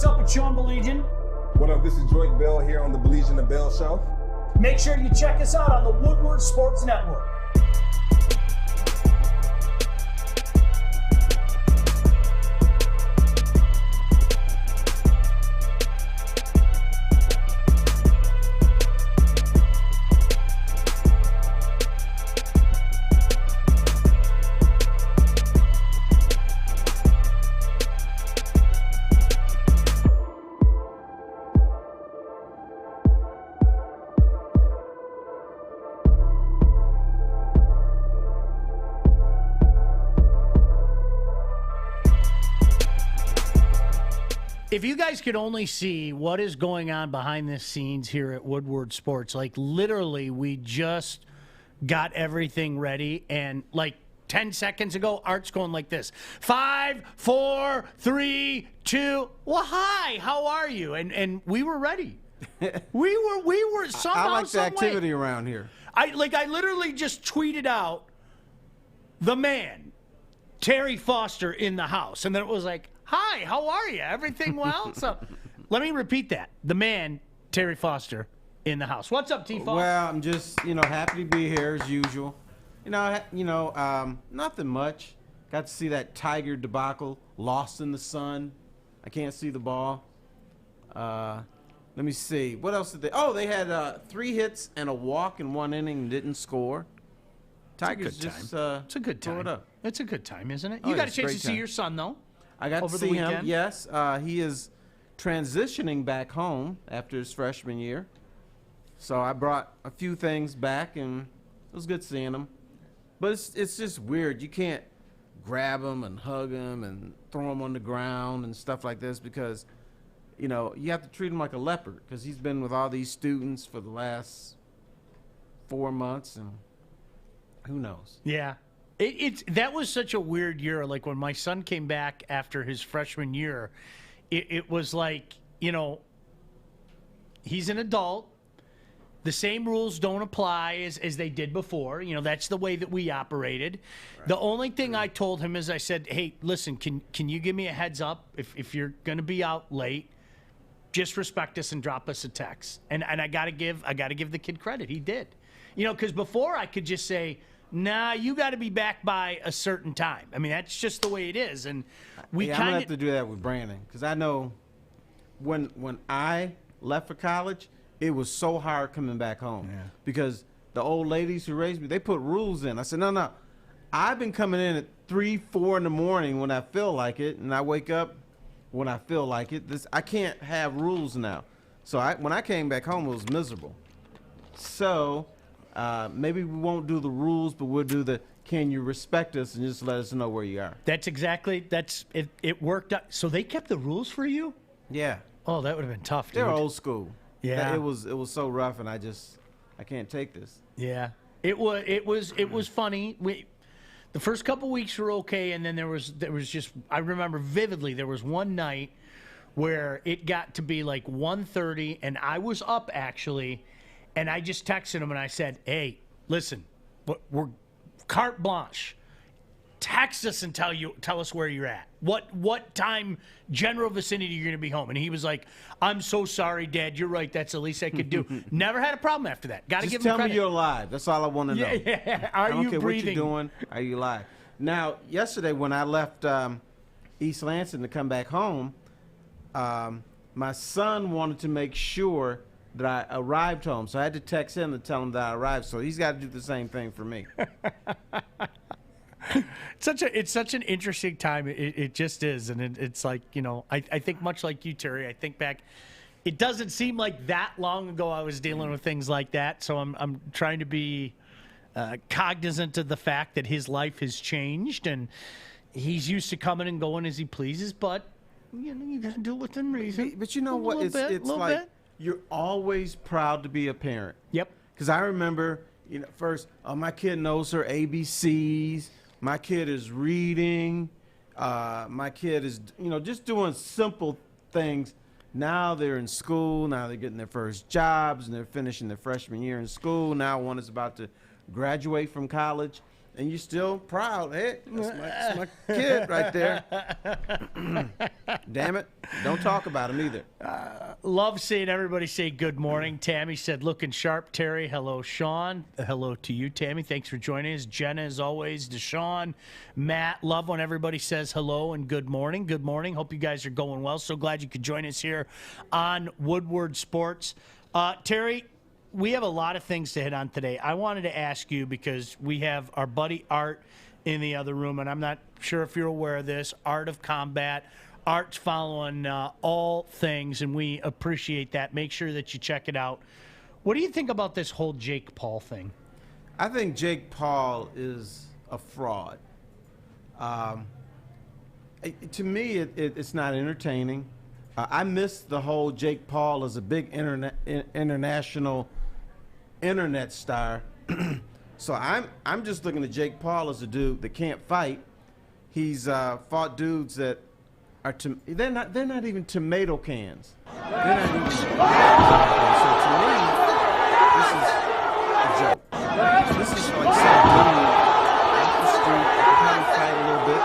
what's up? It's Sean Baligian. What up? This is Joy Bell here on the Baligian and Bell Show. Make sure you check us out on the Woodward Sports Network. If you guys could only see what is going on behind the scenes here at Woodward Sports, like literally we just got everything ready, and like 10 seconds ago, Art's going like this. 5, 4, 3, 2. Well, hi, how are you? And we were ready. we were somehow, I like the activity around here. I literally just tweeted out the man, Terry Foster, in the house. And then it was like, hi, how are you? Everything well? So let me repeat that. The man, Terry Foster, in the house. What's up, T-Foster? Well, I'm just, happy to be here as usual. Nothing much. Got to see that Tiger debacle, lost in the sun. I can't see the ball. Let me see. What else did they? Oh, they had 3 hits and a walk in 1 inning and didn't score. Tigers just it's a good time. throw it up. It's a good time, isn't it? Oh, You got a it's chance great to see time. your son, though? I got over to the see him. weekend? Yes, he is transitioning back home after his freshman year. So I brought a few things back, and it was good seeing him. But it's just weird. You can't grab him and hug him and throw him on the ground and stuff like this because, you have to treat him like a leopard because he's been with all these students for the last 4 months, and who knows? Yeah. That was such a weird year. Like when my son came back after his freshman year, it was like, he's an adult. The same rules don't apply as they did before. That's the way that we operated. Right. The only thing I told him is I said, hey, listen, can you give me a heads up if you're going to be out late? Just respect us and drop us a text. And I got to give the kid credit. He did. Because before I could just say, nah, you got to be back by a certain time. I mean, that's just the way it is. And I'm going to have to do that with Brandon because I know when I left for college, it was so hard coming back home because the old ladies who raised me, they put rules in. I said, no. I've been coming in at 3, 4 in the morning when I feel like it, and I wake up when I feel like it. I can't have rules now. So when I came back home, it was miserable. So maybe we won't do the rules, but we'll do the can you respect us and just let us know where you are. That's it worked out. So they kept the rules for you? Yeah. Oh, that would have been tough, dude. They're old school. Yeah. It was so rough, and I can't take this. Yeah. It was funny. The first couple weeks were okay, and then there was just, I remember vividly, there was one night where it got to be like 1:30, and I was up actually, and I just texted him and I said, hey, listen, we're carte blanche. Text us and tell us where you're at. What time, general vicinity, you're going to be home. And he was like, I'm so sorry, Dad. You're right. That's the least I could do. Never had a problem after that. Got to give him credit. Just tell me you're alive. That's all I want to know. Yeah. I don't care breathing? what you're doing. Are you alive? Now, yesterday when I left East Lansing to come back home, my son wanted to make sure that I arrived home. So I had to text him to tell him that I arrived. So he's got to do the same thing for me. It's such an interesting time. It just is, and it's like I think much like you, Terry. I think back. It doesn't seem like that long ago I was dealing with things like that. So I'm trying to be cognizant of the fact that his life has changed, and he's used to coming and going as he pleases. But you got to do it within reason. But you know what? It's like you're always proud to be a parent. Yep. Because I remember, first, my kid knows her ABCs. My kid is reading. My kid is, just doing simple things. Now they're in school. Now they're getting their first jobs, and they're finishing their freshman year in school. Now one is about to graduate from college. and you're still proud. Hey, that's my kid right there. Damn it. Don't talk about him either. Love seeing everybody say good morning. Tammy said, looking sharp, Terry. Hello, Sean. Hello to you, Tammy. Thanks for joining us. Jenna, as always. Deshaun, Matt. Love when everybody says hello and good morning. Good morning. Hope you guys are going well. So glad you could join us here on Woodward Sports. Terry, we have a lot of things to hit on today. I wanted to ask you because we have our buddy Art in the other room, and I'm not sure if you're aware of this, Art of Combat. Art's following all things, and we appreciate that. Make sure that you check it out. What do you think about this whole Jake Paul thing? I think Jake Paul is a fraud. To me, it's not entertaining. I miss the whole Jake Paul as a big international internet star. So I'm just looking at Jake Paul as a dude that can't fight. He's fought dudes that are they're not even tomato cans. They're not even. So to me, this is a joke. This is like some dude off the street that can probably fight a little bit.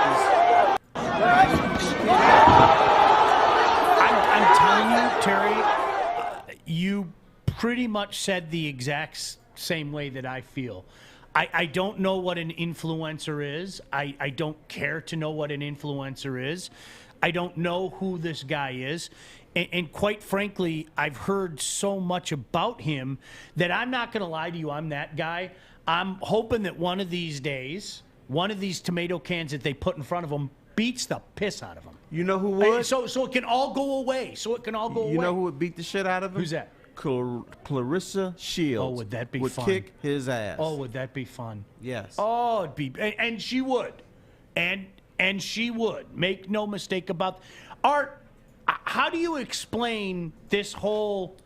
I'm telling you, Terry, you pretty much said the exact same way that I feel. I don't know what an influencer is. I don't care to know what an influencer is. I don't know who this guy is. And quite frankly, I've heard so much about him that I'm not going to lie to you. I'm that guy. I'm hoping that one of these days, one of these tomato cans that they put in front of him beats the piss out of him. You know who would? So it can all go away. You know who would beat the shit out of him? Who's that? Clarissa Shields. Oh, would that be would fun? Kick his ass. Oh, would that be fun? Yes. Oh, it'd be, and she would, and she would. Make no mistake about. Art, how do you explain this whole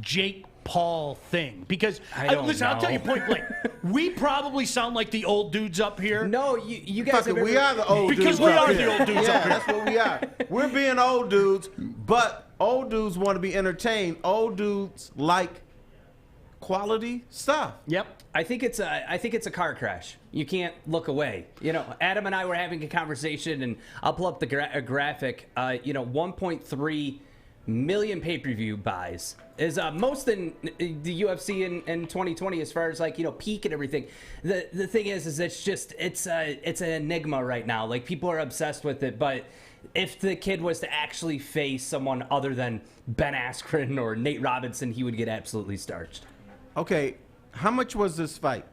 Jake Paul thing? Because listen, I'll tell you point blank. We probably sound like the old dudes up here. No, you guys. We are the old dudes. Because we are the old dudes up here. That's what we are. We're being old dudes, but old dudes want to be entertained. Old dudes like quality stuff. Yep. I think it's a car crash. You can't look away. You know, Adam and I were having a conversation, and I'll pull up the graphic. 1.3 million pay-per-view buys is most in the UFC in 2020 as far as peak and everything. The thing is it's an enigma right now. Like, people are obsessed with it, but if the kid was to actually face someone other than Ben Askren or Nate Robinson, he would get absolutely starched. Okay, how much was this fight?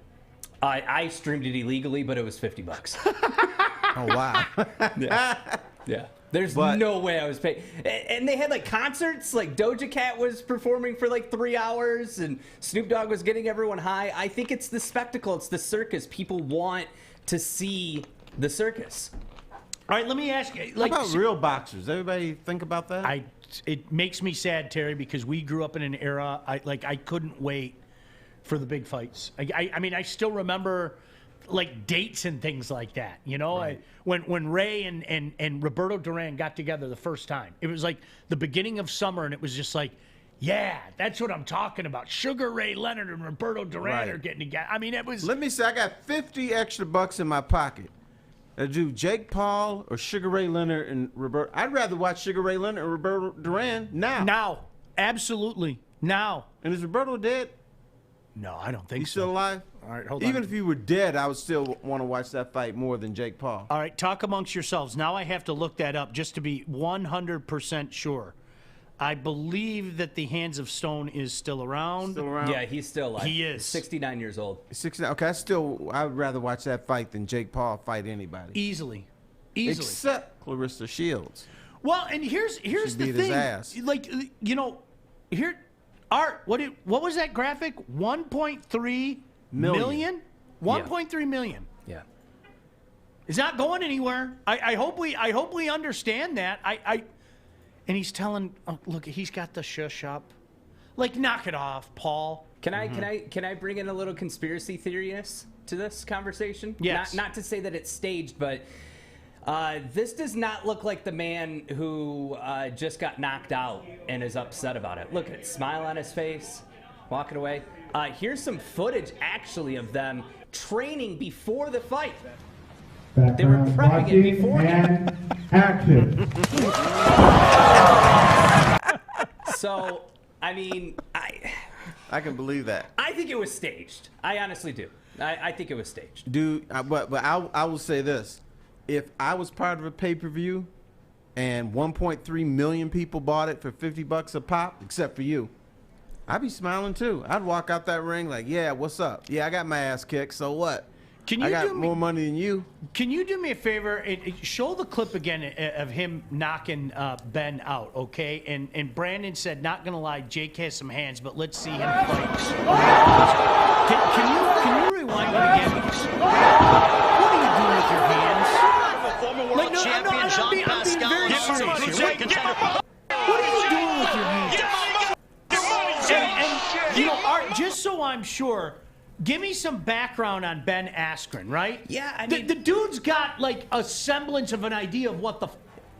I streamed it illegally, but it was $50. Oh, wow. Yeah. There's no way I was paid. And they had concerts, Doja Cat was performing for 3 hours, and Snoop Dogg was getting everyone high. I think it's the spectacle, it's the circus. People want to see the circus. All right, let me ask you. How about real boxers? Everybody think about that? It makes me sad, Terry, because we grew up in an era. I couldn't wait for the big fights. I mean, I still remember dates and things like that. You know, right. When Ray and Roberto Duran got together the first time, it was the beginning of summer, and it was just yeah, that's what I'm talking about. Sugar Ray Leonard and Roberto Duran are getting together. I mean, it was. Let me say, I got 50 extra bucks in my pocket. Do Jake Paul or Sugar Ray Leonard and Roberto? I'd rather watch Sugar Ray Leonard and Roberto Duran now. Now, absolutely now. And is Roberto dead? No, I don't think He's so. still alive? All right, hold on. Even if he were dead, I would still want to watch that fight more than Jake Paul. All right, talk amongst yourselves. Now I have to look that up just to be 100% sure. I believe that the Hands of Stone is still around. Still around? Yeah, he's still alive. He is. 69 years old. 69. Okay, I would rather watch that fight than Jake Paul fight anybody. Easily. Except Clarissa Shields. Well, and here's She the beat thing. his ass. Here, Art, what was that graphic? 1.3 million? 1.3 million. Yeah. It's not going anywhere. I hope we understand that. And he's telling, look, he's got the shush up. Knock it off, Paul. Can I bring in a little conspiracy theorist to this conversation? Yes. Not to say that it's staged, but this does not look like the man who just got knocked out and is upset about it. Look at it, smile on his face, walking away. Here's some footage actually of them training before the fight. They were prepping it beforehand. Action. So, I mean, I can believe that. I think it was staged. I honestly do. I think it was staged. Dude, but I will say this. If I was part of a pay-per-view and 1.3 million people bought it for $50 a pop, except for you, I'd be smiling too. I'd walk out that ring like, yeah, what's up? Yeah, I got my ass kicked, so what? I got more money than you. Can you do me a favor? Show the clip again of him knocking Ben out, okay? And Brandon said, not going to lie, Jake has some hands, but let's see him fight. Can you rewind it again? What are you doing with your hands? Former world champion Jean Pascal. What are you doing with your hands? And you know, Art, just so I'm sure, give me some background on Ben Askren, right? Yeah, I mean, the dude's got like a semblance of an idea of what the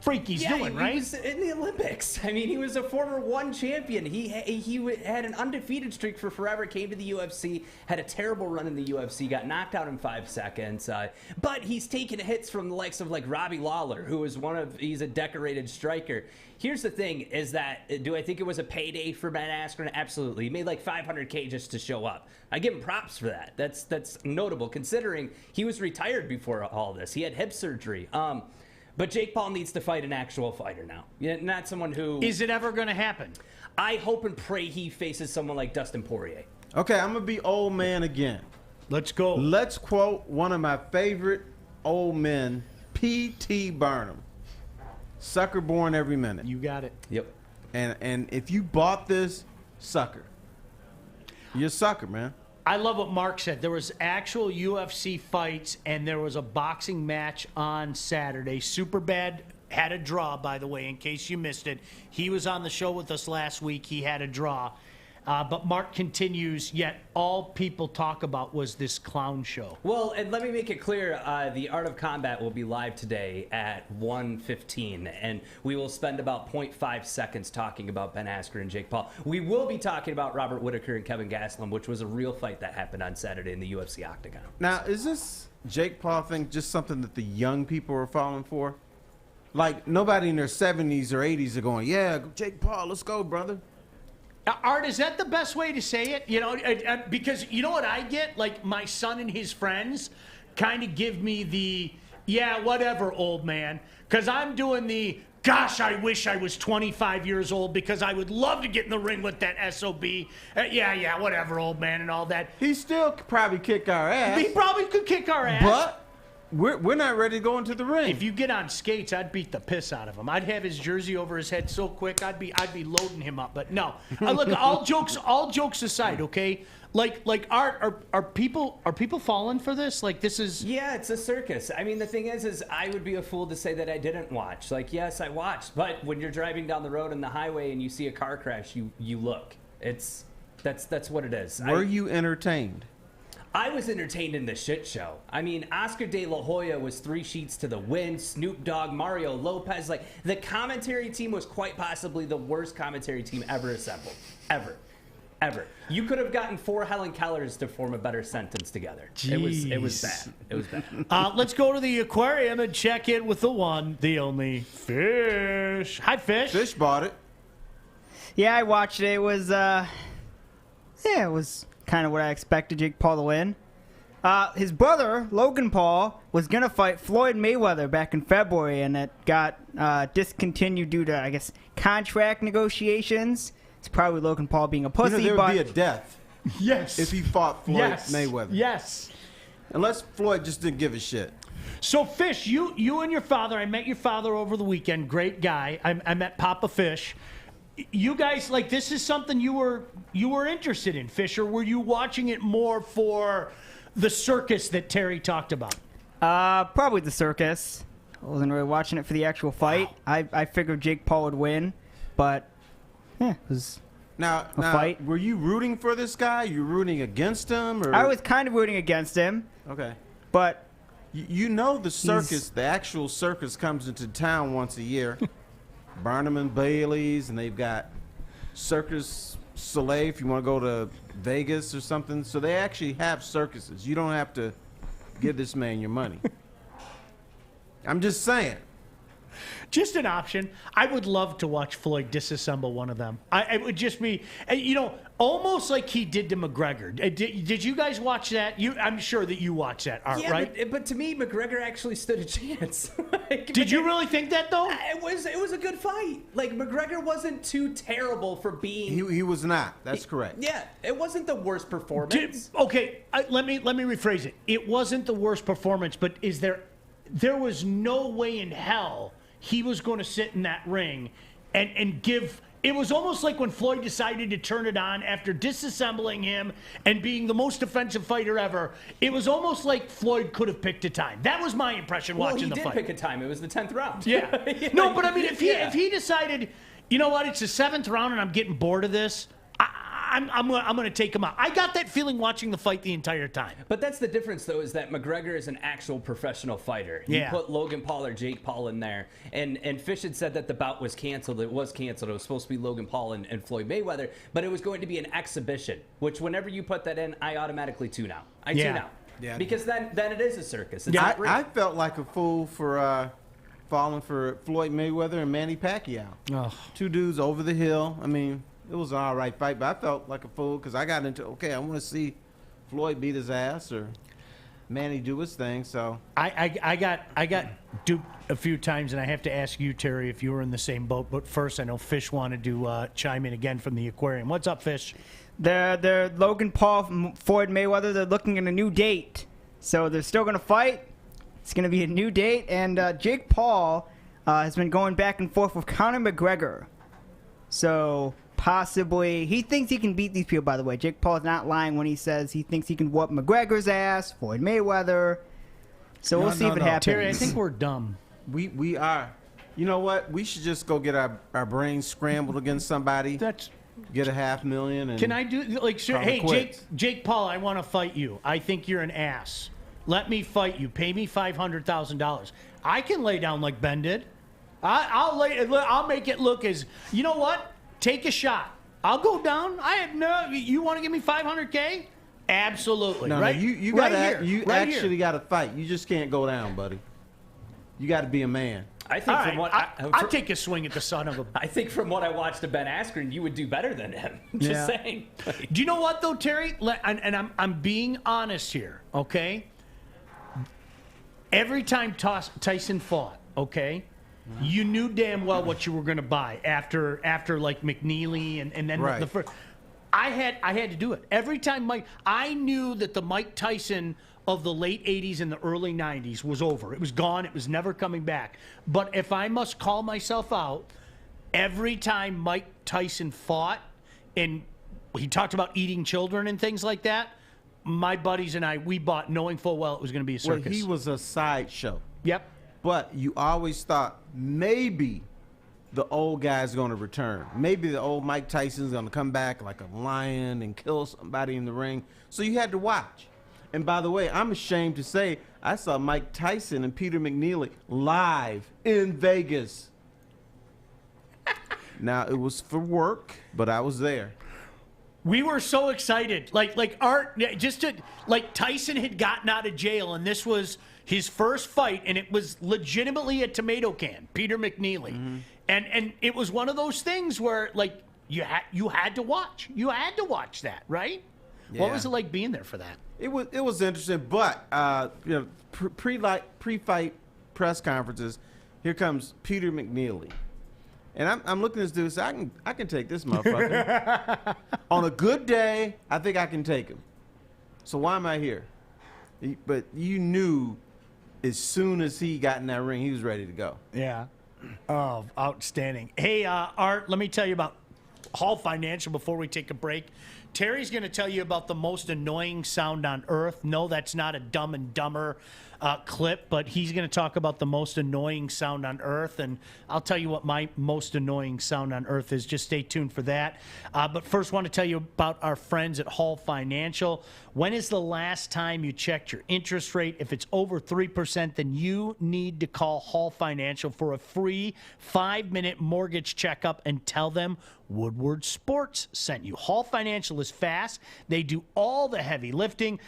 freak he's doing, right? He was in the Olympics. I mean, he was a former one champion. He had an undefeated streak for forever, came to the UFC, had a terrible run in the UFC, got knocked out in 5 seconds. But he's taken hits from the likes of like Robbie Lawler, who is he's a decorated striker. Here's the thing, is that, do I think it was a payday for Ben Askren? Absolutely. He made like $500K just to show up. I give him props for that. That's notable, considering he was retired before all this. He had hip surgery. But Jake Paul needs to fight an actual fighter now. Not someone who... Is it ever going to happen? I hope and pray he faces someone like Dustin Poirier. Okay, I'm going to be old man again. Let's go. Let's quote one of my favorite old men, P.T. Barnum. Sucker born every minute. You got it. Yep. And if you bought this, sucker. You're a sucker, man. I love what Mark said. There was actual UFC fights, and there was a boxing match on Saturday. Superbad had a draw, by the way, in case you missed it. He was on the show with us last week. He had a draw. But Mark continues, yet all people talk about was this clown show. Well, and let me make it clear, the Art of Combat will be live today at 1:15, and we will spend about 0.5 seconds talking about Ben Askren and Jake Paul. We will be talking about Robert Whittaker and Kevin Gastelum, which was a real fight that happened on Saturday in the UFC Octagon. Now, is this Jake Paul thing just something that the young people are falling for? Like, nobody in their 70s or 80s are going, yeah, Jake Paul, let's go, brother. Art, is that the best way to say it? You know, because you know what I get? Like, my son and his friends kind of give me the, yeah, whatever, old man. Because I'm doing the, gosh, I wish I was 25 years old because I would love to get in the ring with that SOB. Yeah, whatever, old man, and all that. He still could probably kick our ass. He probably could kick our ass. But we're not ready to go into the ring. If you get on skates, I'd beat the piss out of him. I'd have his jersey over his head so quick, I'd be loading him up. But no, look, all jokes aside, okay. Like Art, are people falling for this? Like, this is... Yeah, it's a circus. I mean, the thing is I would be a fool to say that I didn't watch. Like, yes, I watched, but when you're driving down the road on the highway and you see a car crash, you look. That's what it is. Were you entertained? I was entertained in the shit show. I mean, Oscar De La Hoya was 3 sheets to the wind. Snoop Dogg, Mario Lopez. Like, the commentary team was quite possibly the worst commentary team ever assembled. Ever. You could have gotten 4 Helen Kellers to form a better sentence together. Jeez. It was bad. It was bad. Let's go to the aquarium and check in with the one, the only Fish. Hi, Fish. Fish bought it. Yeah, I watched it. It was, it was kind of what I expected Jake Paul to win. His brother, Logan Paul, was going to fight Floyd Mayweather back in February, and it got discontinued due to, I guess, contract negotiations. It's probably Logan Paul being a pussy. There would be a death Yes. if he fought Floyd Mayweather. Yes. Unless Floyd just didn't give a shit. So, Fish, you and your father, I met your father over the weekend. Great guy. I met Papa Fish. You guys, like, this is something you were interested in, Fish, or were you watching it more for the circus that Terry talked about? Probably the circus. I wasn't really watching it for the actual fight. Wow. I figured Jake Paul would win, but it was a fight. Were you rooting for this guy? You rooting against him? Or? I was kind of rooting against him. Okay. But you know the circus, the actual circus comes into town once a year. Barnum and Bailey's, and they've got circus Soleil if you want to go to Vegas or something. So they actually have circuses. You don't have to give this man your money. I'm just saying. Just an option. I would love to watch Floyd disassemble one of them. It would just be, almost like he did to McGregor. Did you guys watch that? I'm sure that you watched that, Art, right? But to me, McGregor actually stood a chance. Did you really think that, though? It was a good fight. Like, McGregor wasn't too terrible for being... He was not. That's correct. Yeah, it wasn't the worst performance. Let me rephrase it. It wasn't the worst performance, but there was no way in hell he was going to sit in that ring and give. It was almost like when Floyd decided to turn it on after disassembling him and being the most offensive fighter ever. It was almost like Floyd could have picked a time. That was my impression watching the fight. He did pick a time. It was the 10th round. Yeah. No, but I mean, if he decided, you know what, it's the 7th round and I'm getting bored of this, I'm going to take him out. I got that feeling watching the fight the entire time. But that's the difference, though, is that McGregor is an actual professional fighter. You put Logan Paul or Jake Paul in there. And Fish had said that the bout was canceled. It was canceled. It was supposed to be Logan Paul and Floyd Mayweather. But it was going to be an exhibition, which whenever you put that in, I automatically tune out. I tune out. Yeah. Because then it is a circus. It's I felt like a fool for falling for Floyd Mayweather and Manny Pacquiao. Oh. Two dudes over the hill. I mean... It was an all right fight, but I felt like a fool because I got into, I want to see Floyd beat his ass or Manny do his thing. So I got duped a few times, and I have to ask you, Terry, if you were in the same boat. But first, I know Fish wanted to chime in again from the aquarium. What's up, Fish? They're Logan Paul, Floyd Mayweather. They're looking at a new date, so they're still going to fight. It's going to be a new date, and Jake Paul has been going back and forth with Conor McGregor. So possibly, he thinks he can beat these people, by the way. Jake Paul's not lying when he says he thinks he can whoop McGregor's ass, Floyd Mayweather. So we'll see if it happens. Terry, I think we're dumb. We are. You know what? We should just go get our brains scrambled against somebody. Get $500,000 and can I do like sure, hey Jake Paul, I want to fight you. I think you're an ass. Let me fight you. Pay me $500,000. I can lay down like Ben did. I'll make it look as, you know what? Take a shot. I'll go down. You want to give me $500K? Absolutely. No, right. You actually got to fight. You just can't go down, buddy. You got to be a man. I think I'll take a swing at the son of a. I think from what I watched of Ben Askren, you would do better than him. Just saying. Do you know what though, Terry? And I'm being honest here, okay? Every time Tyson fought, okay, you knew damn well what you were going to buy after like McNeely and then the first. I had to do it every time I knew that the Mike Tyson of the late 80s and the early 90s was over. It was gone. It was never coming back. But if I must call myself out, every time Mike Tyson fought and he talked about eating children and things like that, my buddies and we bought knowing full well it was going to be a circus. Well, he was a sideshow. Yep. But you always thought maybe the old guy's going to return. Maybe the old Mike Tyson's going to come back like a lion and kill somebody in the ring. So you had to watch. And by the way, I'm ashamed to say I saw Mike Tyson and Peter McNeely live in Vegas. Now, it was for work, but I was there. We were so excited. Like Art, Tyson had gotten out of jail, and this was his first fight, and it was legitimately a tomato can, Peter McNeely. Mm-hmm. And it was one of those things where, like, you had to watch. You had to watch that, right? Yeah. What was it like being there for that? It was interesting, but pre-fight press conferences, here comes Peter McNeely. And I'm looking at this dude, so I can take this motherfucker. On a good day, I think I can take him. So why am I here? But you knew as soon as he got in that ring, he was ready to go. Yeah. Oh, outstanding. Hey, Art, let me tell you about Hall Financial before we take a break. Terry's going to tell you about the most annoying sound on earth. No, that's not a Dumb and Dumber clip, but he's going to talk about the most annoying sound on earth, and I'll tell you what my most annoying sound on earth is. Just stay tuned for that. But first, want to tell you about our friends at Hall Financial. When is the last time you checked your interest rate? If it's over 3%, then you need to call Hall Financial for a free 5-minute mortgage checkup and tell them Woodward Sports sent you. Hall Financial is fast. They do all the heavy lifting.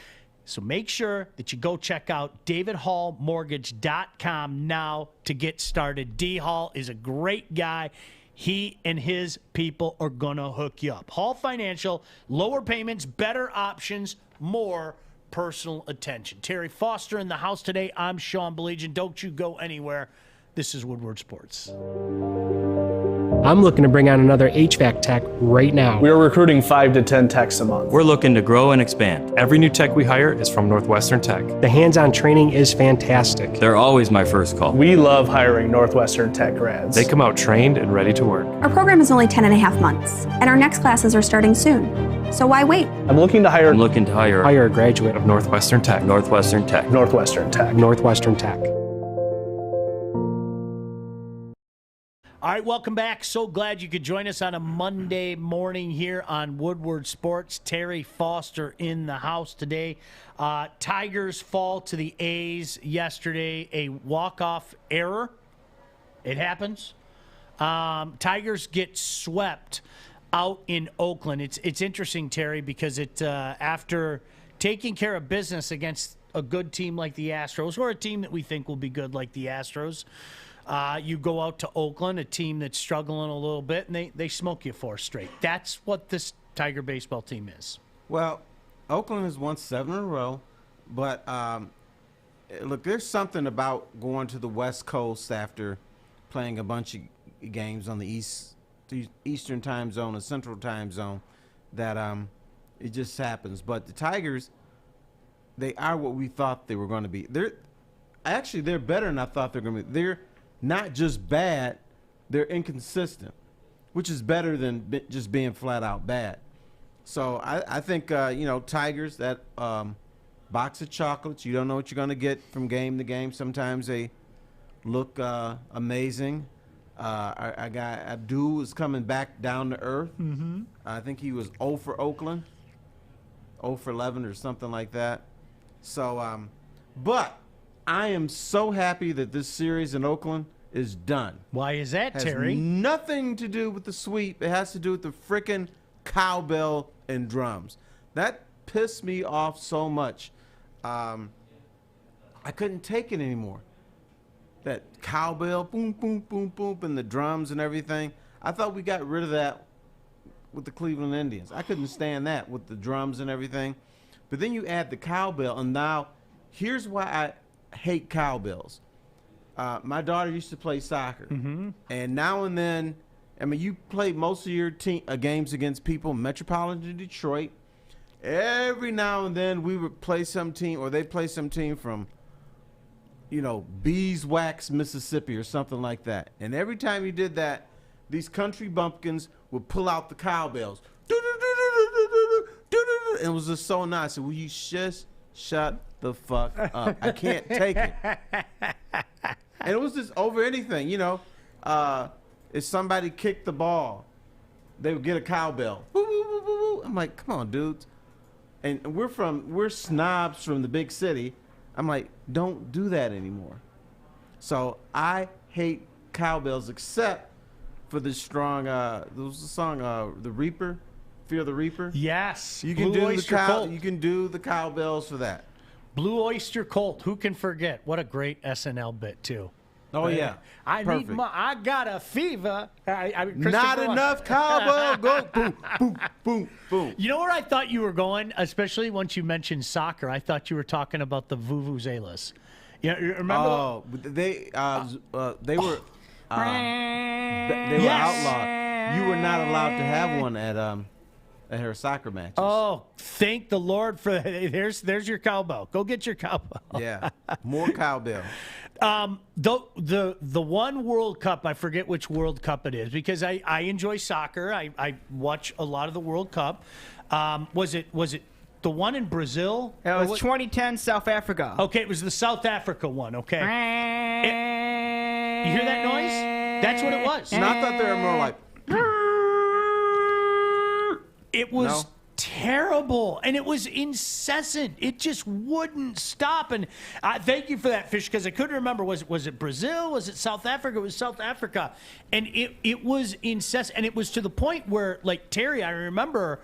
So make sure that you go check out davidhallmortgage.com now to get started. D. Hall is a great guy. He and his people are going to hook you up. Hall Financial, lower payments, better options, more personal attention. Terry Foster in the house today. I'm Sean Baligian. Don't you go anywhere. This is Woodward Sports. I'm looking to bring on another HVAC tech right now. We're recruiting 5 to 10 techs a month. We're looking to grow and expand. Every new tech we hire is from Northwestern Tech. The hands-on training is fantastic. They're always my first call. We love hiring Northwestern Tech grads. They come out trained and ready to work. Our program is only 10.5 months, and our next classes are starting soon. So why wait? I'm looking to hire a graduate of Northwestern Tech. Northwestern Tech. Northwestern Tech. All right, welcome back. So glad you could join us on a Monday morning here on Woodward Sports. Terry Foster in the house today. Tigers fall to the A's yesterday. A walk-off error. It happens. Tigers get swept out in Oakland. It's interesting, Terry, because after taking care of business against a good team like the Astros, or a team that we think will be good like the Astros, you go out to Oakland, a team that's struggling a little bit, and they smoke you 4 straight. That's what this Tiger baseball team is. Well, Oakland has won 7 in a row, but look, there's something about going to the West Coast after playing a bunch of games on the Eastern time zone and Central time zone that it just happens. But the Tigers, they are what we thought they were going to be. They're better than I thought they were going to be. They're not just bad, they're inconsistent, which is better than just being flat out bad. So I think, Tigers, that box of chocolates, you don't know what you're going to get from game to game. Sometimes they look amazing. Our guy Abdul is coming back down to earth. Mm-hmm. I think he was 0 for Oakland, 0 for 11 or something like that. So, but I am so happy that this series in Oakland is done. Why is that, Terry? Has nothing to do with the sweep. It has to do with the frickin' cowbell and drums. That pissed me off so much. I couldn't take it anymore. That cowbell, boom, boom, boom, boom, and the drums and everything. I thought we got rid of that with the Cleveland Indians. I couldn't stand that with the drums and everything. But then you add the cowbell, and now here's why I hate cowbells. My daughter used to play soccer, and now and then, I mean, you play most of your games against people in Metropolitan Detroit. Every now and then we would play some team, or they play some team from, Beeswax, Mississippi or something like that. And every time you did that, these country bumpkins would pull out the cowbells. And it was just so nice. I said, will you just shut the fuck up? I can't take it. And it was just over anything, if somebody kicked the ball, they would get a cowbell. Woo, woo, woo, woo, woo. I'm like, come on, dudes. And we're snobs from the big city. I'm like, don't do that anymore. So I hate cowbells except for the strong, there was a song, The Reaper, Fear the Reaper. Yes. You can do the cowbells for that. Blue Oyster Cult. Who can forget? What a great SNL bit too. Oh yeah. I got a fever. Not enough cowbell. Go boom, boom, boom, boom. You know where I thought you were going, especially once you mentioned soccer. I thought you were talking about the vuvuzelas. You remember? Oh, they were outlawed. You were not allowed to have one at her soccer matches. Oh, thank the Lord for that. There's your cowbell. Go get your cowbell. Yeah, more cowbell. The one World Cup, I forget which World Cup it is because I enjoy soccer. I watch a lot of the World Cup. Was it the one in Brazil? It was 2010 South Africa. Okay, it was the South Africa one, okay. You hear that noise? That's what it was. And I thought they were more like... It was terrible, and it was incessant. It just wouldn't stop. And thank you for that, Fish, because I couldn't remember. Was it Brazil? Was it South Africa? It was South Africa. And it was incessant. And it was to the point where, like, Terry, I remember,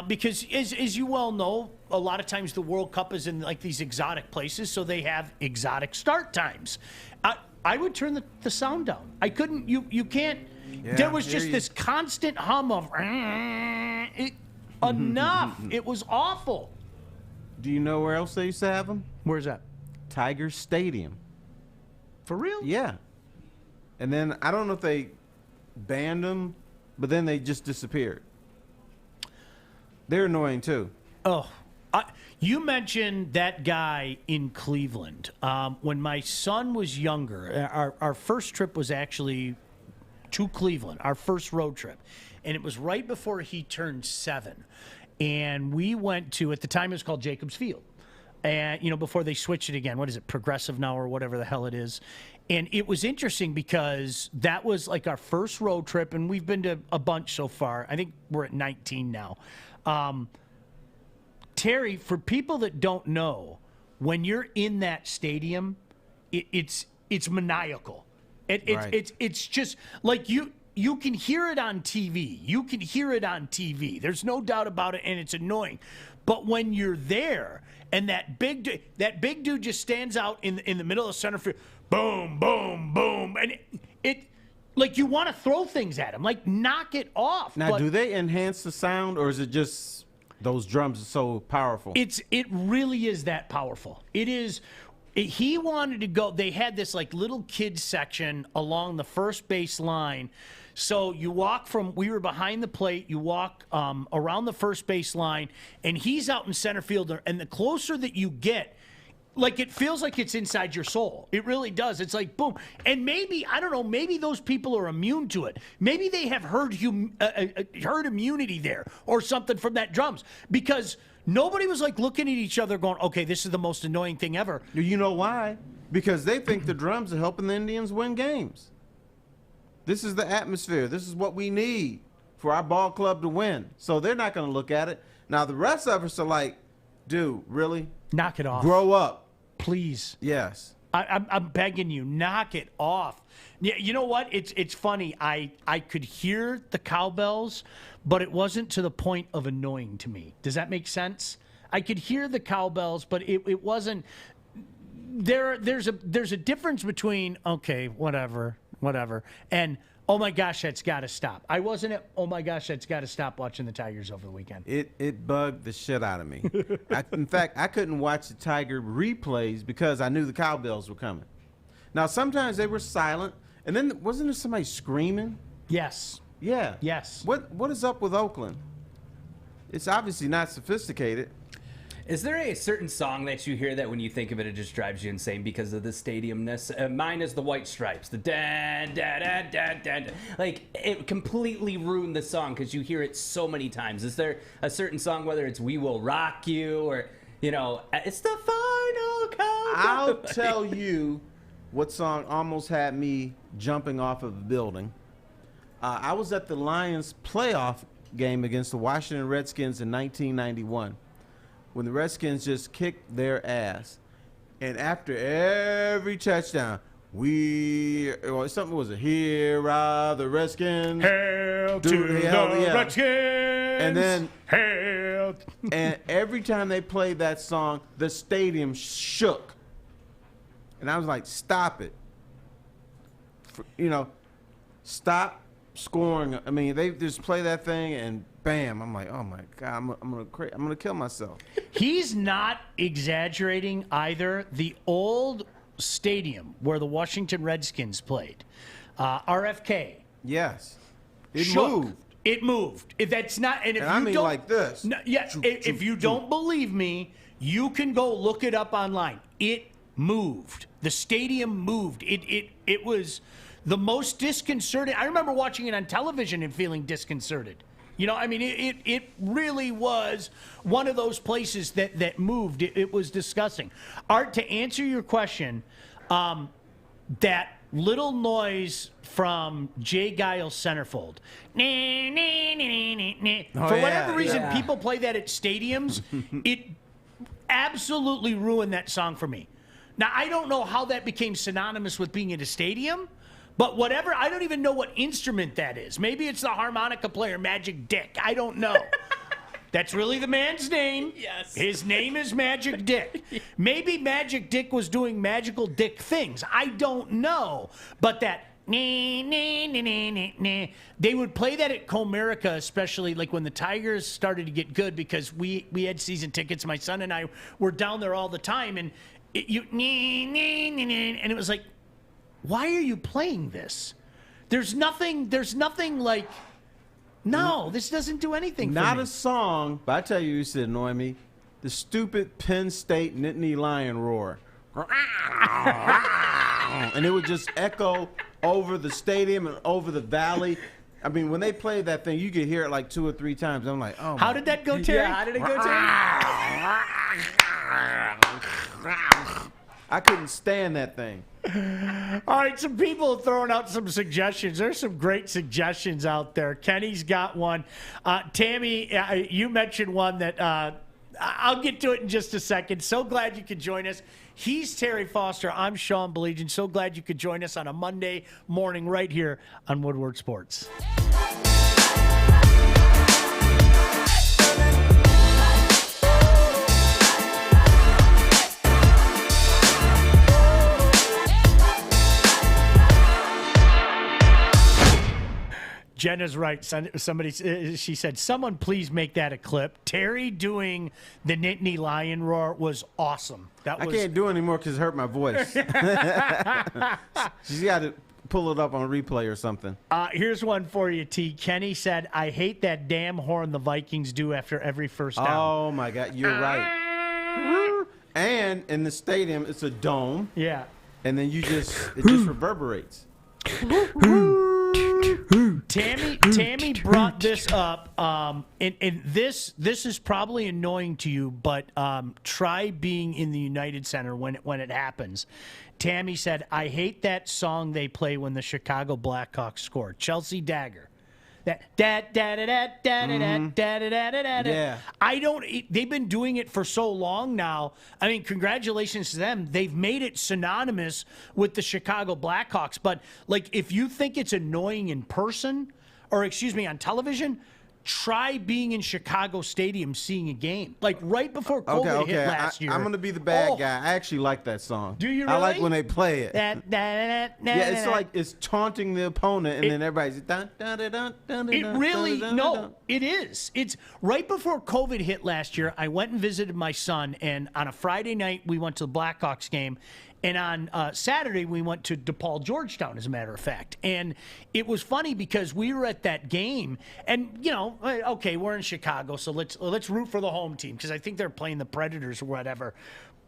because as you well know, a lot of times the World Cup is in, like, these exotic places, so they have exotic start times. I would turn the sound down. I couldn't. You can't. Yeah, there was just this constant hum of enough. It was awful. Do you know where else they used to have them? Where's that? Tiger Stadium. For real? Yeah. And then I don't know if they banned them, but then they just disappeared. They're annoying too. Oh, you mentioned that guy in Cleveland. When my son was younger, our first trip was actually to Cleveland, our first road trip. And it was right before he turned 7. And we went to, at the time it was called Jacobs Field. And, before they switched it again, what is it, Progressive now or whatever the hell it is. And it was interesting because that was like our first road trip, and we've been to a bunch so far. I think we're at 19 now. Terry, for people that don't know, when you're in that stadium, it's maniacal. It's just like you can hear it on TV. You can hear it on TV. There's no doubt about it, and it's annoying. But when you're there and that big dude just stands out in the middle of center field, boom, boom, boom, and it like you want to throw things at him, like knock it off. Now, do they enhance the sound, or is it just those drums are so powerful? It really is that powerful. It is. He wanted to go. They had this like little kids section along the first base line. So you walk we were behind the plate, you walk around the first base line, and he's out in center field. And the closer that you get, like it feels like it's inside your soul. It really does. It's like boom. And maybe, I don't know, maybe those people are immune to it. Maybe they have herd immunity there or something from that drums, because nobody was like looking at each other going, okay, this is the most annoying thing ever. You know why? Because they think the drums are helping the Indians win games. This is the atmosphere. This is what we need for our ball club to win. So they're not going to look at it. Now, the rest of us are like, dude, really? Knock it off. Grow up. Please. Yes. I'm begging you, knock it off. Yeah, you know what? It's funny. I could hear the cowbells, but it wasn't to the point of annoying to me. Does that make sense? I could hear the cowbells, but it wasn't. There's a difference between okay, whatever, and oh my gosh, that's got to stop. I wasn't at oh my gosh, that's got to stop watching the Tigers over the weekend. It bugged the shit out of me. In fact, I couldn't watch the Tiger replays because I knew the cowbells were coming. Now, sometimes they were silent, and then wasn't there somebody screaming? Yes. Yeah. Yes. What is up with Oakland? It's obviously not sophisticated. Is there a certain song that you hear that when you think of it, it just drives you insane because of the stadiumness? Mine is the White Stripes. The da da da da da. Like, it completely ruined the song because you hear it so many times. Is there a certain song, whether it's We Will Rock You or, it's the final countdown? I'll tell you what song almost had me jumping off of a building. I was at the Lions playoff game against the Washington Redskins in 1991. When the Redskins just kicked their ass. And after every touchdown, something was here are the Redskins. Hail to the Redskins. And then, hail. And every time they played that song, the stadium shook. And I was like, stop it. Stop scoring. I mean, they just play that thing and bam, I'm like, oh my God, I'm gonna kill myself. He's not exaggerating either. The old stadium where the Washington Redskins played, RFK. Yes, it shook. moved. It moved. If that's not, and if and you I mean don't, like this. No, yeah. If you don't believe me, you can go look it up online. It moved. The stadium moved. It was the most disconcerting. I remember watching it on television and feeling disconcerted. You know, I mean, it really was one of those places that moved. It was disgusting. Art, to answer your question, that little noise from Jay Giles' centerfold. For whatever reason, people play that at stadiums. It absolutely ruined that song for me. Now, I don't know how that became synonymous with being at a stadium, but whatever, I don't even know what instrument that is. Maybe it's the harmonica player, Magic Dick. I don't know. That's really the man's name. Yes. His name is Magic Dick. Maybe Magic Dick was doing magical dick things. I don't know. But that they would play that at Comerica, especially like when the Tigers started to get good, because we had season tickets. My son and I were down there all the time, and and it was like, why are you playing this? There's nothing like. No, this doesn't do anything for me. Not a song, but I tell you, used to annoy me. The stupid Penn State Nittany Lion roar. And it would just echo over the stadium and over the valley. I mean, when they played that thing, you could hear it like 2 or 3 times. I'm like, oh, how did that go, Terry? Yeah, how did it go, Terry? I couldn't stand that thing. All right, some people are throwing out some suggestions. There's some great suggestions out there. Kenny's got one. Tammy, you mentioned one that I'll get to it in just a second. So glad you could join us. He's Terry Foster. I'm Sean Baligian. So glad you could join us on a Monday morning right here on Woodward Sports. Jenna's right. She said, someone please make that a clip. Terry doing the Nittany Lion roar was awesome. I can't do it anymore because it hurt my voice. She's got to pull it up on replay or something. Here's one for you, T. Kenny said, I hate that damn horn the Vikings do after every first down. Oh, my God. You're right. And in the stadium, it's a dome. Yeah. And then it just reverberates. Tammy brought this up, and this is probably annoying to you, but try being in the United Center when it happens. Tammy said, I hate that song they play when the Chicago Blackhawks score. Chelsea Dagger. Yeah. They've been doing it for so long now. I mean, congratulations to them. They've made it synonymous with the Chicago Blackhawks. But, like, if you think it's annoying in person, or excuse me, on television, try being in Chicago Stadium seeing a game. Like, right before COVID hit last year. I'm going to be the bad guy. I actually like that song. Do you really? I like when they play it. Yeah, it's like it's taunting the opponent, and then everybody's dun, dun, dun, dun, dun, it dun, really, dun, dun, no, dun. it is. It's right before COVID hit last year. I went and visited my son, and on a Friday night, we went to the Blackhawks game. And on Saturday, we went to DePaul, Georgetown, as a matter of fact. And it was funny because we were at that game, and, you know, okay, we're in Chicago, so let's root for the home team because I think they're playing the Predators or whatever.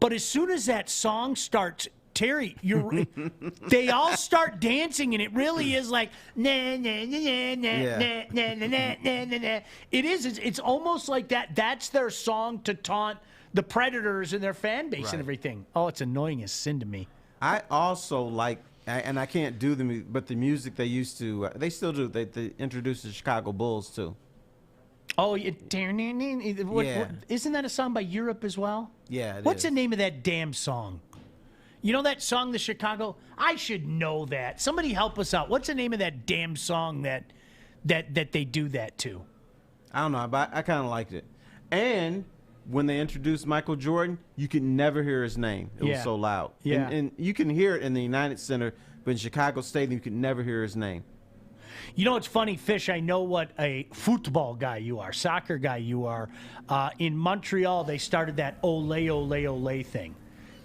But as soon as that song starts, Terry, they all start dancing, and it really is like, nah, nah, nah, nah, nah, nah, nah, nah, nah, nah. It is. It's almost like that. That's their song to taunt the Predators and their fan base and everything. Oh, it's annoying as sin to me. I also like, and I can't do the, but the music they used to, they still do. They introduced the Chicago Bulls too. Oh, isn't that a song by Europe as well? Yeah. What's the name of that damn song? You know that song, the Chicago? I should know that. Somebody help us out. What's the name of that damn song that they do that to? I don't know, but I kind of liked it. And when they introduced Michael Jordan, you could never hear his name. It was so loud. Yeah. And you can hear it in the United Center, but in Chicago Stadium, you could never hear his name. You know, it's funny, Fish. I know what a football guy you are, soccer guy you are. In Montreal, they started that ole, ole, ole thing.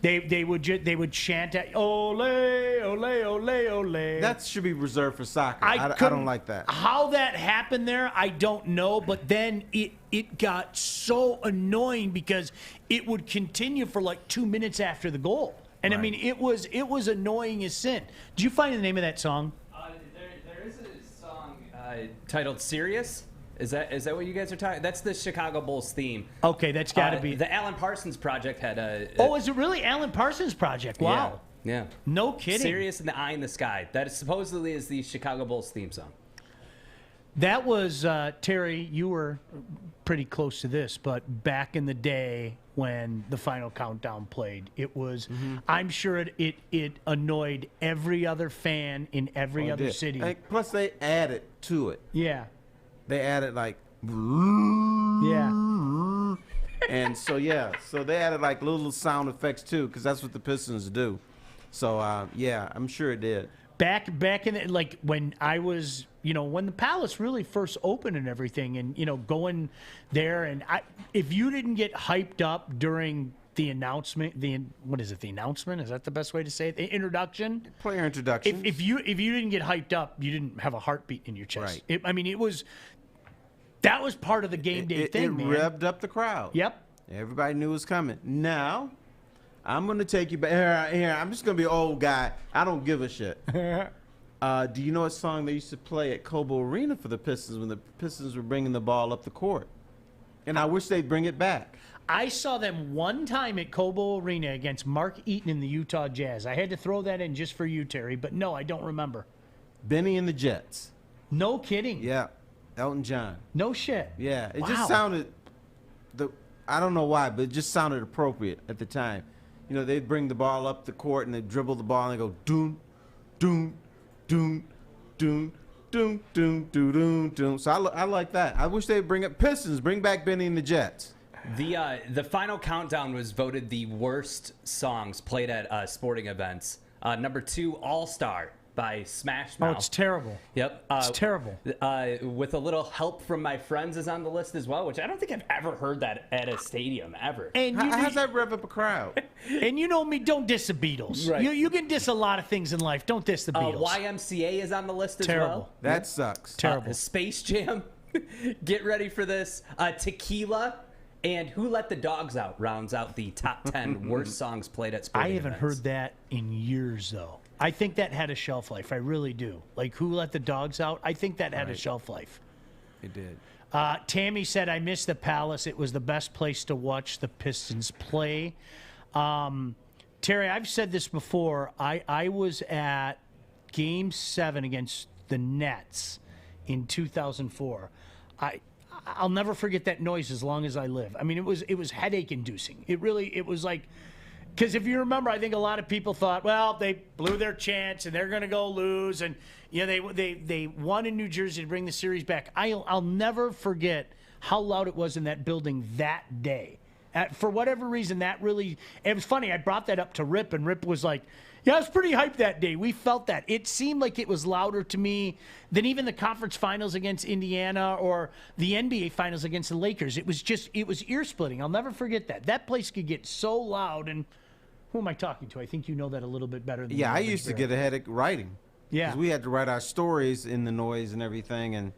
They would chant at ole, ole, ole, ole. That should be reserved for soccer. I don't like that. How that happened there, I don't know. But then it got so annoying because it would continue for like 2 minutes after the goal. And I mean, it was annoying as sin. Did you find the name of that song? There is a song titled "Serious." Is that what you guys are talking? That's the Chicago Bulls theme. Okay, that's got to be. The Alan Parsons Project had a. Oh, is it really Alan Parsons Project? Wow. Yeah. No kidding. Sirius and the Eye in the Sky. That supposedly is the Chicago Bulls theme song. That was, Terry, you were pretty close to this, but back in the day when the Final Countdown played, it was, I'm sure it annoyed every other fan in every other city. Plus, they added to it. Yeah. They added, like, yeah. And so, so they added, like, little sound effects, too, because that's what the Pistons do. So, yeah, I'm sure it did. Back in the, like when I was, when the Palace really first opened and everything, and going there, and if you didn't get hyped up during the announcement, what is it? The announcement, is that the best way to say it? The introduction, player introduction. If you didn't get hyped up, you didn't have a heartbeat in your chest. Right. That was part of the game day thing. It revved up the crowd. Yep. Everybody knew it was coming. Now, I'm going to take you back. Here, I'm just going to be an old guy. I don't give a shit. Do you know what song they used to play at Cobo Arena for the Pistons when the Pistons were bringing the ball up the court? And I wish they'd bring it back. I saw them one time at Cobo Arena against Mark Eaton in the Utah Jazz. I had to throw that in just for you, Terry, but no, I don't remember. Benny and the Jets. No kidding. Yeah. Elton John. No shit. Yeah. It Wow. just sounded, I don't know why, but it just sounded appropriate at the time. They'd bring the ball up the court and they'd dribble the ball and they go doom, doom, doom, doom, doom, doom, doom, doom, doom. So I like that. I wish they'd bring up Pistons, bring back Benny and the Jets. The Final Countdown was voted the worst songs played at sporting events. Number 2, All Star by Smash Mouth. Oh, it's terrible. Yep. It's terrible. With a little help from my friends is on the list as well, which I don't think I've ever heard that at a stadium ever. And how's that rev up a crowd? And you know me, don't diss the Beatles. Right. You can diss a lot of things in life. Don't diss the Beatles. YMCA is on the list as Terrible. well. That sucks. Terrible. Space Jam. Get ready for this. Tequila. And Who Let the Dogs Out rounds out the top 10 worst songs played at sporting I haven't events. heard that in years, though. I think that had a shelf life. I really do. Like Who Let the Dogs Out? I think that had a shelf life. It did. Tammy said, I miss the Palace. It was the best place to watch the Pistons play. Terry, I've said this before. I was at Game 7 against the Nets in 2004. I'll never forget that noise as long as I live. I mean, it was headache inducing. It was like, because if you remember, I think a lot of people thought, well, they blew their chance and they're going to go lose, and they won in New Jersey to bring the series back. I'll never forget how loud it was in that building that day. For whatever reason, it was funny. I brought that up to Rip, and Rip was like, yeah, I was pretty hyped that day. We felt that. It seemed like it was louder to me than even the conference finals against Indiana or the NBA finals against the Lakers. It was ear-splitting. I'll never forget that. That place could get so loud. And who am I talking to? I think you know that a little bit better than me. Yeah, I used to get a headache writing. Yeah. Because we had to write our stories in the noise and everything. And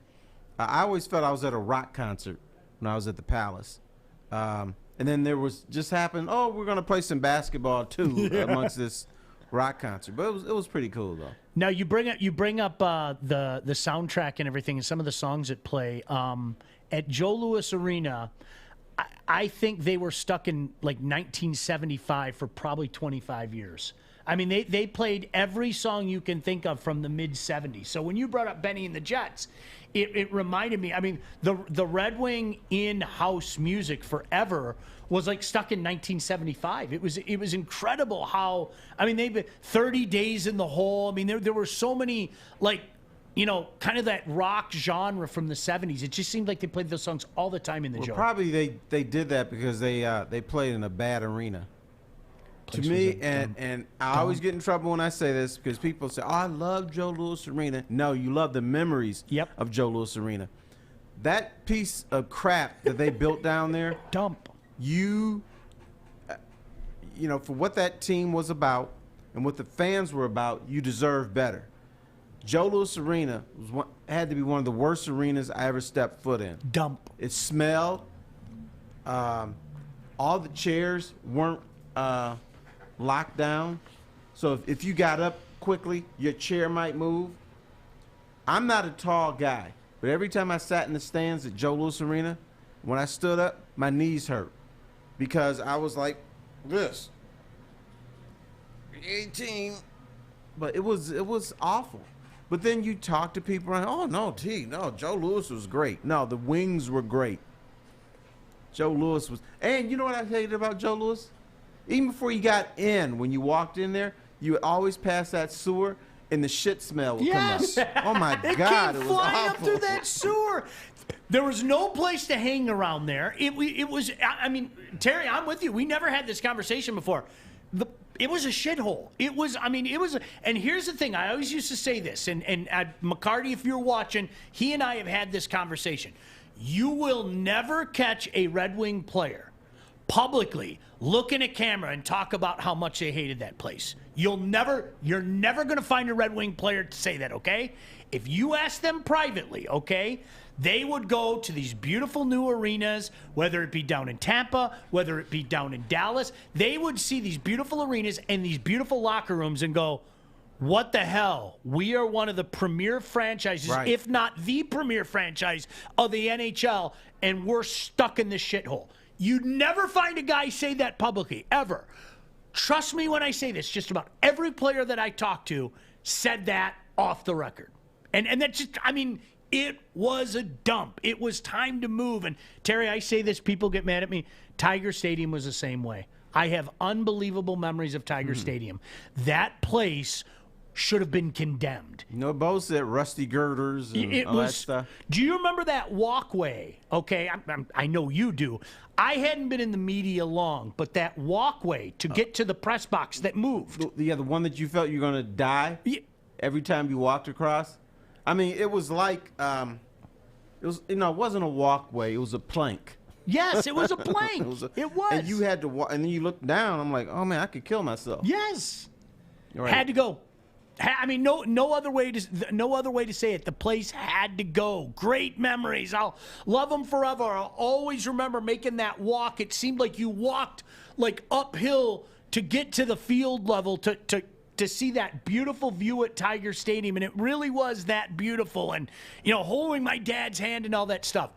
I always felt I was at a rock concert when I was at the Palace. And then there was just happened, we're going to play some basketball, too, amongst this rock concert. But it was pretty cool, though. Now, you bring up the soundtrack and everything and some of the songs that play. At Joe Louis Arena, I think they were stuck in, like, 1975 for probably 25 years. I mean, they played every song you can think of from the mid-'70s. So when you brought up Benny and the Jets, it reminded me. I mean, the Red Wing in-house music forever was like stuck in 1975. It was incredible how. I mean, they've been 30 Days in the Hole. I mean, there were so many, like, kind of that rock genre from the 70s. It just seemed like they played those songs all the time in the show. Probably they did that because they played in a bad arena. To me, and I always get in trouble when I say this because people say, I love Joe Louis Arena. No, you love the memories of Joe Louis Arena. That piece of crap that they built down there, dump. For what that team was about and what the fans were about, you deserve better. Joe Louis Arena had to be one of the worst arenas I ever stepped foot in. Dump. It smelled. All the chairs weren't locked down. So if you got up quickly, your chair might move. I'm not a tall guy. But every time I sat in the stands at Joe Louis Arena, when I stood up, my knees hurt because I was like this. 18. But it was awful. But then you talk to people and, oh, no, Joe Louis was great. No, the wings were great. Joe Louis was, and you know what I hated about Joe Louis? Even before you got in, when you walked in there, you would always pass that sewer and the shit smell would come up. Oh my God, it was flying awful. up through that sewer. There was no place to hang around there. It was, I mean, Terry, I'm with you. We never had this conversation before. It was a shithole. It was, and here's the thing. I always used to say this, and McCarty, if you're watching, he and I have had this conversation. You will never catch a Red Wing player publicly look in a camera and talk about how much they hated that place. You're never going to find a Red Wing player to say that, okay? If you ask them privately, okay, they would go to these beautiful new arenas, whether it be down in Tampa, whether it be down in Dallas. They would see these beautiful arenas and these beautiful locker rooms and go, what the hell? We are one of the premier franchises, right, if not the premier franchise of the NHL, and we're stuck in this shithole. You'd never find a guy say that publicly, ever. Trust me when I say this, just about every player that I talked to said that off the record. And that's just, it was a dump. It was time to move. And Terry, I say this, people get mad at me. Tiger Stadium was the same way. I have unbelievable memories of Tiger Stadium. That place should have been condemned. You know, Bo said rusty girders and all that stuff. Do you remember that walkway? Okay, I know you do. I hadn't been in the media long, but that walkway to get to the press box that moved. The one that you felt you were going to die every time you walked across? It was like, it wasn't a walkway, it was a plank. Yes, it was a plank. It was. And you had to walk, and then you looked down, I'm like, oh man, I could kill myself. Yes. Right. Had to go. No other way to say it. The place had to go. Great memories. I'll love them forever. I'll always remember making that walk. It seemed like you walked like uphill to get to the field level to see that beautiful view at Tiger Stadium, and it really was that beautiful. And holding my dad's hand and all that stuff.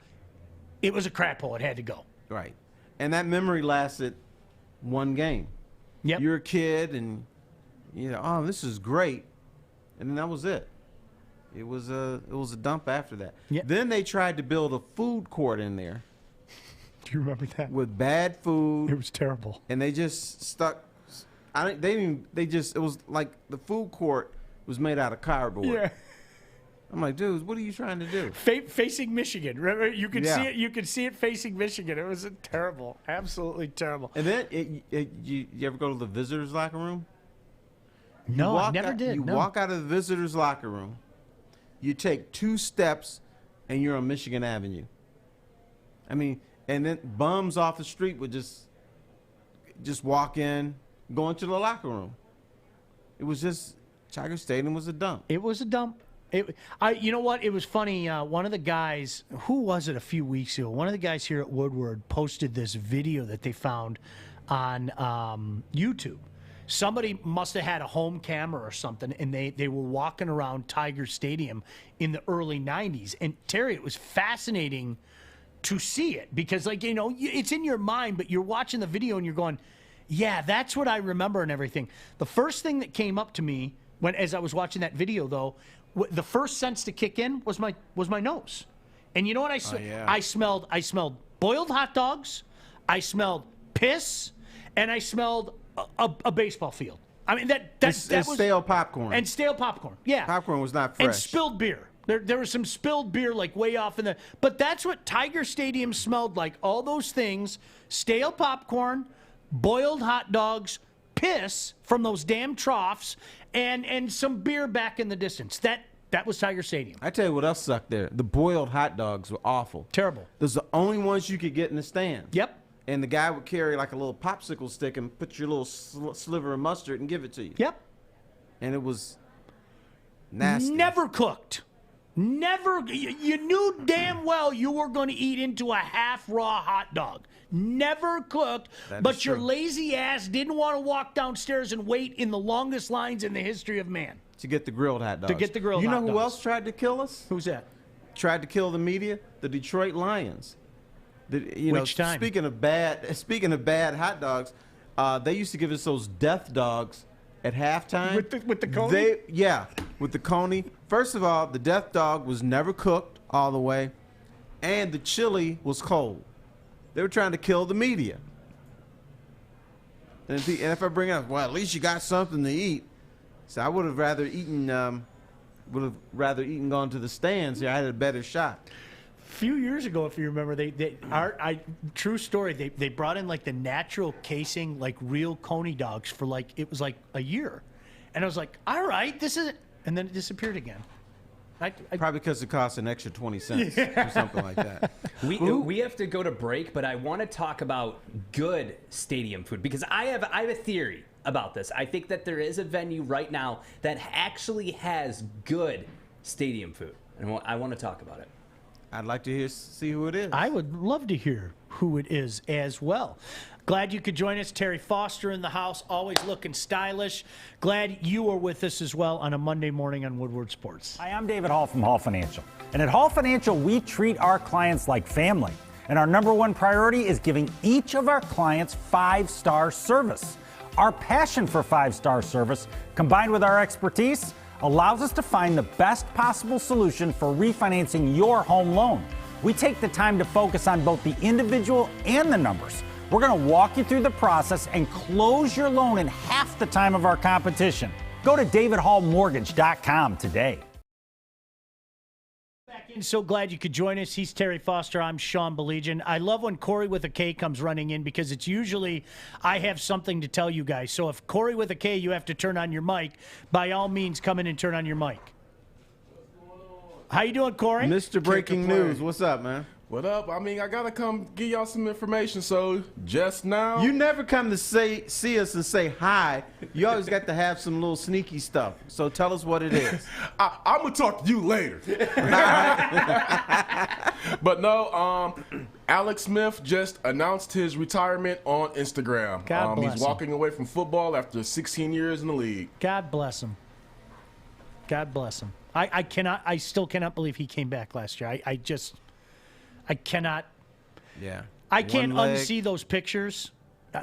It was a crap hole. It had to go. Right. And that memory lasted one game. Yep. You're a kid, and oh, this is great. And then that was it. It was a dump after that. Yep. Then they tried to build a food court in there. Do you remember that? With bad food. It was terrible. And they just stuck. It was like the food court was made out of cardboard. Yeah. I'm like, dudes, what are you trying to do? Facing Michigan. Remember, you could see it. You could see it facing Michigan. It was terrible, absolutely terrible. And then you ever go to the visitors' locker room? No, I never did. You walk out of the visitors' locker room, you take 2 steps, and you're on Michigan Avenue. And then bums off the street would just walk in, go into the locker room. It was just, Tiger Stadium was a dump. It was a dump. You know what? It was funny. One of the guys, who was it a few weeks ago? One of the guys here at Woodward posted this video that they found on YouTube. Somebody must have had a home camera or something, and they were walking around Tiger Stadium in the early 90s. And Terry, it was fascinating to see it because, it's in your mind, but you're watching the video and you're going, yeah, that's what I remember and everything. The first thing that came up to me as I was watching that video, though, the first sense to kick in was my nose. And you know what I smelled boiled hot dogs, I smelled piss, and I smelled a baseball field. That was stale popcorn. And stale popcorn. Yeah. Popcorn was not fresh. And spilled beer. There was some spilled beer like way off in the. But that's what Tiger Stadium smelled like. All those things: stale popcorn, boiled hot dogs, piss from those damn troughs, and some beer back in the distance. That was Tiger Stadium. I tell you what else sucked there. The boiled hot dogs were awful. Terrible. Those are the only ones you could get in the stand. Yep. And the guy would carry like a little popsicle stick and put your little sliver of mustard and give it to you. Yep. And it was nasty. Never cooked. Never. You knew damn well you were going to eat into a half raw hot dog. Never cooked, but your lazy ass didn't want to walk downstairs and wait in the longest lines in the history of man. To get the grilled hot dogs. To get the grilled hot dogs. You know who else tried to kill us? Who's that? tried to kill the media? The Detroit Lions. Which time? Speaking of bad hot dogs, they used to give us those death dogs at halftime. With the coney? With the coney. First of all, the death dog was never cooked all the way, and the chili was cold. They were trying to kill the media. And if I bring it up, well, at least you got something to eat. So I would have rather eaten gone to the stands. I had a better shot. A few years ago, if you remember, true story, they brought in like the natural casing, like real coney dogs for it was like a year. And I was like, all right, this is it. And then it disappeared again. Probably because it costs an extra 20 cents or something like that. We have to go to break, but I want to talk about good stadium food because I have a theory about this. I think that there is a venue right now that actually has good stadium food, and I want to talk about it. I'd like to see who it is. I would love to hear who it is as well. Glad you could join us. Terry Foster in the house, always looking stylish. Glad you are with us as well on a Monday morning on Woodward Sports. Hi, I'm David Hall from Hall Financial. And at Hall Financial, we treat our clients like family. And our number one priority is giving each of our clients 5-star service. Our passion for 5-star service, combined with our expertise, allows us to find the best possible solution for refinancing your home loan. We take the time to focus on both the individual and the numbers. We're going to walk you through the process and close your loan in half the time of our competition. Go to davidhallmortgage.com today. Back in, so glad you could join us. He's Terry Foster. I'm Sean Baligian. I love when Corey with a K comes running in because it's usually I have something to tell you guys. So if Corey with a K, you have to turn on your mic, by all means, come in and turn on your mic. How you doing, Corey? Mr. Breaking News. What's up, man? What up? I mean, I gotta come give y'all some information. So just now, you never come to see us and say hi. You always got to have some little sneaky stuff. So tell us what it is. I'm gonna talk to you later. But no, Alex Smith just announced his retirement on Instagram. God bless he's walking away from football after 16 years in the league. God bless him. God bless him. I still cannot believe he came back last year. I cannot. Yeah. I can't unsee those pictures.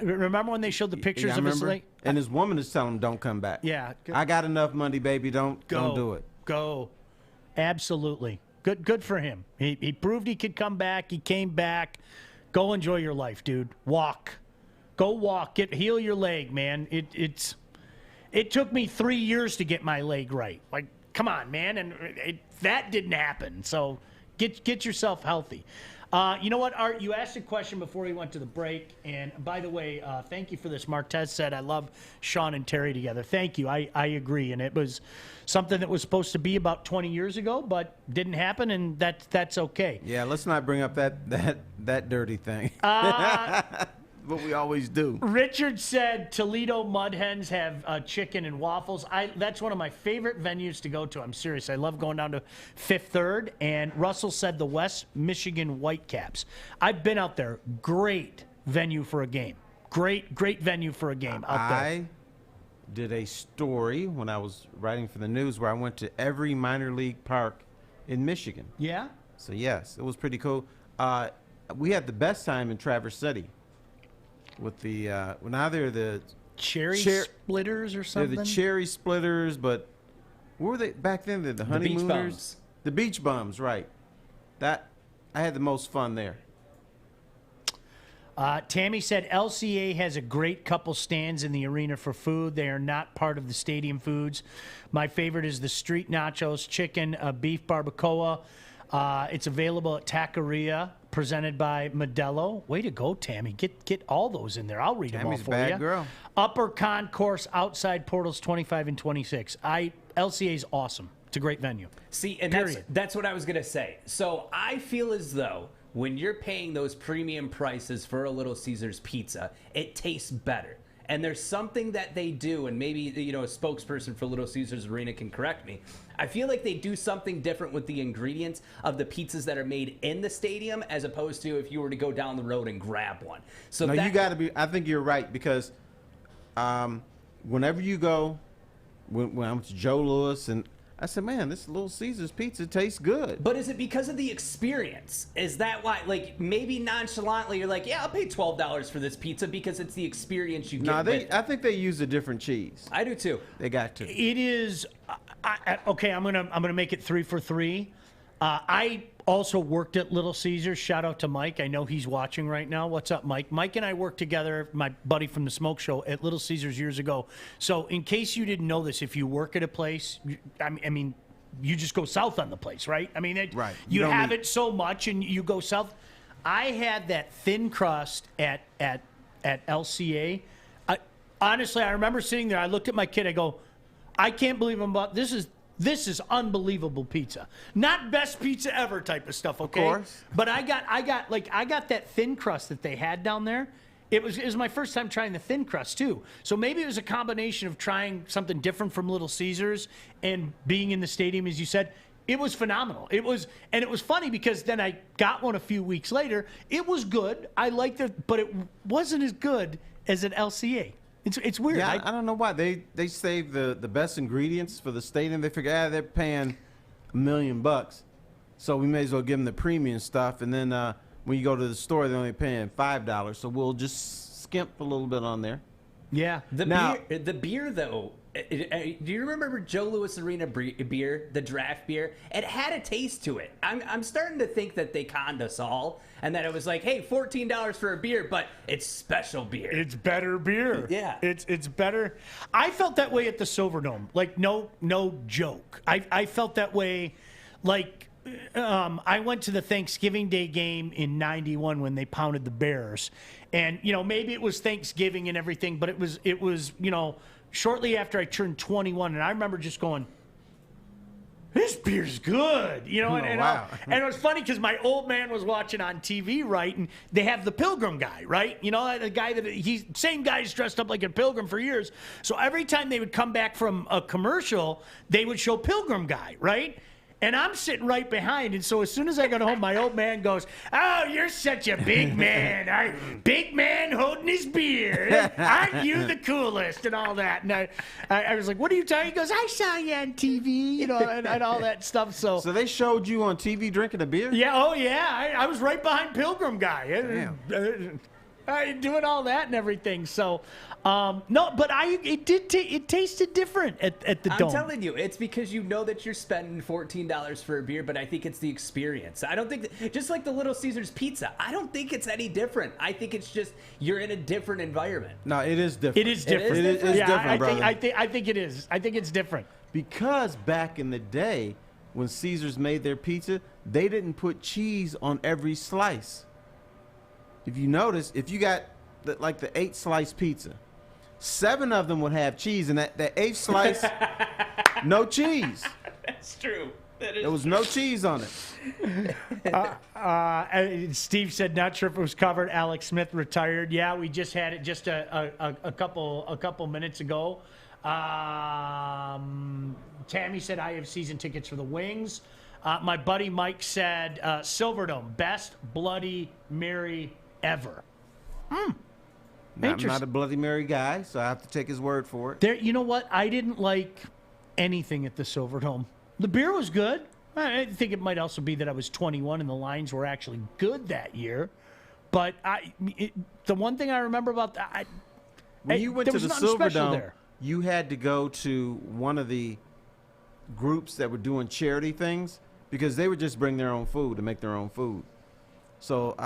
Remember when they showed the pictures of his leg? And his woman is telling him, "Don't come back." Yeah. I got enough money, baby. Don't do it. Go. Absolutely. Good for him. He proved he could come back. He came back. Go enjoy your life, dude. Walk. Go walk. Heal your leg, man. It took me 3 years to get my leg right. Like, come on, man. And that didn't happen. So get yourself healthy. You know what, Art? You asked a question before we went to the break. And by the way, thank you for this. Martez said, I love Sean and Terry together. Thank you. I agree. And it was something that was supposed to be about 20 years ago, but didn't happen, and that's okay. Yeah, let's not bring up that dirty thing. What we always do. Richard said Toledo Mud Hens have chicken and waffles. That's one of my favorite venues to go to. I'm serious. I love going down to Fifth Third. And Russell said the West Michigan Whitecaps. I've been out there. Great venue for a game. Great venue for a game out there. I did a story when I was writing for the news where I went to every minor league park in Michigan. Yeah? So, yes, it was pretty cool. We had the best time in Traverse City. With the now they're the cherry splitters or something. They're the cherry splitters, but what were they back then? They're the honeymooners, the beach bums, right? That I had the most fun there. Tammy said LCA has a great couple stands in the arena for food. They are not part of the stadium foods. My favorite is the street nachos, chicken, beef barbacoa. It's available at Taqueria, presented by Modelo. Way to go, Tammy. Get all those in there. I'll read them all for you. Bad girl. Upper Concourse, outside portals 25 and 26. LCA is awesome. It's a great venue. See, and that's what I was going to say. So I feel as though when you're paying those premium prices for a Little Caesars pizza, it tastes better. And there's something that they do, and maybe a spokesperson for Little Caesars Arena can correct me. I feel like they do something different with the ingredients of the pizzas that are made in the stadium, as opposed to if you were to go down the road and grab one. So no, you got to be. I think you're right because whenever you go, when I went to Joe Louis, and I said, man, this Little Caesars pizza tastes good. But is it because of the experience? Is that why, like, maybe nonchalantly you're like, yeah, I'll pay $12 for this pizza because it's the experience you get? I think they use a different cheese. I do too. They got to. It is okay. I'm gonna make it 3 for 3. I also worked at Little Caesars. Shout out to Mike. I know he's watching right now. What's up, Mike? Mike and I worked together, my buddy from the Smoke Show, at Little Caesars years ago. So in case you didn't know this, if you work at a place, I mean, you just go south on the place, right? I mean, right. You have it so much, and you go south. I had that thin crust at LCA. Honestly, I remember sitting there. I looked at my kid. I go, I can't believe this is unbelievable pizza. Not best pizza ever type of stuff, okay? Of course. But I got that thin crust that they had down there. It was my first time trying the thin crust too. So maybe it was a combination of trying something different from Little Caesars and being in the stadium, as you said. It was phenomenal. It was funny because then I got one a few weeks later. It was good. I liked it, but it wasn't as good as an LCA. It's weird. Yeah, I don't know why. They save the best ingredients for the stadium. They figure, they're paying $1 million, so we may as well give them the premium stuff. And then when you go to the store, they're only paying $5, so we'll just skimp a little bit on there. Yeah. The beer though. Do you remember Joe Louis Arena beer, the draft beer? It had a taste to it. I'm starting to think that they conned us all, and that it was like, hey, $14 for a beer, but it's special beer. It's better beer. Yeah, it's better. I felt that way at the Silverdome. Like no joke. I felt that way. Like I went to the Thanksgiving Day game in '91 when they pounded the Bears, and maybe it was Thanksgiving and everything, but it was shortly after I turned 21, and I remember just going, this beer's good, wow. And it was funny because my old man was watching on TV, right, and they have the Pilgrim guy, right, the guy same guy's dressed up like a pilgrim for years, so every time they would come back from a commercial, they would show Pilgrim guy, right? And I'm sitting right behind, and so as soon as I got home, my old man goes, "Oh, you're such a big man, big man holding his beer. Aren't you the coolest?" and all that. And I was like, "What are you talking?" He goes, "I saw you on TV, and all that stuff." So they showed you on TV drinking a beer? Yeah, oh yeah, I was right behind Pilgrim guy. Doing all that and everything. So, no, but it tasted different at the Dome. I'm telling you, it's because that you're spending $14 for a beer, but I think it's the experience. I don't think just like the Little Caesars pizza, I don't think it's any different. I think it's just you're in a different environment. No, it is different. It is different. It is different, brother. I think it is. I think it's different. Because back in the day, when Caesars made their pizza, they didn't put cheese on every slice. If you notice, if you got the 8-slice pizza, 7 of them would have cheese, and that 8th slice, no cheese. That's true. There was no cheese on it. Steve said, not sure if it was covered. Alex Smith retired. Yeah, we just had it just a couple minutes ago. Tammy said, I have season tickets for the Wings. My buddy Mike said, Silverdome, best Bloody Mary ever. I'm not a Bloody Mary guy, so I have to take his word for it. You know what? I didn't like anything at the Silverdome. The beer was good. I think it might also be that I was 21 and the lines were actually good that year. But the one thing I remember about that, when you went to the Silverdome, you had to go to one of the groups that were doing charity things because they would just bring their own food to make their own food. So,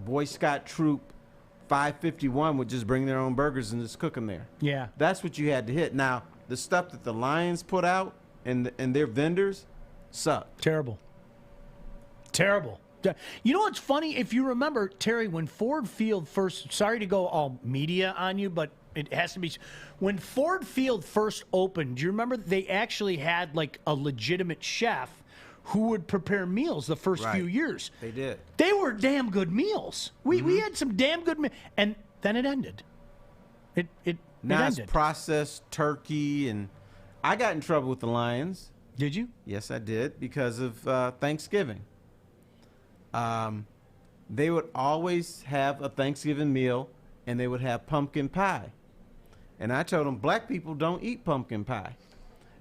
Boy Scout Troop 551 would just bring their own burgers and just cook them there. Yeah. That's what you had to hit. Now, the stuff that the Lions put out and their vendors sucked. Terrible. You know what's funny? If you remember, Terry, when Ford Field first, sorry to go all media on you, but it has to be. When Ford Field first opened, do you remember they actually had like a legitimate chef who would prepare meals the first few years? They did. They were damn good meals. We had some damn good meals. And then it ended. It now ended. It's processed turkey, and I got in trouble with the Lions. Did you? Yes, I did, because of Thanksgiving. They would always have a Thanksgiving meal, and they would have pumpkin pie. And I told them, black people don't eat pumpkin pie.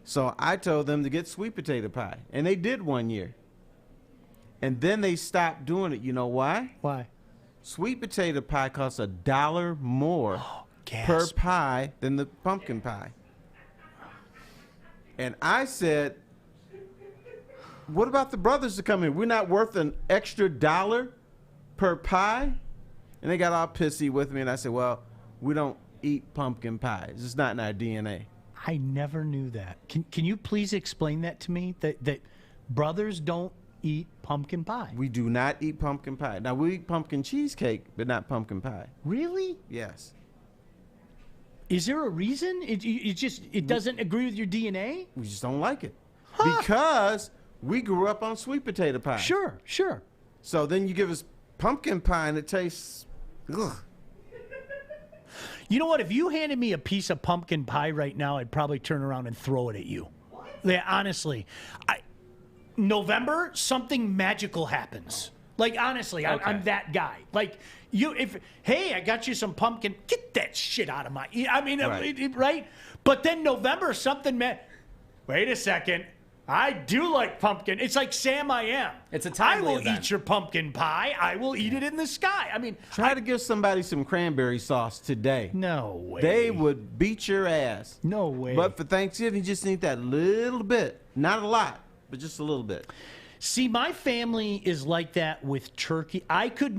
So I told them to get sweet potato pie, and they did one year. And then they stopped doing it. You know why? Why? Sweet potato pie costs $1 more per pie than the pumpkin pie. And I said, what about the brothers to come in? We're not worth an extra $1 per pie? And they got all pissy with me, and I said, well, we don't eat pumpkin pie. It's just not in our DNA. I never knew that. Can you please explain that to me? That brothers don't eat pumpkin pie. We do not eat pumpkin pie. Now, we eat pumpkin cheesecake, but not pumpkin pie. Really? Yes. Is there a reason? It doesn't agree with your DNA? We just don't like it. Huh. Because we grew up on sweet potato pie. Sure. So then you give us pumpkin pie and it tastes, ugh. You know what? If you handed me a piece of pumpkin pie right now, I'd probably turn around and throw it at you. Yeah, honestly. November, something magical happens. Like, honestly, okay. I'm that guy. Like, hey, I got you some pumpkin. Get that shit out of my... I mean, right? But then November, something... Wait a second. I do like pumpkin. It's like Sam I Am. It's a timely event. Eat your pumpkin pie. I will eat it in the sky. I mean... Try to give somebody some cranberry sauce today. No way. They would beat your ass. No way. But for Thanksgiving, you just need that little bit. Not a lot, but just a little bit. See, my family is like that with turkey. I could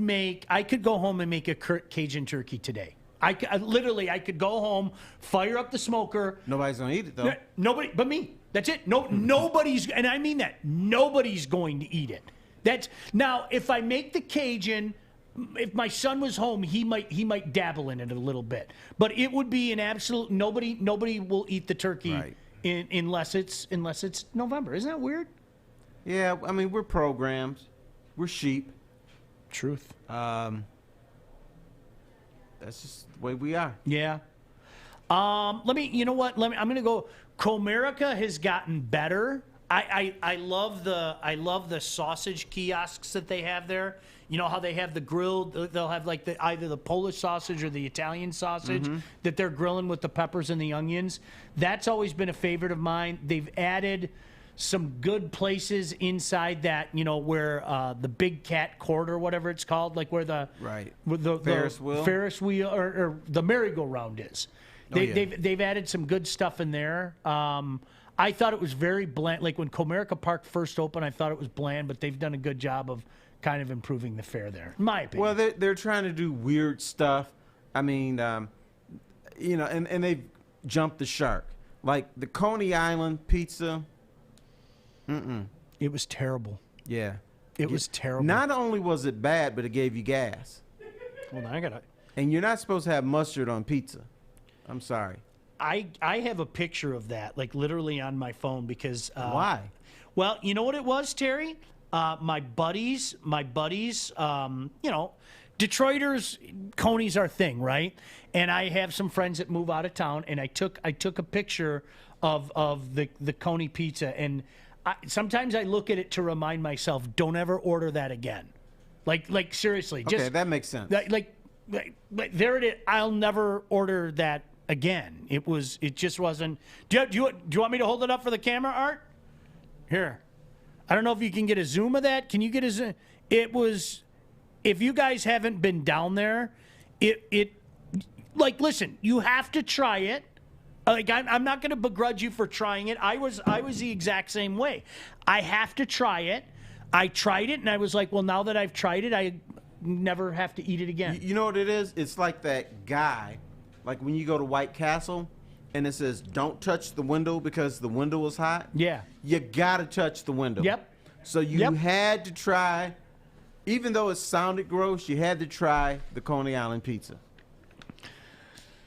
go home and make a Cajun turkey today. I could go home, fire up the smoker. Nobody's going to eat it, though. Nobody but me. That's it. Nobody's, and I mean that, nobody's going to eat it. Now, if I make the Cajun, if my son was home, he might dabble in it a little bit. But it would be an absolute, nobody will eat the turkey unless it's November. Isn't that weird? Yeah, I mean, we're programmed. We're sheep. Truth. That's just the way we are. Yeah. You know what? I'm going to go. Comerica has gotten better. I love the sausage kiosks that they have there. You know how they have the grilled, they'll have like either the Polish sausage or the Italian sausage that they're grilling with the peppers and the onions. That's always been a favorite of mine. They've added some good places inside that, you know, where the Big Cat Court or whatever it's called, like where the Ferris wheel or the merry-go-round is. They've added some good stuff in there. I thought it was very bland. Like when Comerica Park first opened, I thought it was bland, but they've done a good job of kind of improving the fare there, in my opinion. Well, they're trying to do weird stuff. I mean, you know, and they've jumped the shark. Like the Coney Island pizza. It was terrible. Yeah. It was terrible. Not only was it bad, but it gave you gas. Well, now I got to... And you're not supposed to have mustard on pizza. I'm sorry. I have a picture of that, like literally on my phone because... Why? Well, you know what it was, Terry? My buddies, you know, Detroiters, Coney's our thing, right? And I have some friends that move out of town, and I took a picture of the Coney pizza, and sometimes I look at it to remind myself, don't ever order that again. Like seriously. Okay, that makes sense. Like there it is. I'll never order that again. It just wasn't. Do you want me to hold it up for the camera, Art? Here. I don't know if you can get a zoom of that. Can you get a zoom? It was, if you guys haven't been down there, listen, you have to try it. Like, I'm not going to begrudge you for trying it. I was the exact same way. I have to try it. I tried it, and I was like, well, now that I've tried it, I never have to eat it again. You know what it is? It's like that guy, like when you go to White Castle, and it says, don't touch the window because the window is hot. Yeah. You got to touch the window. Yep. So you had to try, even though it sounded gross, you had to try the Coney Island pizza.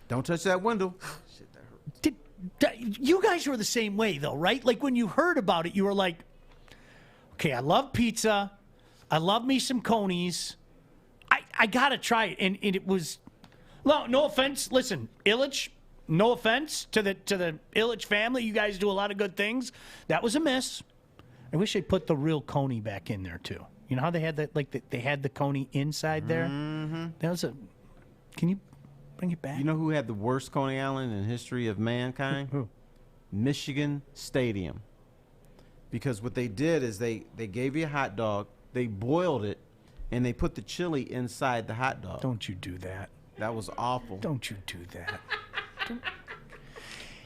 Don't touch that window. Shit, that hurt. You guys were the same way, though, right? Like, when you heard about it, you were like, okay, I love pizza. I love me some Coneys. I got to try it. And it was, well, no offense. Listen, Illich, no offense to the Illich family. You guys do a lot of good things. That was a miss. I wish they put the real Coney back in there, too. You know how they had that, like, they had the Coney inside there? Mm-hmm. That was can you bring it back? You know who had the worst Coney Island in the history of mankind? Who? Michigan Stadium. Because what they did is they gave you a hot dog, they boiled it, and they put the chili inside the hot dog. Don't you do that. That was awful. Don't you do that.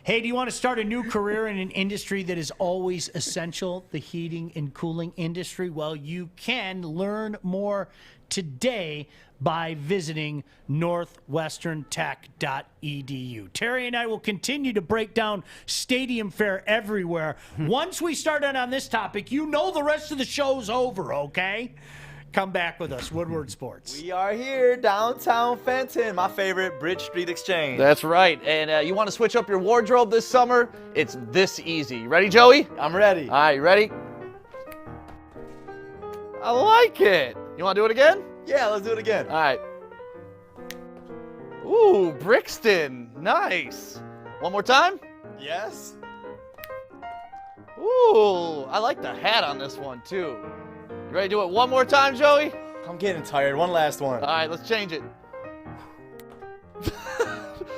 Hey, do you want to start a new career in an industry that is always essential, the heating and cooling industry? Well, you can learn more today by visiting northwesterntech.edu. Terry and I will continue to break down stadium fare everywhere. Once we start on this topic, you know the rest of the show's over, okay? Come back with us, Woodward Sports. We are here, downtown Fenton, my favorite Bridge Street Exchange. That's right. And you want to switch up your wardrobe this summer? It's this easy. You ready, Joey? I'm ready. All right, you ready? I like it. You want to do it again? Yeah, let's do it again. All right. Ooh, Brixton. Nice. One more time? Yes. Ooh, I like the hat on this one, too. You ready to do it one more time, Joey? I'm getting tired. One last one. All right, let's change it.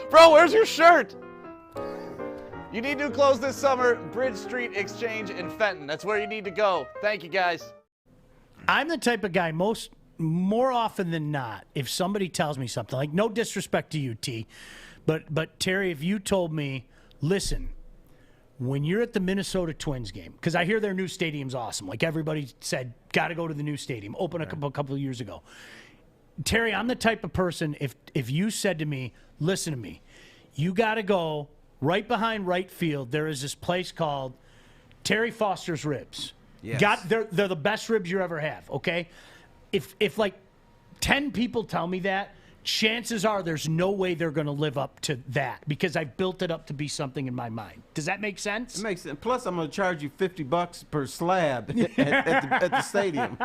Bro, where's your shirt? You need new clothes this summer. Bridge Street Exchange in Fenton. That's where you need to go. Thank you, guys. I'm the type of guy more often than not, if somebody tells me something, like no disrespect to you, T, but Terry, if you told me, listen, when you're at the Minnesota Twins game, because I hear their new stadium's awesome, like everybody said, got to go to the new stadium, opened a couple of years ago. Terry, I'm the type of person, if you said to me, listen to me, you got to go right behind right field. There is this place called Terry Foster's Ribs. Yes. They're the best ribs you ever have, okay? If like 10 people tell me that, chances are there's no way they're going to live up to that because I've built it up to be something in my mind. Does that make sense? It makes sense. Plus, I'm going to charge you $50 per slab at the stadium.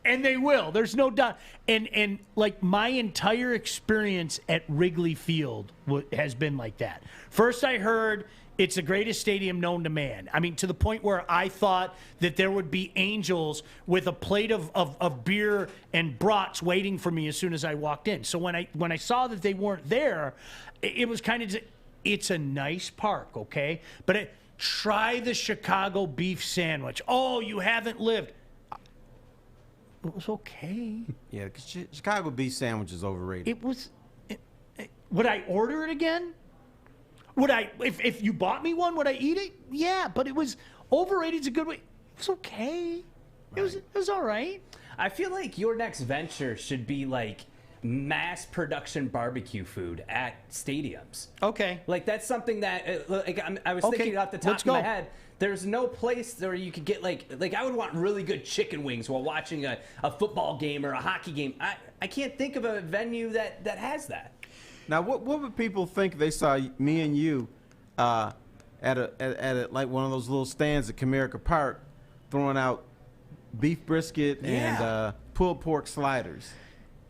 And they will. There's no doubt. And like my entire experience at Wrigley Field has been like that. First, I heard it's the greatest stadium known to man. I mean, to the point where I thought that there would be angels with a plate of beer and brats waiting for me as soon as I walked in. So when I saw that they weren't there, it was kind of, it's a nice park, okay? But try the Chicago beef sandwich. Oh, you haven't lived. It was okay. Yeah, Chicago beef sandwich is overrated. It was. Would I order it again? Would I, if you bought me one, would I eat it? Yeah, but it was overrated. Is a good way. It was okay. Right. It was all right. I feel like your next venture should be like mass production barbecue food at stadiums. Okay. Like that's something that I was thinking off the top of my head. There's no place where you could get like I would want really good chicken wings while watching a football game or a hockey game. I can't think of a venue that has that. Now, what would people think if they saw me and you at like one of those little stands at Comerica Park throwing out beef brisket and pulled pork sliders?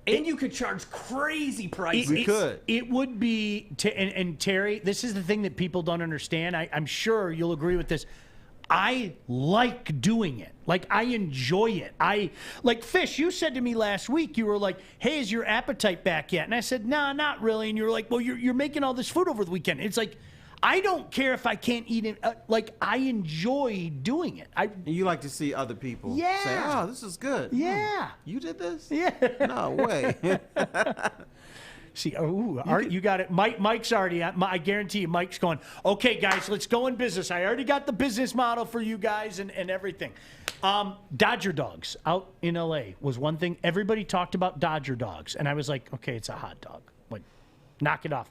And you could charge crazy prices. We could. It would be, and Terry, this is the thing that people don't understand. I'm sure you'll agree with this. I like doing it. Like, I enjoy it. Like, Fish, you said to me last week, you were like, hey, is your appetite back yet? And I said, nah, not really. And you were like, well, you're making all this food over the weekend. It's like, I don't care if I can't eat it. Like, I enjoy doing it. You like to see other people say, oh, this is good. Yeah. You did this? Yeah. No way. See, Art, you got it. Mike's already. I guarantee you, Mike's going. Okay, guys, let's go in business. I already got the business model for you guys and everything. Dodger dogs out in L.A. was one thing. Everybody talked about Dodger dogs, and I was like, okay, it's a hot dog. Like, knock it off.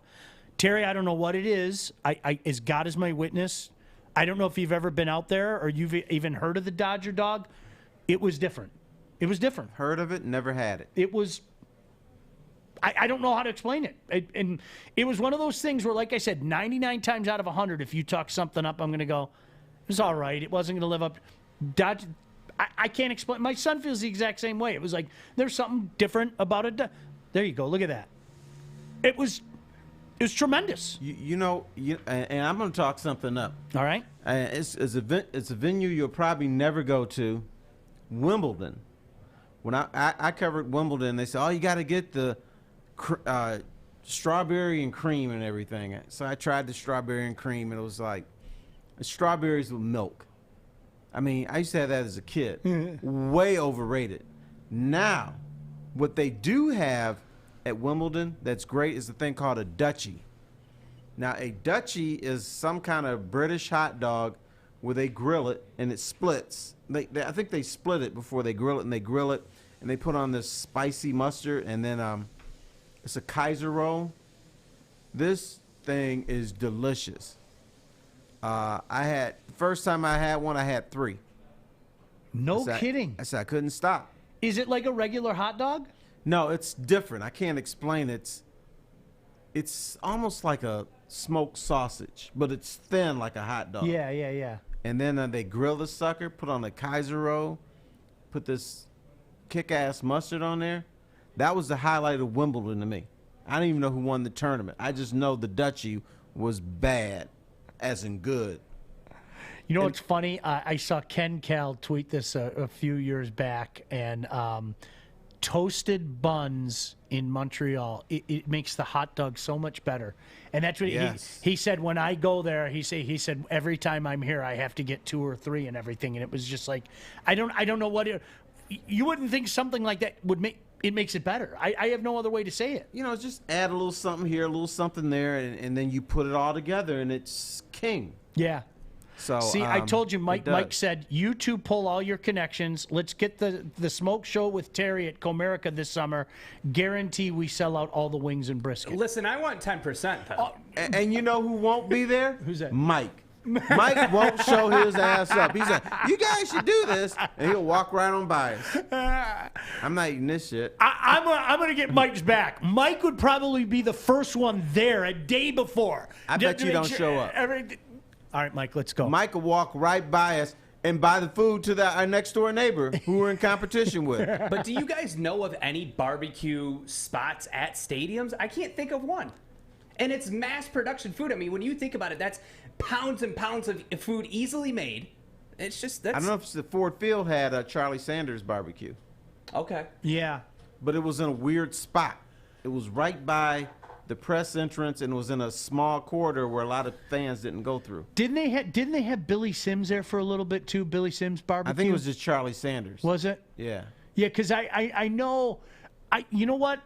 Terry, I don't know what it is. As God is my witness, I don't know if you've ever been out there or you've even heard of the Dodger dog. It was different. It was different. Heard of it, never had it. It was. I don't know how to explain it. And it was one of those things where, like I said, 99 times out of 100, if you talk something up, I'm going to go, it was all right. It wasn't going to live up. Dodge. I can't explain. My son feels the exact same way. It was like, there's something different about it. There you go. Look at that. It was tremendous. You know, and I'm going to talk something up. All right. It's a venue you'll probably never go to, Wimbledon. When I covered Wimbledon, they said, oh, you got to get the strawberry and cream and everything. So I tried the strawberry and cream, and it was like strawberries with milk. I mean, I used to have that as a kid. Way overrated. Now, what they do have at Wimbledon that's great is a thing called a Dutchie. Now, a Dutchie is some kind of British hot dog where they grill it and it splits. I think they split it before they grill it, and they grill it and they put on this spicy mustard, and then it's a Kaiser roll. This thing is delicious. First time I had one, I had 3. No kidding. I said I couldn't stop. Is it like a regular hot dog? No, it's different. I can't explain it. It's almost like a smoked sausage, but it's thin like a hot dog. Yeah. And then they grill the sucker, put on the Kaiser roll, put this kick-ass mustard on there. That was the highlight of Wimbledon to me. I don't even know who won the tournament. I just know the Dutchie was bad, as in good. You know what's funny? I saw Ken Cal tweet this a few years back, and toasted buns in Montreal, it makes the hot dog so much better. And that's what he said when I go there. He said every time I'm here, I have to get 2 or 3 and everything. And it was just like, I don't know what you wouldn't think something like that would make. It makes it better. I have no other way to say it. You know, just add a little something here, a little something there, and then you put it all together, and it's king. Yeah. So see, I told you, Mike said, you two pull all your connections. Let's get the smoke show with Terry at Comerica this summer. Guarantee we sell out all the wings and brisket. Listen, I want 10%, though. And you know who won't be there? Who's that? Mike. Mike won't show his ass up. He's like, you guys should do this, and he'll walk right on by us. I'm not eating this shit. I'm gonna get Mike's back. Mike would probably be the first one there a day before. I bet you don't show up. All right, Mike, let's go. Mike will walk right by us and buy the food to our next door neighbor who we're in competition with. But do you guys know of any barbecue spots at stadiums? I can't think of one. And it's mass production food. I mean, when you think about it, that's pounds and pounds of food easily made. It's just I don't know if the Ford Field had a Charlie Sanders barbecue. Okay. Yeah. But it was in a weird spot. It was right by the press entrance, and it was in a small corridor where a lot of fans didn't go through. Didn't they have Billy Sims there for a little bit too? Billy Sims barbecue. I think it was just Charlie Sanders. Was it? Yeah. Yeah, because I know, you know what,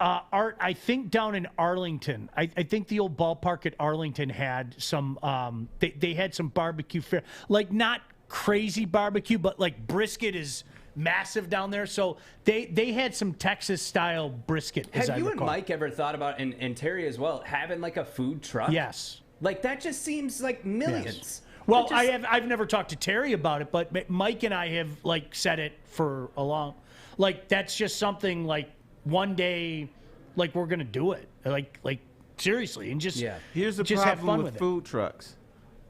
Art, I think down in Arlington, I think the old ballpark at Arlington had some, they had some barbecue fare, like not crazy barbecue, but like brisket is massive down there. So they had some Texas style brisket. Have you and Mike ever thought about, and Terry as well, having like a food truck? Yes. Like that just seems like millions. Yes. Well, I've never talked to Terry about it, but Mike and I have like said it for a long, like that's just something like one day, like we're gonna do it, like seriously, and just Here's the just problem have fun with with food trucks.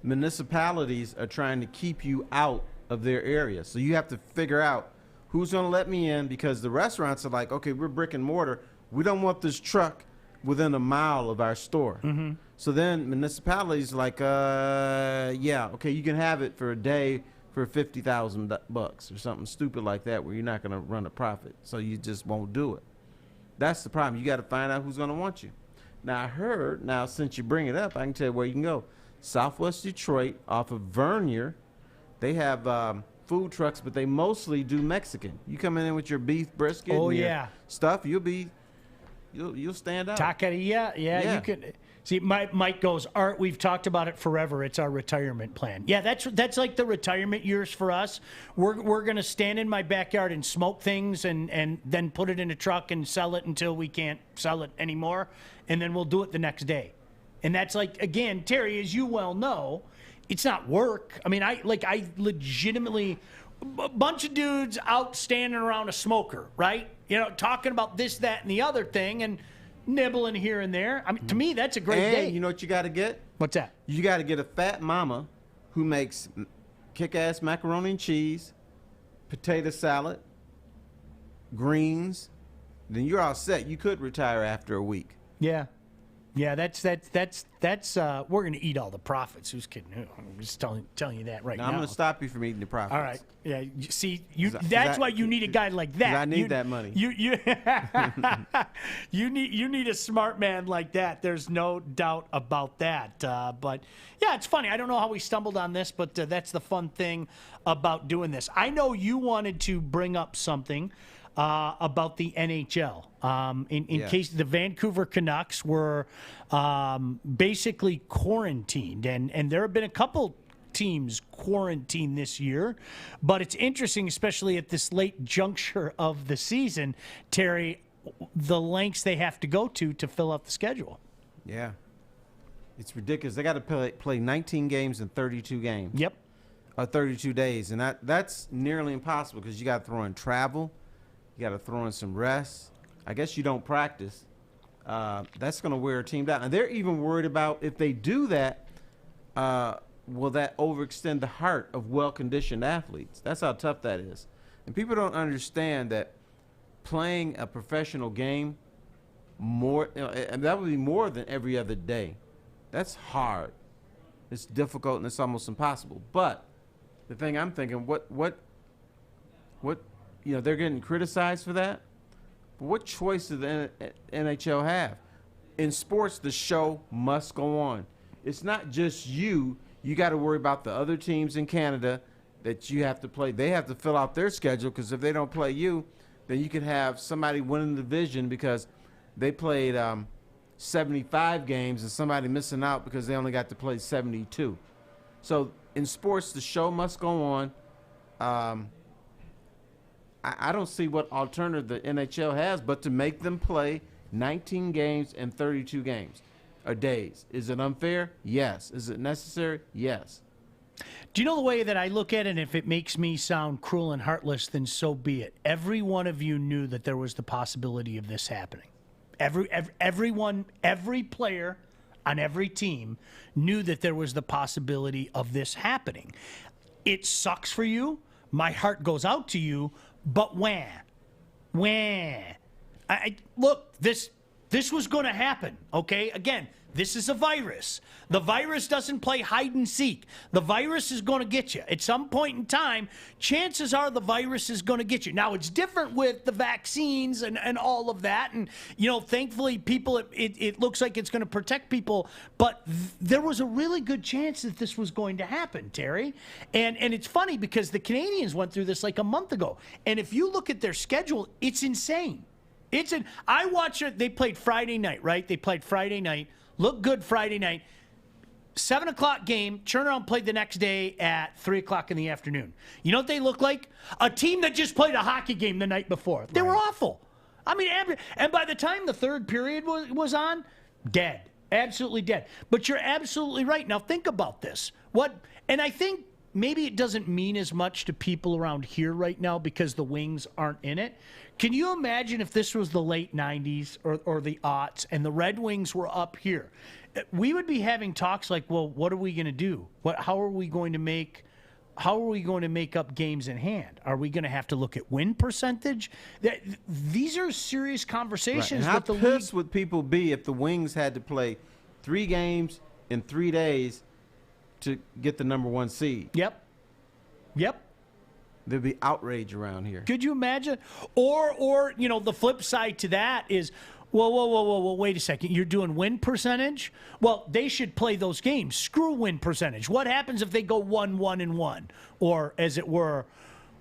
Municipalities are trying to keep you out of their area, so you have to figure out who's gonna let me in, because the restaurants are like, okay, we're brick and mortar, we don't want this truck within a mile of our store. Mm-hmm. So then municipalities like, yeah, okay, you can have it for a day for $50,000 or something stupid like that, where you're not going to run a profit. So you just won't do it. That's the problem. You got to find out who's going to want you. Now I heard, since you bring it up, I can tell you where you can go. Southwest Detroit, off of Vernier, they have food trucks, but they mostly do Mexican. You come in with your beef brisket, and your stuff, you'll stand out. Taqueria, yeah, you could. See, Mike goes, Art, we've talked about it forever. It's our retirement plan. Yeah, that's like the retirement years for us. We're going to stand in my backyard and smoke things and then put it in a truck and sell it until we can't sell it anymore. And then we'll do it the next day. And that's like, again, Terry, as you well know, it's not work. I mean, I legitimately, a bunch of dudes out standing around a smoker, right? You know, talking about this, that, and the other thing, and nibbling here and there. I mean, to me, that's a great day. You know what you got to get? What's that? You got to get a fat mama who makes kick-ass macaroni and cheese, potato salad, greens. Then you're all set. You could retire after a week. Yeah. Yeah, that's we're going to eat all the profits. Who's kidding who? I'm just telling you that right now. I'm going to stop you from eating the profits. All right. Yeah. See, that's why you need a guy like that. I need that money. You need a smart man like that. There's no doubt about that. But yeah, it's funny. I don't know how we stumbled on this, but that's the fun thing about doing this. I know you wanted to bring up something about the NHL. In case the Vancouver Canucks were basically quarantined, and there have been a couple teams quarantined this year, but it's interesting, especially at this late juncture of the season, Terry, the lengths they have to go to fill out the schedule. Yeah. It's ridiculous. They got to play 19 games in 32 games. Yep. 32 days, and that's nearly impossible because you got to throw in travel. You got to throw in some rest. I guess you don't practice. That's going to wear a team down. And they're even worried about if they do that, will that overextend the heart of well-conditioned athletes? That's how tough that is. And people don't understand that playing a professional game and that would be more than every other day. That's hard. It's difficult and it's almost impossible. But the thing I'm thinking, what they're getting criticized for that. But what choice does the NHL have? In sports, the show must go on. It's not just you. You got to worry about the other teams in Canada that you have to play. They have to fill out their schedule because if they don't play you, then you could have somebody winning the division because they played 75 games and somebody missing out because they only got to play 72. So in sports, the show must go on. I don't see what alternative the NHL has but to make them play 19 games and 32 games or days. Is it unfair? Yes. Is it necessary? Yes. Do you know the way that I look at it? And if it makes me sound cruel and heartless, then so be it. Every one of you knew that there was the possibility of this happening. Everyone, every player on every team knew that there was the possibility of this happening. It sucks for you. My heart goes out to you. But look, this was going to happen, okay? Again, this is a virus. The virus doesn't play hide and seek. The virus is going to get you. At some point in time, chances are the virus is going to get you. Now, it's different with the vaccines and all of that. And, thankfully, people, it looks like it's going to protect people. But there was a really good chance that this was going to happen, Terry. And it's funny because the Canadians went through this like a month ago. And if you look at their schedule, it's insane. I watched it. They played Friday night, right? They played Friday night. Looked good Friday night. 7 o'clock game. Turn around, played the next day at 3 o'clock in the afternoon. You know what they look like? A team that just played a hockey game the night before. They were awful. I mean, and by the time the third period was on, dead. Absolutely dead. But you're absolutely right. Now think about this. And I think maybe it doesn't mean as much to people around here right now because the Wings aren't in it. Can you imagine if this was the late 90s or the aughts and the Red Wings were up here? We would be having talks like, well, what are we going to do? How are we going to make up games in hand? Are we going to have to look at win percentage? These are serious conversations. Right. And how pissed would people be if the Wings had to play 3 games in 3 days to get the number 1 seed? Yep. There'd be outrage around here. Could you imagine? Or the flip side to that is, whoa, wait a second. You're doing win percentage? Well, they should play those games. Screw win percentage. What happens if they go 1-1-1? Or, as it were,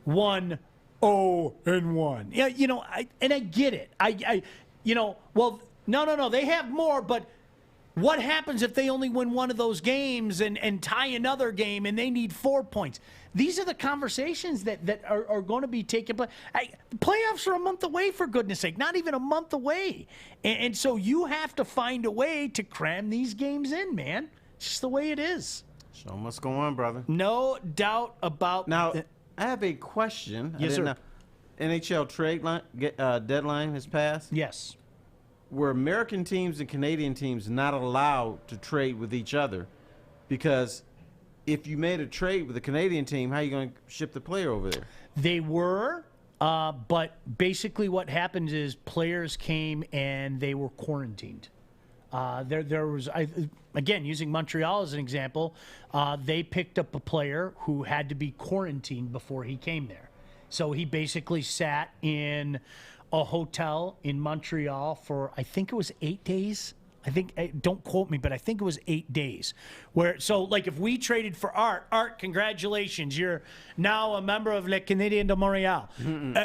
1-0-1? Yeah, I get it. No, they have more, but what happens if they only win one of those games and tie another game and they need 4 points? These are the conversations that are going to be taking place. Playoffs are a month away, for goodness sake, not even a month away. And so you have to find a way to cram these games in, man. It's just the way it is. Show must go on, brother. No doubt about Now, I have a question. Yes, sir. NHL trade deadline has passed? Yes. Were American teams and Canadian teams not allowed to trade with each other? Because if you made a trade with a Canadian team, how are you going to ship the player over there? They were, but basically what happens is players came and they were quarantined. There was, again, using Montreal as an example, they picked up a player who had to be quarantined before he came there. So he basically sat in a hotel in Montreal for, I think it was 8 days. Don't quote me, but I think it was 8 days. So if we traded for Art, congratulations, you're now a member of Le Canadien de Montréal.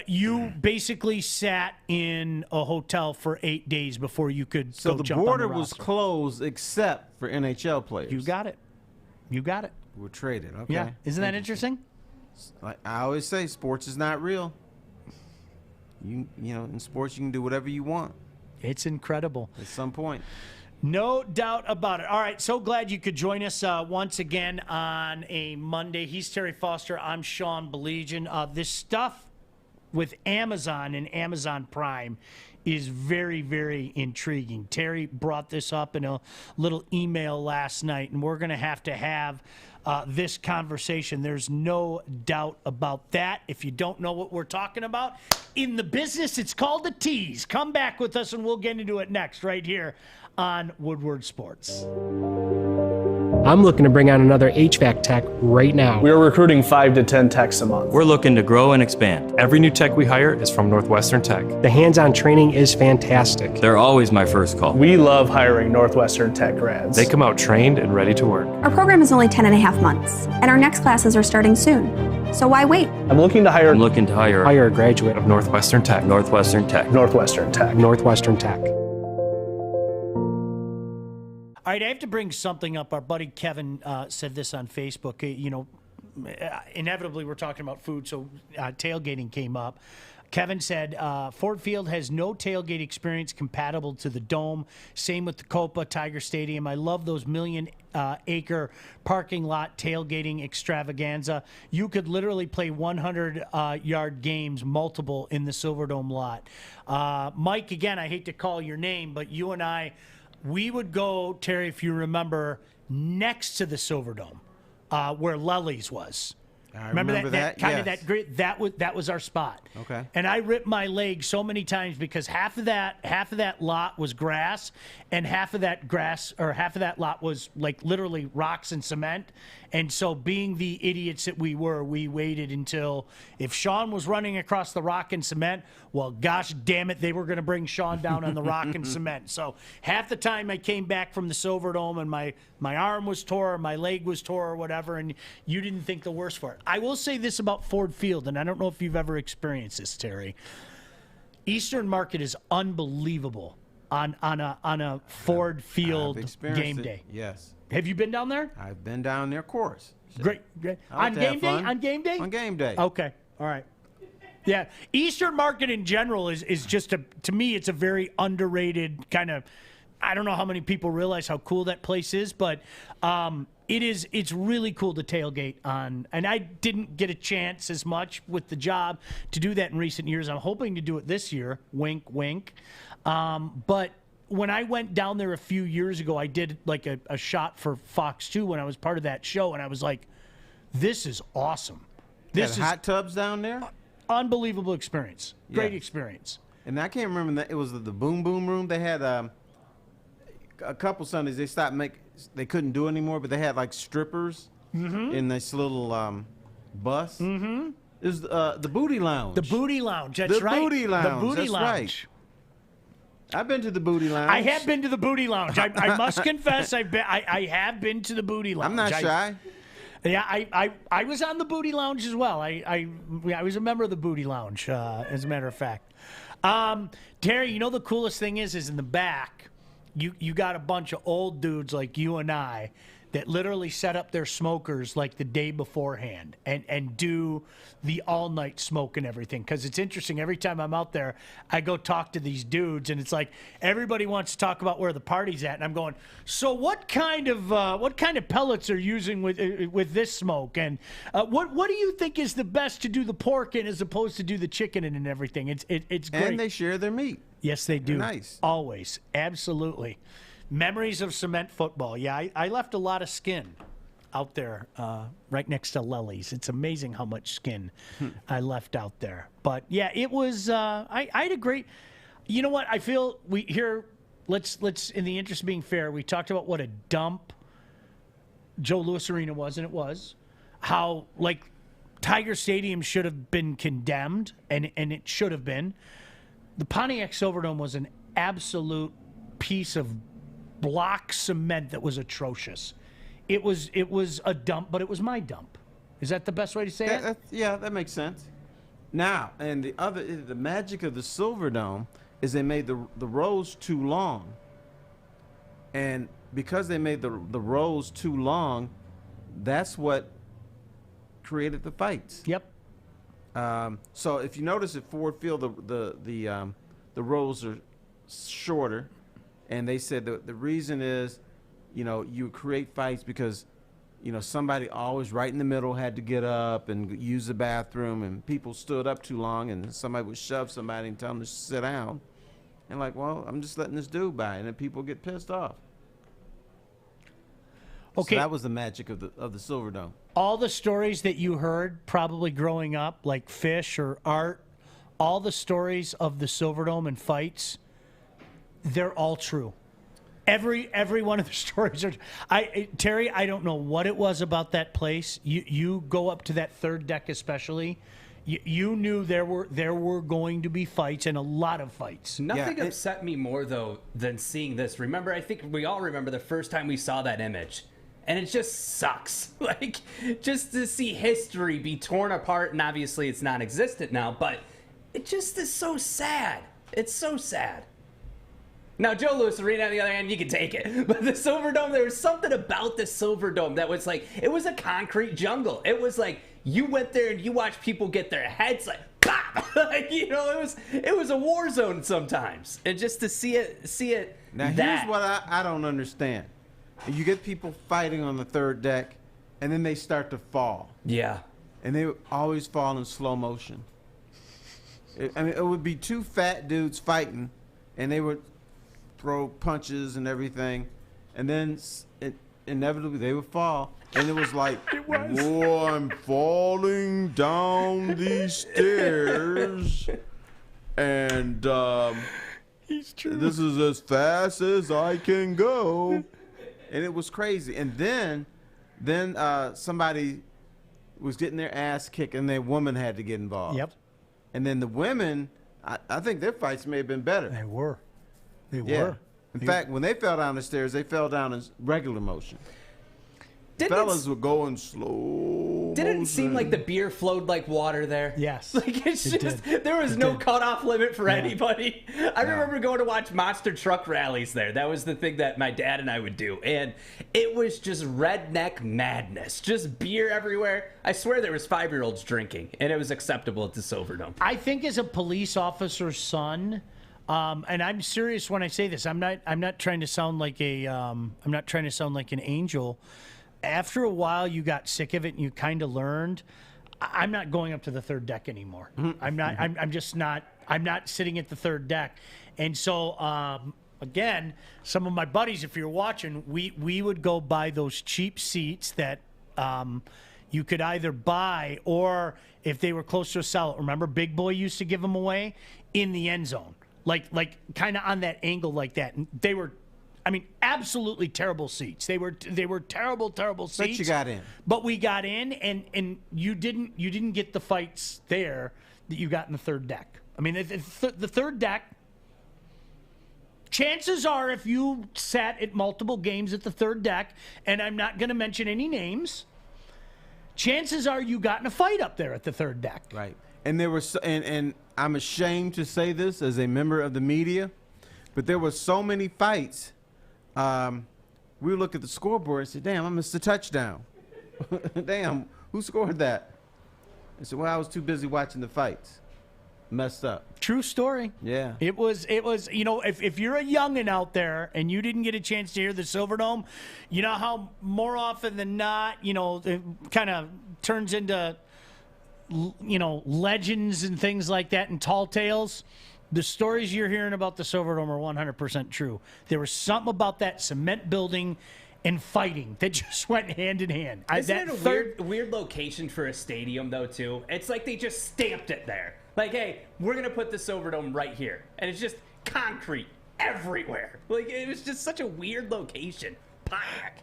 You basically sat in a hotel for 8 days before you could So go the jump on border the was roster. closed except for NHL players. You got it. We're traded. Okay. Yeah. Isn't that interesting? Like I always say, sports is not real. You know, in sports you can do whatever you want. It's incredible. At some point. No doubt about it. All right, so glad you could join us once again on a Monday. He's Terry Foster. I'm Sean Baligian. This stuff with Amazon and Amazon Prime is very, very intriguing. Terry brought this up in a little email last night, and we're going to have this conversation. There's no doubt about that. If you don't know what we're talking about, in the business, it's called a tease. Come back with us, and we'll get into it next right here on Woodward Sports. I'm looking to bring on another HVAC tech right now. We are recruiting 5 to 10 techs a month. We're looking to grow and expand. Every new tech we hire is from Northwestern Tech. The hands-on training is fantastic. They're always my first call. We love hiring Northwestern Tech grads. They come out trained and ready to work. Our program is only 10.5 months, and our next classes are starting soon. So why wait? I'm looking to hire a graduate of Northwestern Tech. Northwestern Tech. Northwestern Tech. Northwestern Tech. All right, I have to bring something up. Our buddy Kevin said this on Facebook. Inevitably we're talking about food, so tailgating came up. Kevin said, Ford Field has no tailgate experience compatible to the Dome. Same with the Copa Tiger Stadium. I love those million-acre parking lot tailgating extravaganza. You could literally play 100-yard games, multiple, in the Silverdome lot. Mike, again, I hate to call your name, but you and I, we would go, Terry, if you remember, next to the Silverdome, where Lely's was. I remember that kind of yes. that grid. That was our spot. Okay. And I ripped my leg so many times because half of that lot was grass, and half of that lot was like literally rocks and cement. And so, being the idiots that we were, we waited until if Sean was running across the rock and cement, well, gosh damn it, they were going to bring Sean down on the rock and cement. So half the time I came back from the Silverdome and my arm was tore, my leg was tore, or whatever, and you didn't think the worst for it. I will say this about Ford Field, and I don't know if you've ever experienced this, Terry. Eastern Market is unbelievable on a Ford Field game day. Yes. Have you been down there? I've been down there, of course. Great. On game day? On game day? On game day. Okay. All right. Yeah. Eastern Market in general is just to me, it's a very underrated kind of, I don't know how many people realize how cool that place is, but it's really cool to tailgate on. And I didn't get a chance as much with the job to do that in recent years. I'm hoping to do it this year. Wink, wink. But when I went down there a few years ago, I did like a shot for Fox 2 when I was part of that show, and I was like, this is awesome. This is hot tubs down there? Unbelievable experience. Great experience. And I can't remember that it was the Boom Boom Room. They had a couple Sundays they stopped they couldn't do it anymore, but they had like strippers in this little bus. Mm-hmm. It was the Booty Lounge. The Booty Lounge. That's right. The Booty Lounge. The Booty That's Lounge. Right. I've been to the Booty Lounge. I have been to the Booty Lounge. I must confess, I have been to the Booty Lounge. I'm not shy. Yeah, I was on the Booty Lounge as well. I was a member of the Booty Lounge, as a matter of fact. Terry, you know the coolest thing is in the back, you got a bunch of old dudes like you and I that literally set up their smokers like the day beforehand and do the all-night smoke and everything. Because it's interesting, every time I'm out there, I go talk to these dudes, and it's like everybody wants to talk about where the party's at, and I'm going, so what kind of pellets are you using with this smoke, and what do you think is the best to do the pork in as opposed to do the chicken in and everything? It's great. And they share their meat. Yes, they do. They're nice. Always, absolutely. Memories of cement football. Yeah, I left a lot of skin out there right next to Lely's. It's amazing how much skin I left out there. But, yeah, it was I had a great – you know what? I feel let's in the interest of being fair, we talked about what a dump Joe Louis Arena was, and it was. How, like, Tiger Stadium should have been condemned, and it should have been. The Pontiac Silverdome was an absolute piece of block cement that was atrocious. It was a dump, but it was my dump. Is that the best way to say it? Yeah, that makes sense. Now, and the magic of the Silverdome is they made the rows too long. And because they made the rows too long, that's what created the fights. Yep. So if you notice at Ford Field, the rows are shorter, and they said the reason is, you create fights because, somebody always right in the middle had to get up and use the bathroom, and people stood up too long, and somebody would shove somebody and tell them to sit down, and like, well, I'm just letting this dude by, and then people get pissed off. Okay, so that was the magic of the Silverdome. All the stories that you heard probably growing up, like Fish or Art, all the stories of the Silverdome and fights, they're all true. Every one of the stories are. Terry, I don't know what it was about that place. You go up to that third deck especially. You knew there were going to be fights, and a lot of fights. Nothing upset me more though than seeing this. Remember, I think we all remember the first time we saw that image. And it just sucks. Like, just to see history be torn apart, and obviously it's non-existent now, but it just is so sad. It's so sad. Now, Joe Louis Arena, on the other hand, you can take it. But the Silverdome, there was something about the Silverdome that was like, it was a concrete jungle. It was like, you went there and you watched people get their heads like, pop! Like, it was a war zone sometimes. And just to see it. Now, here's what I don't understand. You get people fighting on the third deck, and then they start to fall. Yeah. And they always fall in slow motion. It would be two fat dudes fighting, and they would throw punches and everything, and then inevitably they would fall. And it was like, whoa, I'm falling down these stairs, and this is as fast as I can go. And it was crazy. And then somebody was getting their ass kicked, and their woman had to get involved. Yep. And then the women, I think their fights may have been better. They were. They yeah. were. In fact, when they fell down the stairs, they fell down in regular motion. Fellas were going slow. Didn't it seem like the beer flowed like water there? Yes. Like there was no cutoff limit for anybody. I remember going to watch monster truck rallies there. That was the thing that my dad and I would do. And it was just redneck madness. Just beer everywhere. I swear there was 5-year-olds drinking, and it was acceptable at the Silverdome. I think as a police officer's son, and I'm serious when I say this. I'm not trying to sound like an angel. After a while, you got sick of it and you kind of learned. I'm not going up to the third deck anymore. I'm not. I'm just not. I'm not sitting at the third deck. And so, again, some of my buddies, if you're watching, we would go buy those cheap seats that you could either buy or if they were close to a sellout. Remember, Big Boy used to give them away in the end zone, like kind of on that angle like that. And they were. I mean, absolutely terrible seats. They were terrible seats. But you got in. But we got in, and you didn't get the fights there that you got in the third deck. I mean, the third deck. Chances are, if you sat at multiple games at the third deck, and I'm not going to mention any names, chances are you got in a fight up there at the third deck. Right. And there was, and I'm ashamed to say this as a member of the media, but there were so many fights. We would look at the scoreboard and say, damn, I missed a touchdown. Damn, who scored that? I said, well, I was too busy watching the fights. Messed up. True story. Yeah. It was, if you're a youngin' out there and you didn't get a chance to hear the Silverdome, you know how more often than not, it kind of turns into, legends and things like that and tall tales. The stories you're hearing about the Silverdome are 100% true. There was something about that cement building and fighting that just went hand in hand. Isn't it a weird location for a stadium, though, too? It's like they just stamped it there. Like, hey, we're going to put the Silverdome right here. And it's just concrete. everywhere. Like, it was just such a weird location. Pack.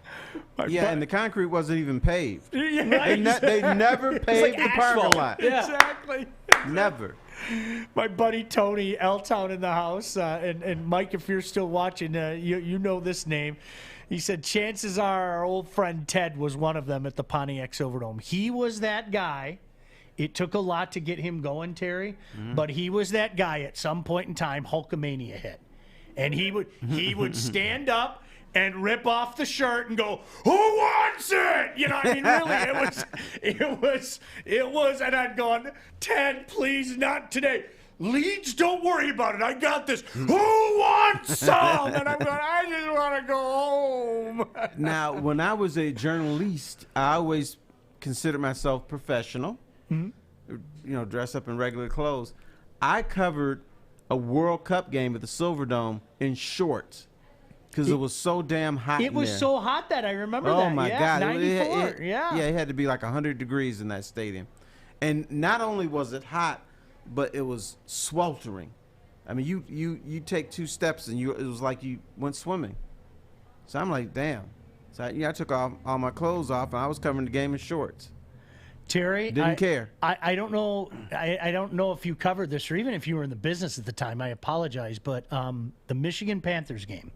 Yeah, and the concrete wasn't even paved. Yeah, They never paved the parking lot. Yeah. Exactly. Never. My buddy Tony L-Town in the house, and Mike, if you're still watching, you know this name. He said, chances are our old friend Ted was one of them at the Pontiac Silverdome. He was that guy. It took a lot to get him going, Terry, but he was that guy at some point in time. Hulkamania hit, and he would stand up and rip off the shirt and go, "Who wants it?" You know, I mean, really, it was, and I'd gone, "Ted, please, not today. Leeds, don't worry about it. I got this. Who wants some?" And I'm going, I just want to go home. Now, when I was a journalist, I always considered myself professional. You know, dress up in regular clothes. I covered a World Cup game at the Silverdome in shorts. Because it was so damn hot. It was so hot that I remember that. Oh my God! 94. Yeah, it had to be like 100 degrees in that stadium, and not only was it hot, but it was sweltering. I mean, you take 2 steps and it was like you went swimming. So I'm like, damn. So I took all my clothes off and I was covering the game in shorts. Terry, Didn't care. I don't know. I don't know if you covered this or even if you were in the business at the time. I apologize, but the Michigan Panthers game.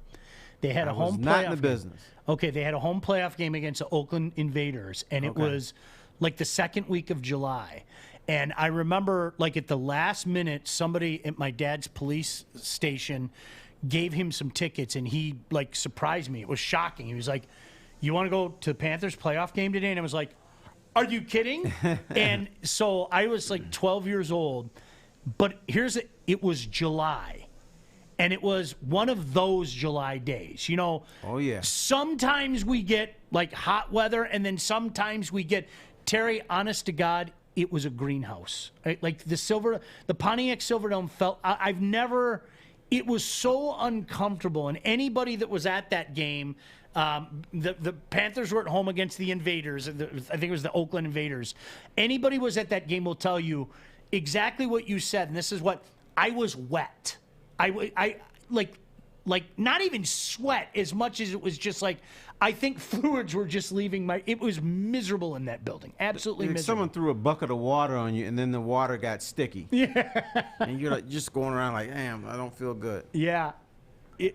They had a home playoff. Not in the business. Okay, they had a home playoff game against the Oakland Invaders, and it was like the second week of July. And I remember, like, at the last minute, somebody at my dad's police station gave him some tickets, and he, like, surprised me. It was shocking. He was like, "You want to go to the Panthers playoff game today?" And I was like, "Are you kidding?" And so I was, like, 12 years old. But it was July. And it was one of those July days, you know. Oh, yeah. Sometimes we get, like, hot weather, and then sometimes we get, Terry, honest to God, it was a greenhouse. Like, the Pontiac Silverdome felt, I've never, it was so uncomfortable. And anybody that was at that game, the Panthers were at home against the Invaders. I think it was the Oakland Invaders. Anybody who was at that game will tell you exactly what you said. And this is what, I was wet. I like not even sweat as much as it was just like, I think fluids were just leaving it was miserable in that building. Absolutely miserable. Someone threw a bucket of water on you and then the water got sticky. Yeah. And you're like just going around like, damn, I don't feel good. Yeah.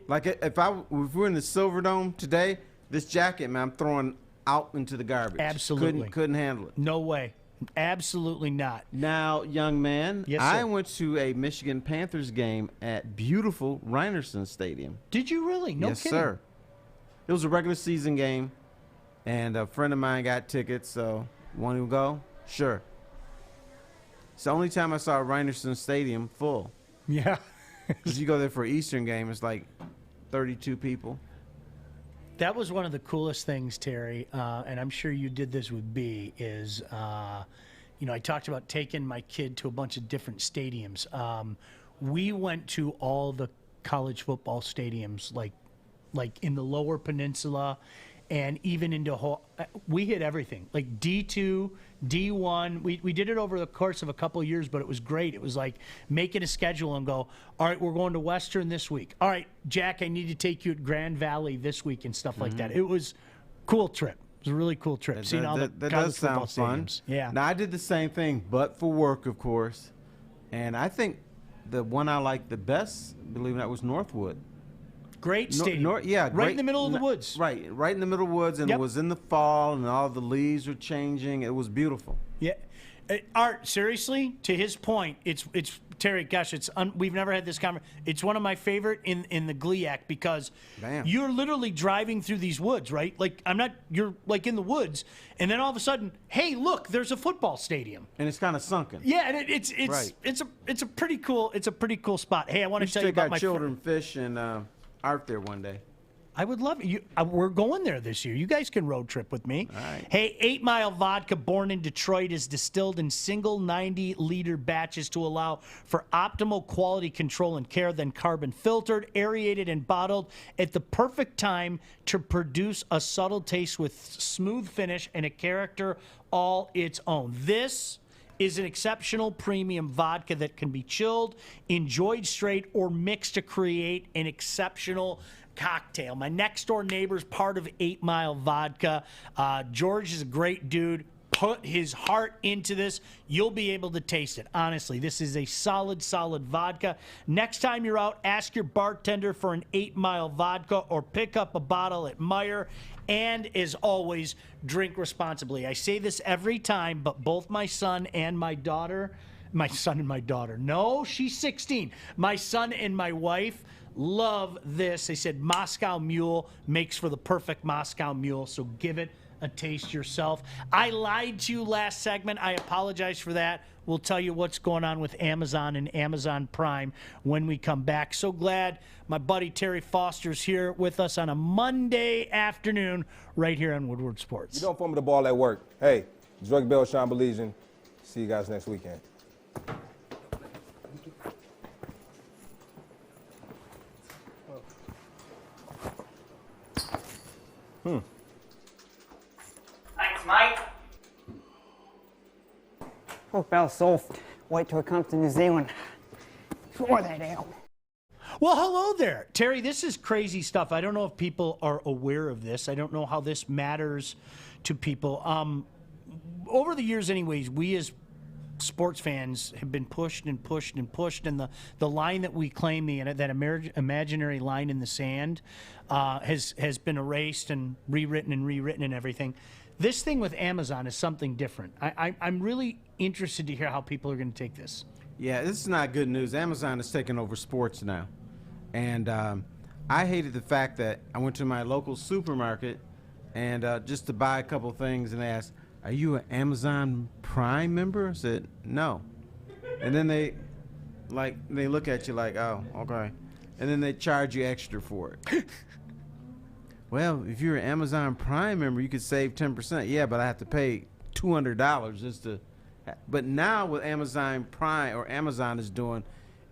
Like if we're in the Silverdome today, this jacket, man, I'm throwing out into the garbage. Absolutely. Couldn't handle it. No way. Absolutely not. Now, young man, yes, I went to a Michigan Panthers game at beautiful Reinerson Stadium. Did you really? No yes, kidding. Yes, sir. It was a regular season game, and a friend of mine got tickets, so want to go? Sure. It's the only time I saw Reinerson Stadium full. Yeah. Because you go there for an Eastern game, it's like 32 people. That was one of the coolest things, Terry, and I'm sure you did this with B, is, you know, I talked about taking my kid to a bunch of different stadiums. We went to all the college football stadiums, like in the Lower Peninsula, and even into we hit everything, like D2, D1. We did it over the course of a couple of years, but it was great. It was like making a schedule and go, all right, we're going to Western this week. All right, Jack, I need to take you to Grand Valley this week and stuff like that. It was a cool trip. It was a really cool trip. Seeing all the that college does football sound stadiums. fun. Yeah. Now, I did the same thing, but for work, of course. And I think the one I liked the best, believe it or not, was Northwood. Great stadium. Yeah, right in the middle of the woods. Right in the middle of the woods, and it was in the fall, and all the leaves were changing. It was beautiful. Yeah, Art. Seriously, to his point, it's Terry. Gosh, we've never had this conversation. It's one of my favorite in the GLIAC because you're literally driving through these woods, right? Like you're like in the woods, and then all of a sudden, hey, look, there's a football stadium, and it's kind of sunken. Yeah, and it's a pretty cool spot. Hey, I want to tell you about my children fish and. Art there one day. I would love it. We're going there this year. You guys can road trip with me. All right. Hey, 8 Mile Vodka, born in Detroit, is distilled in single 90-liter batches to allow for optimal quality control and care, then carbon filtered, aerated, and bottled at the perfect time to produce a subtle taste with smooth finish and a character all its own. This is an exceptional premium vodka that can be chilled, enjoyed straight, or mixed to create an exceptional cocktail. My next door neighbor's part of 8 Mile Vodka. George is a great dude. Put his heart into this. You'll be able to taste it. Honestly, this is a solid vodka. Next time you're out, ask your bartender for an 8 Mile Vodka or pick up a bottle at Meijer. And as always, drink responsibly. I say this every time, but both my son and my daughter, no, she's 16. My son and my wife love this. They said Moscow Mule makes for the perfect Moscow Mule, so give it a taste yourself. I lied to you last segment. I apologize for that. We'll tell you what's going on with Amazon and Amazon Prime when we come back. So glad my buddy Terry Foster's here with us on a Monday afternoon right here on Woodward Sports. You don't fumble the ball at work. Hey, Drug Bell, Sean Baligian. See you guys next weekend. Thanks, mate. Oh, Bell's soft. Wait till it comes to New Zealand. Pour that out. Well, hello there. Terry, this is crazy stuff. I don't know if people are aware of this. I don't know how this matters to people. Over the years, anyways, we as sports fans have been pushed and pushed and pushed, and the line that we claim, that imaginary line in the sand, has been erased and rewritten and everything. This thing with Amazon is something different. I'm really interested to hear how people are going to take this. Yeah, this is not good news. Amazon is taking over sports now. And I hated the fact that I went to my local supermarket and just to buy a couple things, and they asked, "Are you an Amazon Prime member?" I said, "No." And then they look at you like, "Oh, okay." And then they charge you extra for it. Well, if you're an Amazon Prime member, you could save 10%. Yeah, but I have to pay $200 just to. But now what Amazon Prime or Amazon is doing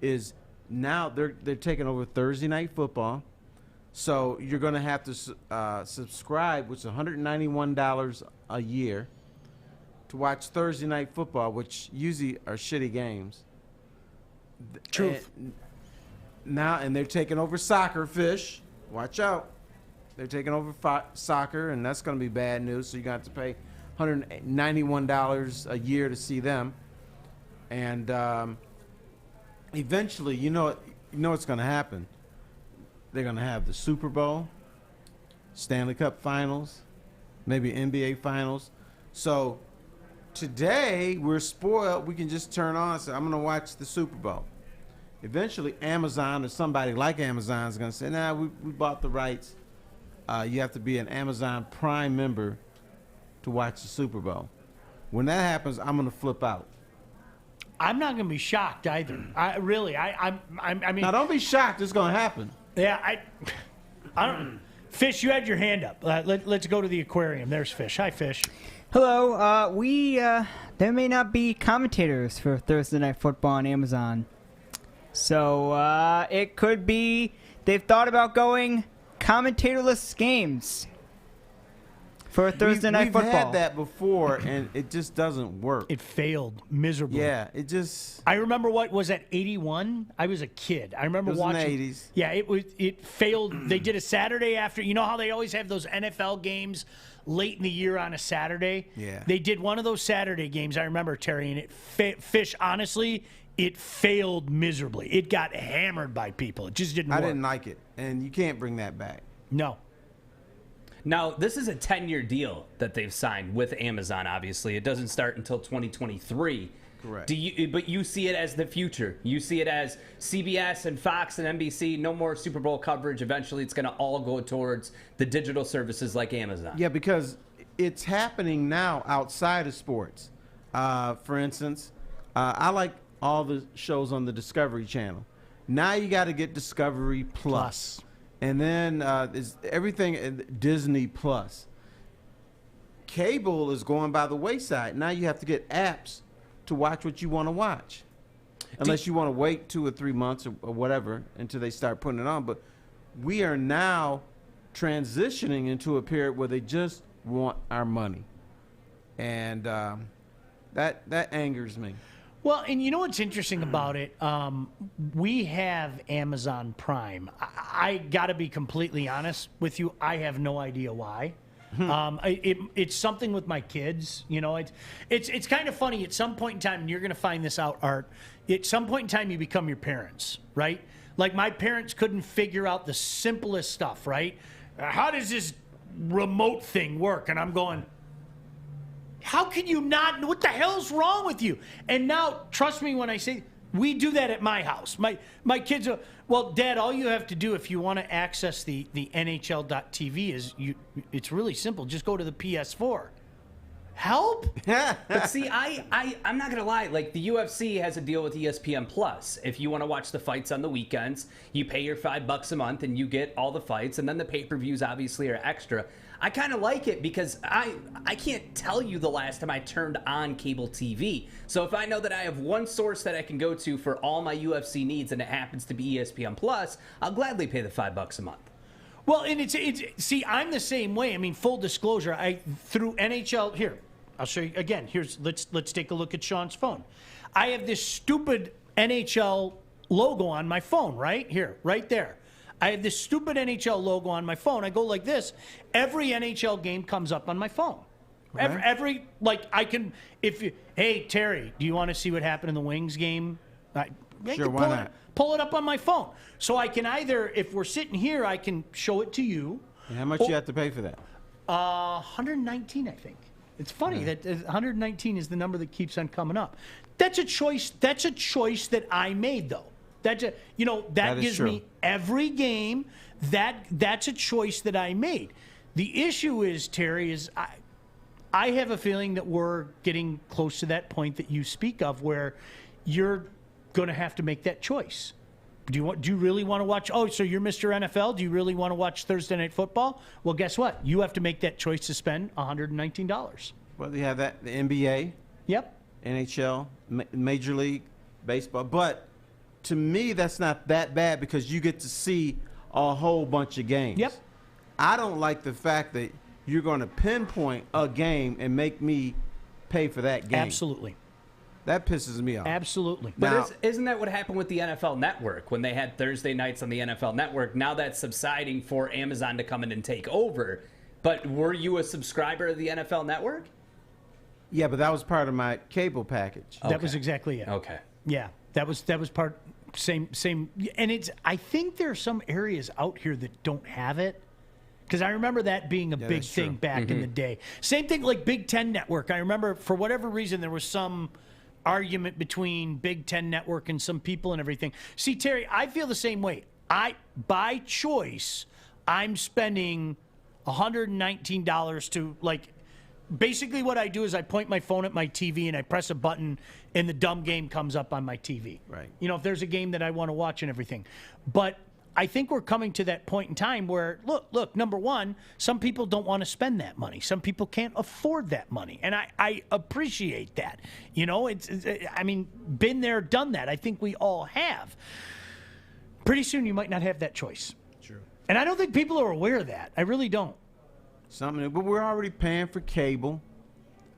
is now they're taking over Thursday Night Football. So you're going to have to subscribe, which is $191 a year, to watch Thursday Night Football, which usually are shitty games. Truth. And they're taking over soccer, Fish. Watch out. They're taking over soccer, and that's going to be bad news. So you're going to have to pay $191 a year to see them. And eventually, you know what's going to happen. They're going to have the Super Bowl, Stanley Cup Finals, maybe NBA Finals. So today, we're spoiled. We can just turn on and say, I'm going to watch the Super Bowl. Eventually, Amazon or somebody like Amazon is going to say, nah, we bought the rights. You have to be an Amazon Prime member to watch the Super Bowl. When that happens, I'm going to flip out. I'm not going to be shocked either. I mean, now don't be shocked. It's going to happen. Yeah, I don't. Fish, you had your hand up. Let's go to the aquarium. There's Fish. Hi, Fish. Hello. There may not be commentators for Thursday Night Football on Amazon, so it could be they've thought about going commentatorless games for Thursday Night Football. We've had that before, and it just doesn't work. It failed miserably. Yeah, it just. I remember what was that 81? I was a kid. I remember watching. In the 80s. Yeah, it failed. They did a Saturday after. You know how they always have those NFL games late in the year on a Saturday? Yeah. They did one of those Saturday games. I remember, Terry, and Fish. Honestly, it failed miserably. It got hammered by people. It just didn't work. I didn't like it, and you can't bring that back. No. Now, this is a 10-year deal that they've signed with Amazon, obviously. It doesn't start until 2023. Correct. But you see it as the future. You see it as CBS and Fox and NBC, no more Super Bowl coverage. Eventually, it's going to all go towards the digital services like Amazon. Yeah, because it's happening now outside of sports. For instance, I like all the shows on the Discovery Channel. Now you got to get Discovery Plus. And then is everything Disney Plus. Cable is going by the wayside. Now you have to get apps to watch what you want to watch. Unless you want to wait 2 or 3 months or whatever until they start putting it on. But we are now transitioning into a period where they just want our money. And That angers me. Well, and you know what's interesting about it? We have Amazon Prime. I got to be completely honest with you. I have no idea why. It's something with my kids. You know, it's kind of funny. At some point in time, and you're going to find this out, Art. At some point in time, you become your parents, right? Like my parents couldn't figure out the simplest stuff, right? How does this remote thing work? And I'm going, how can you not? What the hell's wrong with you? And now, trust me when I say, we do that at my house. My kids are, well, Dad, all you have to do if you want to access the NHL.tv is, it's really simple. Just go to the PS4. Help? But see, I'm not going to lie. Like, the UFC has a deal with ESPN Plus. If you want to watch the fights on the weekends, you pay your $5 a month and you get all the fights. And then the pay-per-views obviously are extra. I kind of like it because I can't tell you the last time I turned on cable TV. So if I know that I have one source that I can go to for all my UFC needs and it happens to be ESPN Plus, I'll gladly pay the $5 a month. Well, and it's see, I'm the same way. I mean, full disclosure, through NHL here, I'll show you again. Let's take a look at Sean's phone. I have this stupid NHL logo on my phone right here, right there. I have this stupid NHL logo on my phone. I go like this. Every NHL game comes up on my phone. Okay. Every I can, hey, Terry, do you want to see what happened in the Wings game? Sure, why not? Pull it up on my phone. So I can either, if we're sitting here, I can show it to you. And how much you have to pay for that? 119, I think. It's funny that 119 is the number that keeps on coming up. That's a choice. That's a choice that I made, though. That gives me every game. That's a choice that I made. The issue is, Terry, is I have a feeling that we're getting close to that point that you speak of, where you're going to have to make that choice. Do you really want to watch? Oh, so you're Mr. NFL. Do you really want to watch Thursday Night Football? Well, guess what? You have to make that choice to spend $119. Well, you have that, the NBA. Yep. NHL, Major League Baseball, but to me, that's not that bad because you get to see a whole bunch of games. Yep. I don't like the fact that you're going to pinpoint a game and make me pay for that game. Absolutely. That pisses me off. Absolutely. But isn't that what happened with the NFL Network when they had Thursday nights on the NFL Network? Now that's subsiding for Amazon to come in and take over. But were you a subscriber of the NFL Network? Yeah, but that was part of my cable package. That was exactly it. Okay. Yeah, that was part. Same, and I think there are some areas out here that don't have it, because I remember that being a big thing back in the day. Same thing like Big Ten Network. I remember for whatever reason there was some argument between Big Ten Network and some people and everything. See, Terry, I feel the same way. By choice, I'm spending $119 to basically what I do is I point my phone at my TV and I press a button and the dumb game comes up on my TV. Right. You know, if there's a game that I want to watch and everything. But I think we're coming to that point in time where, look, number one, some people don't want to spend that money. Some people can't afford that money. And I appreciate that. You know, I mean, been there, done that. I think we all have. Pretty soon you might not have that choice. True. And I don't think people are aware of that. I really don't. But we're already paying for cable.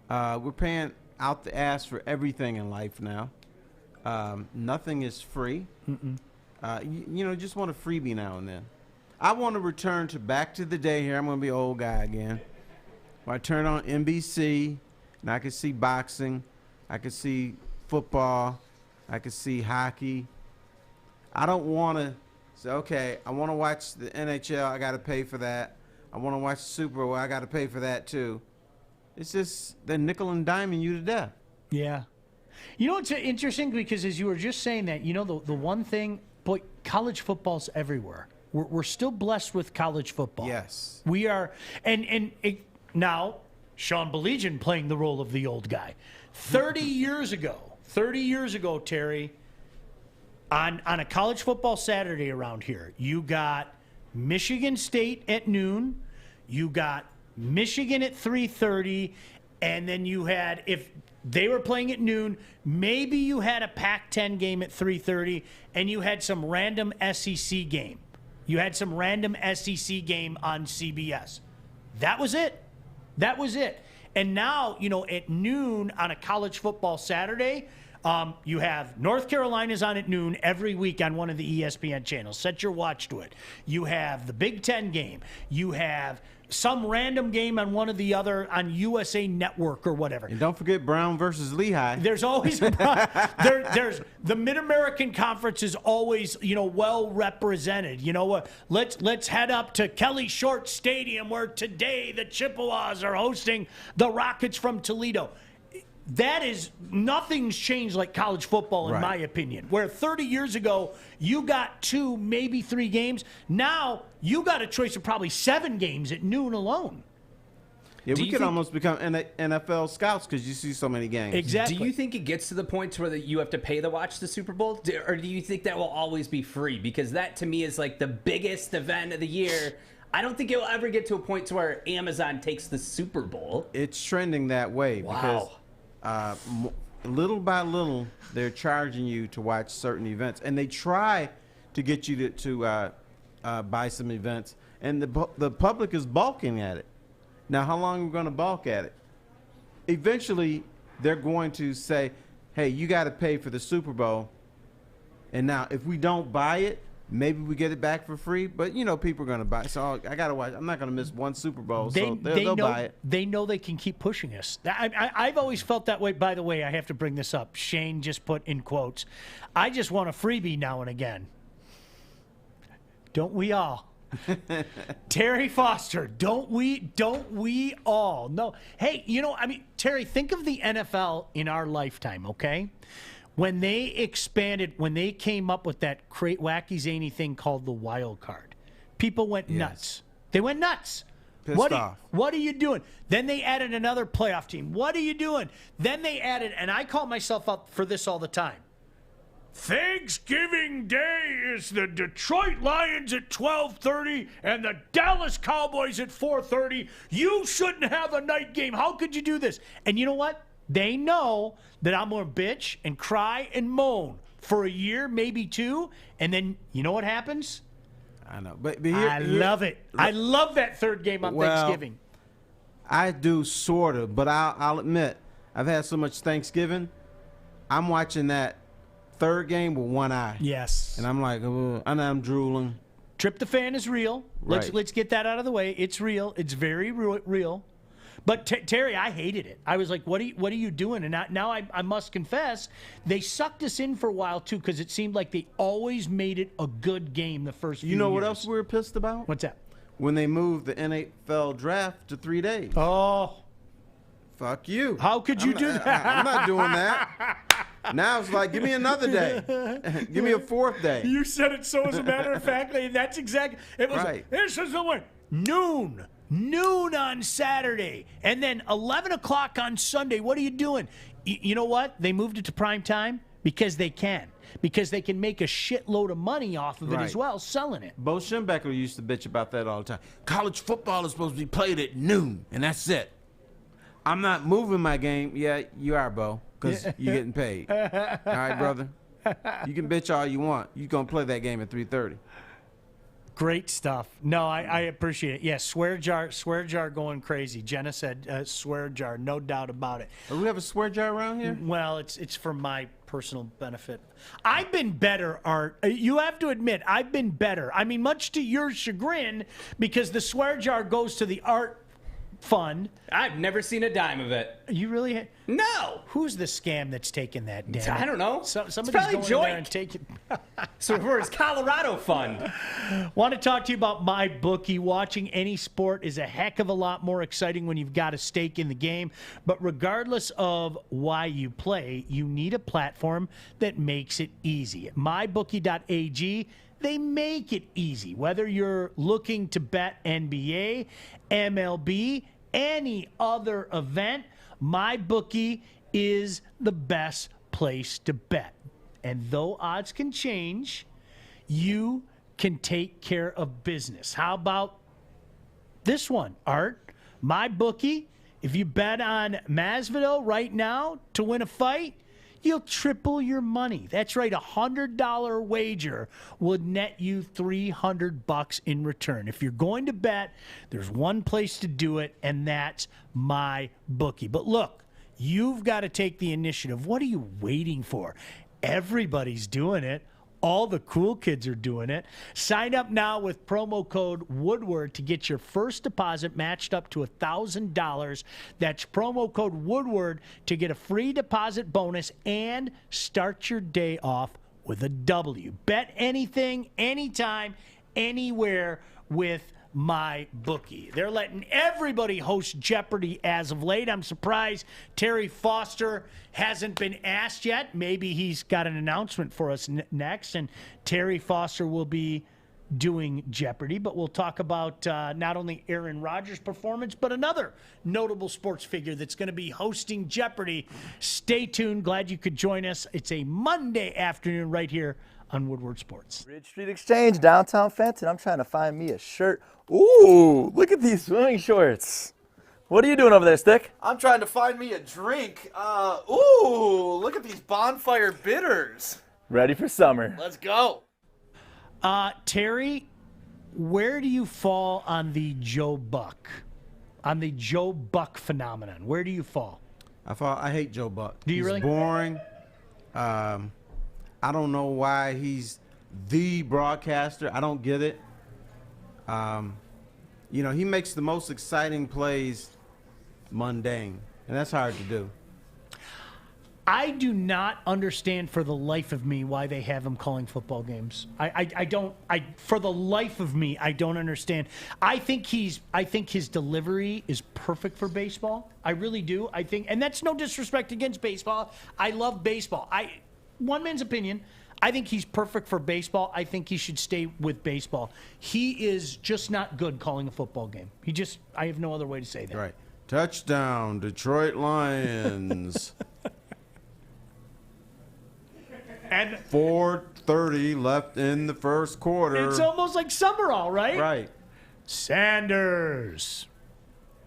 We're paying out the ass for everything in life now. Nothing is free. Just want a freebie now and then. I want to return to back to the day here. I'm going to be an old guy again. When I turn on NBC, and I can see boxing, I can see football, I can see hockey. I don't want to say, okay, I want to watch the NHL, I got to pay for that. I want to watch the Super Bowl, I got to pay for that too. It's just they're nickel and diming you to death. Yeah. You know, it's interesting because as you were just saying that, you know, the one thing, boy, college football's everywhere. We're still blessed with college football. Yes. We are. And now, Sean Baligian playing the role of the old guy. 30 years ago, Terry, on a college football Saturday around here, you got Michigan State at noon, you got Michigan at 3:30, and then you had, if they were playing at noon, maybe you had a Pac-10 game at 3:30, and you had some random SEC game. You had some random SEC game on CBS. That was it. And now, at noon on a college football Saturday, you have North Carolina's on at noon every week on one of the ESPN channels. Set your watch to it. You have the Big Ten game. You have some random game on one of the other on USA Network or whatever. And don't forget Brown versus Lehigh. There's always there's the Mid-American Conference is always well represented. Let's head up to Kelly Short Stadium where today the Chippewas are hosting the Rockets from Toledo. That is, nothing's changed like college football, in my opinion. Where 30 years ago, you got 2, maybe 3 games. Now, you got a choice of probably 7 games at noon alone. Yeah, we could almost become NFL scouts because you see so many games. Exactly. Do you think it gets to the point to where you have to pay to watch the Super Bowl? Or do you think that will always be free? Because that, to me, is like the biggest event of the year. I don't think it will ever get to a point to where Amazon takes the Super Bowl. It's trending that way. Wow. Because little by little, they're charging you to watch certain events, and they try to get you to buy some events, and the public is balking at it. Now, how long are we going to balk at it? Eventually, they're going to say, hey, you got to pay for the Super Bowl, and now if we don't buy it, maybe we get it back for free, but people are going to buy it. So I got to watch. I'm not going to miss one Super Bowl, so they'll buy it. They know they can keep pushing us. I've always felt that way. By the way, I have to bring this up. Shane just put in quotes, I just want a freebie now and again. Don't we all? Terry Foster, don't we all? No. Hey, Terry, think of the NFL in our lifetime, okay? When they expanded, when they came up with that wacky zany thing called the wild card, people went nuts. They went nuts. Pissed off. What are you doing? Then they added another playoff team. What are you doing? Then they added, and I call myself up for this all the time. Thanksgiving Day is the Detroit Lions at 12:30 and the Dallas Cowboys at 4:30. You shouldn't have a night game. How could you do this? And you know what? They know that I'm going to bitch and cry and moan for a year, maybe 2, and then you know what happens? I know, but I love it. I love that third game on Thanksgiving. I do sort of, but I'll admit I've had so much Thanksgiving. I'm watching that third game with one eye. Yes, and I'm like, and I'm drooling. Tryptophan is real. Right. Let's get that out of the way. It's real. It's very real. But Terry, I hated it. I was like, what are you doing? And now I must confess, they sucked us in for a while, too, because it seemed like they always made it a good game the first few years. You know what else we were pissed about? What's that? When they moved the NFL draft to 3 days. Oh. Fuck you. How could you do that? I'm not doing that. Now it's like, give me another day. Give me a 4th day. You said it so, as a matter of fact. That's exactly. It was. Right. This is the one. Noon on Saturday, and then 11 o'clock on Sunday. What are you doing? You know what? They moved it to prime time because they can make a shitload of money off of it as well, selling it. Bo Schembechler used to bitch about that all the time. College football is supposed to be played at noon, and that's it. I'm not moving my game. Yeah, you are, Bo, because you're getting paid. All right, brother? You can bitch all you want. You're going to play that game at 3:30. Great stuff. No, I appreciate it. Yeah, swear jar going crazy. Jenna said swear jar, no doubt about it. Do we have a swear jar around here? Well, it's for my personal benefit. I've been better, Art. You have to admit, I've been better. I mean, much to your chagrin, because the swear jar goes to the Art Fund. I've never seen a dime of it. You really? No. Who's the scam that's taking that down? I don't know. Somebody's probably going Joy. in there and taking. So for his Colorado fund. Want to talk to you about my bookie. Watching any sport is a heck of a lot more exciting when you've got a stake in the game. But regardless of why you play, you need a platform that makes it easy. MyBookie.ag. They make it easy. Whether you're looking to bet NBA, MLB, any other event, MyBookie is the best place to bet. And though odds can change, you can take care of business. How about this one, Art? MyBookie, if you bet on Masvidal right now to win a fight, you'll triple your money. That's right, $100 wager would net you $300 in return. If you're going to bet, there's one place to do it, and that's my bookie. But look, you've got to take the initiative. What are you waiting for? Everybody's doing it. All the cool kids are doing it. Sign up now with promo code Woodward to get your first deposit matched up to $1,000. That's promo code Woodward to get a free deposit bonus and start your day off with a W. Bet anything, anytime, anywhere with my bookie. They're letting everybody host Jeopardy as of late. I'm surprised Terry Foster hasn't been asked yet. Maybe he's got an announcement for us next, and Terry Foster will be doing Jeopardy. But we'll talk about not only Aaron Rodgers' performance, but another notable sports figure that's going to be hosting Jeopardy. Stay tuned. Glad you could join us. It's a Monday afternoon right here on Woodward Sports. Bridge Street Exchange, downtown Fenton. I'm trying to find me a shirt. Ooh, look at these swimming shorts. What are you doing over there, Stick? I'm trying to find me a drink. Ooh, look at these bonfire bitters. Ready for summer. Let's go. Terry, where do you fall on the Joe Buck? On the Joe Buck phenomenon? Where do you fall? I hate Joe Buck. Do you really? He's boring. I don't know why he's the broadcaster. I don't get it. He makes the most exciting plays mundane, and that's hard to do. I do not understand for the life of me why they have him calling football games. I don't. For the life of me, I don't understand. I think his delivery is perfect for baseball. I really do. And that's no disrespect against baseball. I love baseball. One man's opinion. I think he's perfect for baseball. I think he should stay with baseball. He is just not good calling a football game. I have no other way to say that. Right. Touchdown, Detroit Lions. And 4:30 left in the first quarter. It's almost like Summerall, right? Right. Sanders.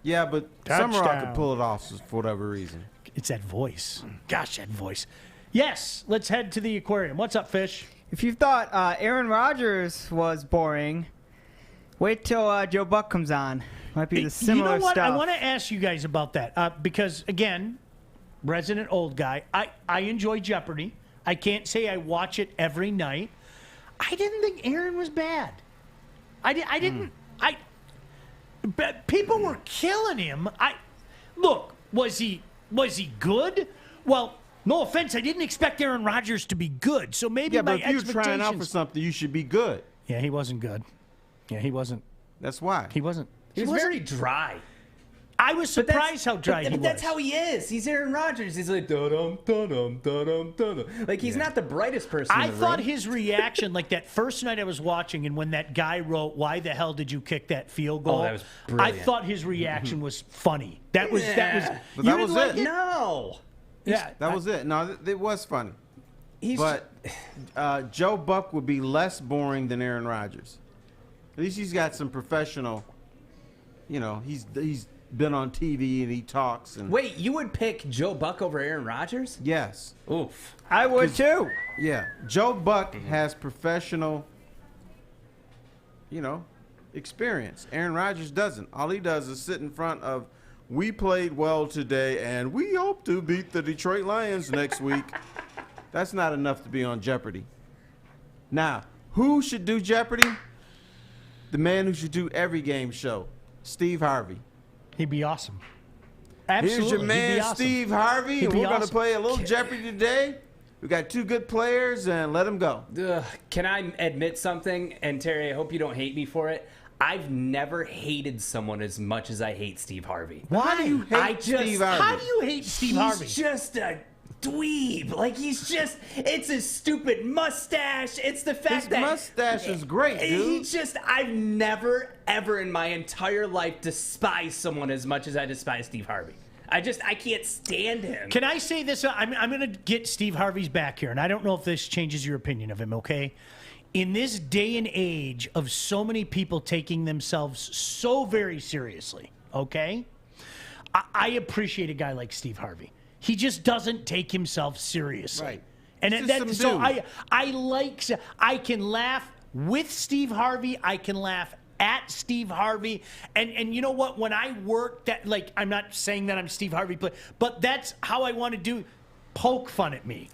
Yeah, but Summerall could pull it off for whatever reason. It's that voice. Gosh, that voice. Yes, let's head to the aquarium. What's up, Fish? If you thought Aaron Rodgers was boring, wait till Joe Buck comes on. Might be the similar stuff. You know what? I want to ask you guys about that because, again, resident old guy, I enjoy Jeopardy. I can't say I watch it every night. I didn't think Aaron was bad. I didn't. But people were killing him. Look, was he good? Well, no offense, I didn't expect Aaron Rodgers to be good. So maybe my but if you're trying out for something, you should be good. Yeah, he wasn't good. Yeah, he wasn't. That's why. He wasn't. He was very dry. I was surprised how dry he was. That's how he is. He's Aaron Rodgers. He's like, da-dum, da-dum, da-dum, da-dum. Like, he's not the brightest person in the room. I thought his reaction, like that first night I was watching, and when that guy wrote, "Why the hell did you kick that field goal?" Oh, that was brilliant. I thought his reaction was funny. That was. But you that didn't was like it. No. Yeah, that was it. No, it was funny. But Joe Buck would be less boring than Aaron Rodgers. At least he's got some professional. He's been on TV and he talks. And wait, you would pick Joe Buck over Aaron Rodgers? Yes. Oof. I would too. Yeah, Joe Buck has professional, experience. Aaron Rodgers doesn't. All he does is sit in front of, "We played well today, and we hope to beat the Detroit Lions next week." That's not enough to be on Jeopardy. Now, who should do Jeopardy? The man who should do every game show, Steve Harvey. He'd be awesome. Absolutely. Here's your man, awesome. Steve Harvey, and we're going to awesome. play a little Jeopardy today. We got two good players, and let them go. Can I admit something? And Terry, I hope you don't hate me for it. I've never hated someone as much as I hate Steve Harvey. Why do you hate Steve Harvey? How do you hate Steve Harvey? He's just a dweeb. Like, it's his stupid mustache. It's the fact that... His mustache is great, dude. I've never, ever in my entire life despised someone as much as I despise Steve Harvey. I can't stand him. Can I say this? I'm going to get Steve Harvey's back here, and I don't know if this changes your opinion of him, okay? In this day and age of so many people taking themselves so very seriously, okay? I appreciate a guy like Steve Harvey. He just doesn't take himself seriously. Right. And He's that, just so some dude. I can laugh with Steve Harvey. I can laugh at Steve Harvey. And you know what? When I work, that, like, I'm not saying that I'm Steve Harvey, but that's how I want to do. Poke fun at me.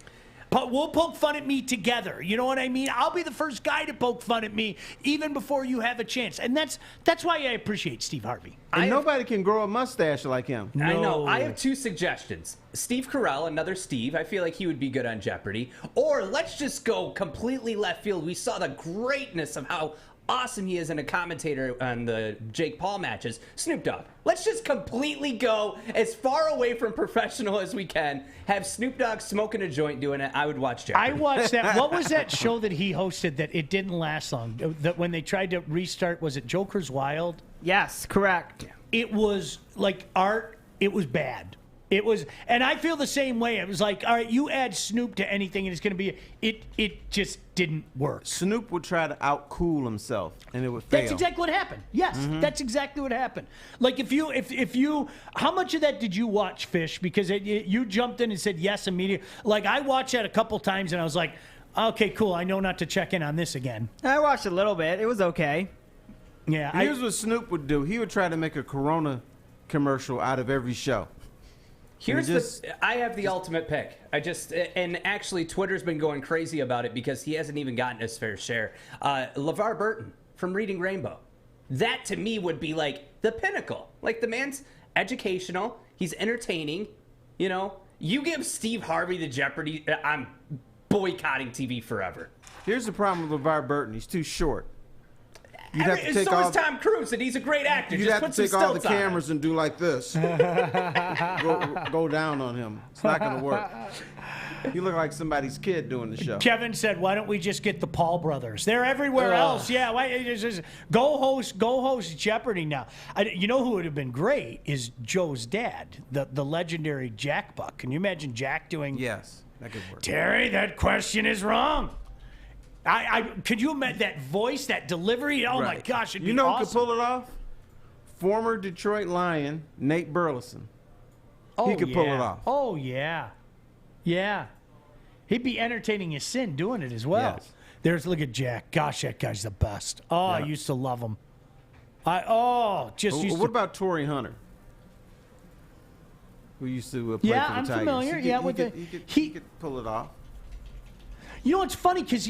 But we'll poke fun at me together. You know what I mean? I'll be the first guy to poke fun at me even before you have a chance. And that's why I appreciate Steve Harvey. And nobody can grow a mustache like him. I know. I have 2 suggestions. Steve Carell, another Steve. I feel like he would be good on Jeopardy. Or let's just go completely left field. We saw the greatness of how awesome he is in a commentator on the Jake Paul matches. Snoop Dogg. Let's just completely go as far away from professional as we can. Have Snoop Dogg smoking a joint doing it. I would watch Jeopardy. I watched that. What was that show that he hosted that it didn't last long? That when they tried to restart, was it Joker's Wild? Yes, correct. It was like art. It was bad. It was, and I feel the same way. It was like, all right, you add Snoop to anything, and it's going to be. It just didn't work. Snoop would try to outcool himself, and it would fail. That's exactly what happened. Yes, that's exactly what happened. Like if you, how much of that did you watch, Fish? Because you jumped in and said yes immediately. Like I watched that a couple times, and I was like, okay, cool. I know not to check in on this again. I watched a little bit. It was okay. Yeah. Here's what Snoop would do. He would try to make a Corona commercial out of every show. I have the ultimate pick. And actually Twitter's been going crazy about it because he hasn't even gotten his fair share. LeVar Burton from Reading Rainbow. That to me would be like the pinnacle. Like the man's educational, he's entertaining, you know. You give Steve Harvey the Jeopardy, I'm boycotting TV forever. Here's the problem with LeVar Burton. He's too short. So is Tom Cruise, and he's a great actor. You'd Just have to take all the cameras and do like this. go down on him. It's not going to work. You look like somebody's kid doing the show. Kevin said, "Why don't we just get the Paul brothers? They're everywhere else. Yeah, why just go host Jeopardy now? You know who would have been great is Joe's dad, the legendary Jack Buck. Can you imagine Jack doing? Yes, that could work. Terry, that question is wrong. Could you imagine that voice, that delivery? Oh my gosh, it'd be awesome. awesome. Who could pull it off? Former Detroit Lion Nate Burleson. He could pull it off. Oh yeah, yeah. He'd be entertaining his sin doing it as well. Yes. Look at Jack. Gosh, that guy's the best. Oh, I used to love him. What about Torrey Hunter? Who used to play for the Tigers? I'm familiar. He could pull it off. You know, it's funny because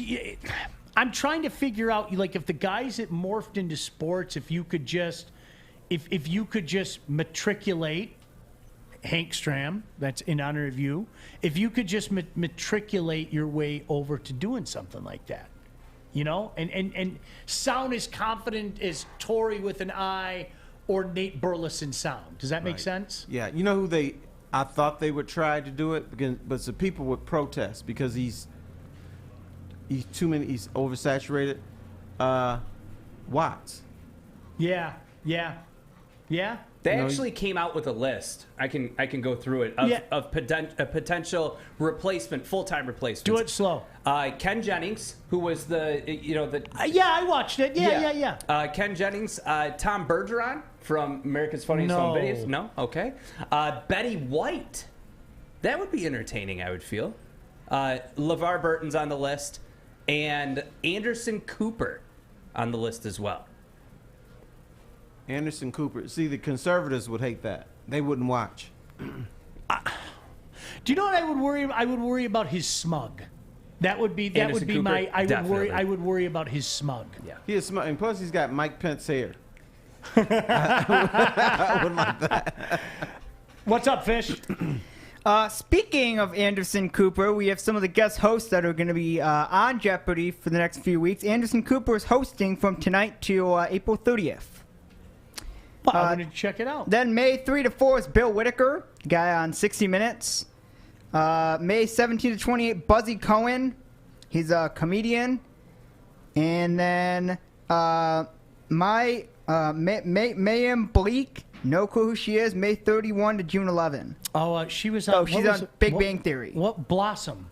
I'm trying to figure out, like, if the guys that morphed into sports, if you could just matriculate Hank Stram, that's in honor of you, if you could just matriculate your way over to doing something like that, you know, and sound as confident as Torrey with an I or Nate Burleson sound. Does that make sense? Yeah. You know who I thought they would try to do it, but the people would protest because he's oversaturated. Watts. Yeah. They actually came out with a list. I can go through it of potential replacement, full-time replacements. Do it slow. Ken Jennings, who was I watched it. Yeah. Ken Jennings, Tom Bergeron from America's Funniest Home Videos. No, okay. Betty White. That would be entertaining. I would feel. LeVar Burton's on the list, and Anderson Cooper on the list as well. Anderson Cooper. See, the conservatives would hate that. They wouldn't watch. Do you know what I would worry? I would worry about his smug. That would be Cooper, my. definitely. I would worry about his smug. Yeah. He is smug, and plus he's got Mike Pence hair. I wouldn't like that. What's up, Fish? Speaking of Anderson Cooper, we have some of the guest hosts that are going to be on Jeopardy for the next few weeks. Anderson Cooper is hosting from tonight to April 30th. I'm going to check it out. Then May 3 to 4 is Bill Whitaker, guy on 60 Minutes. May 17 to 28, Buzzy Cohen. He's a comedian. And then Mayim Bleak. No clue who she is. May 31 to June 11. Oh, she was on. She's on Big Bang Theory. What? Blossom.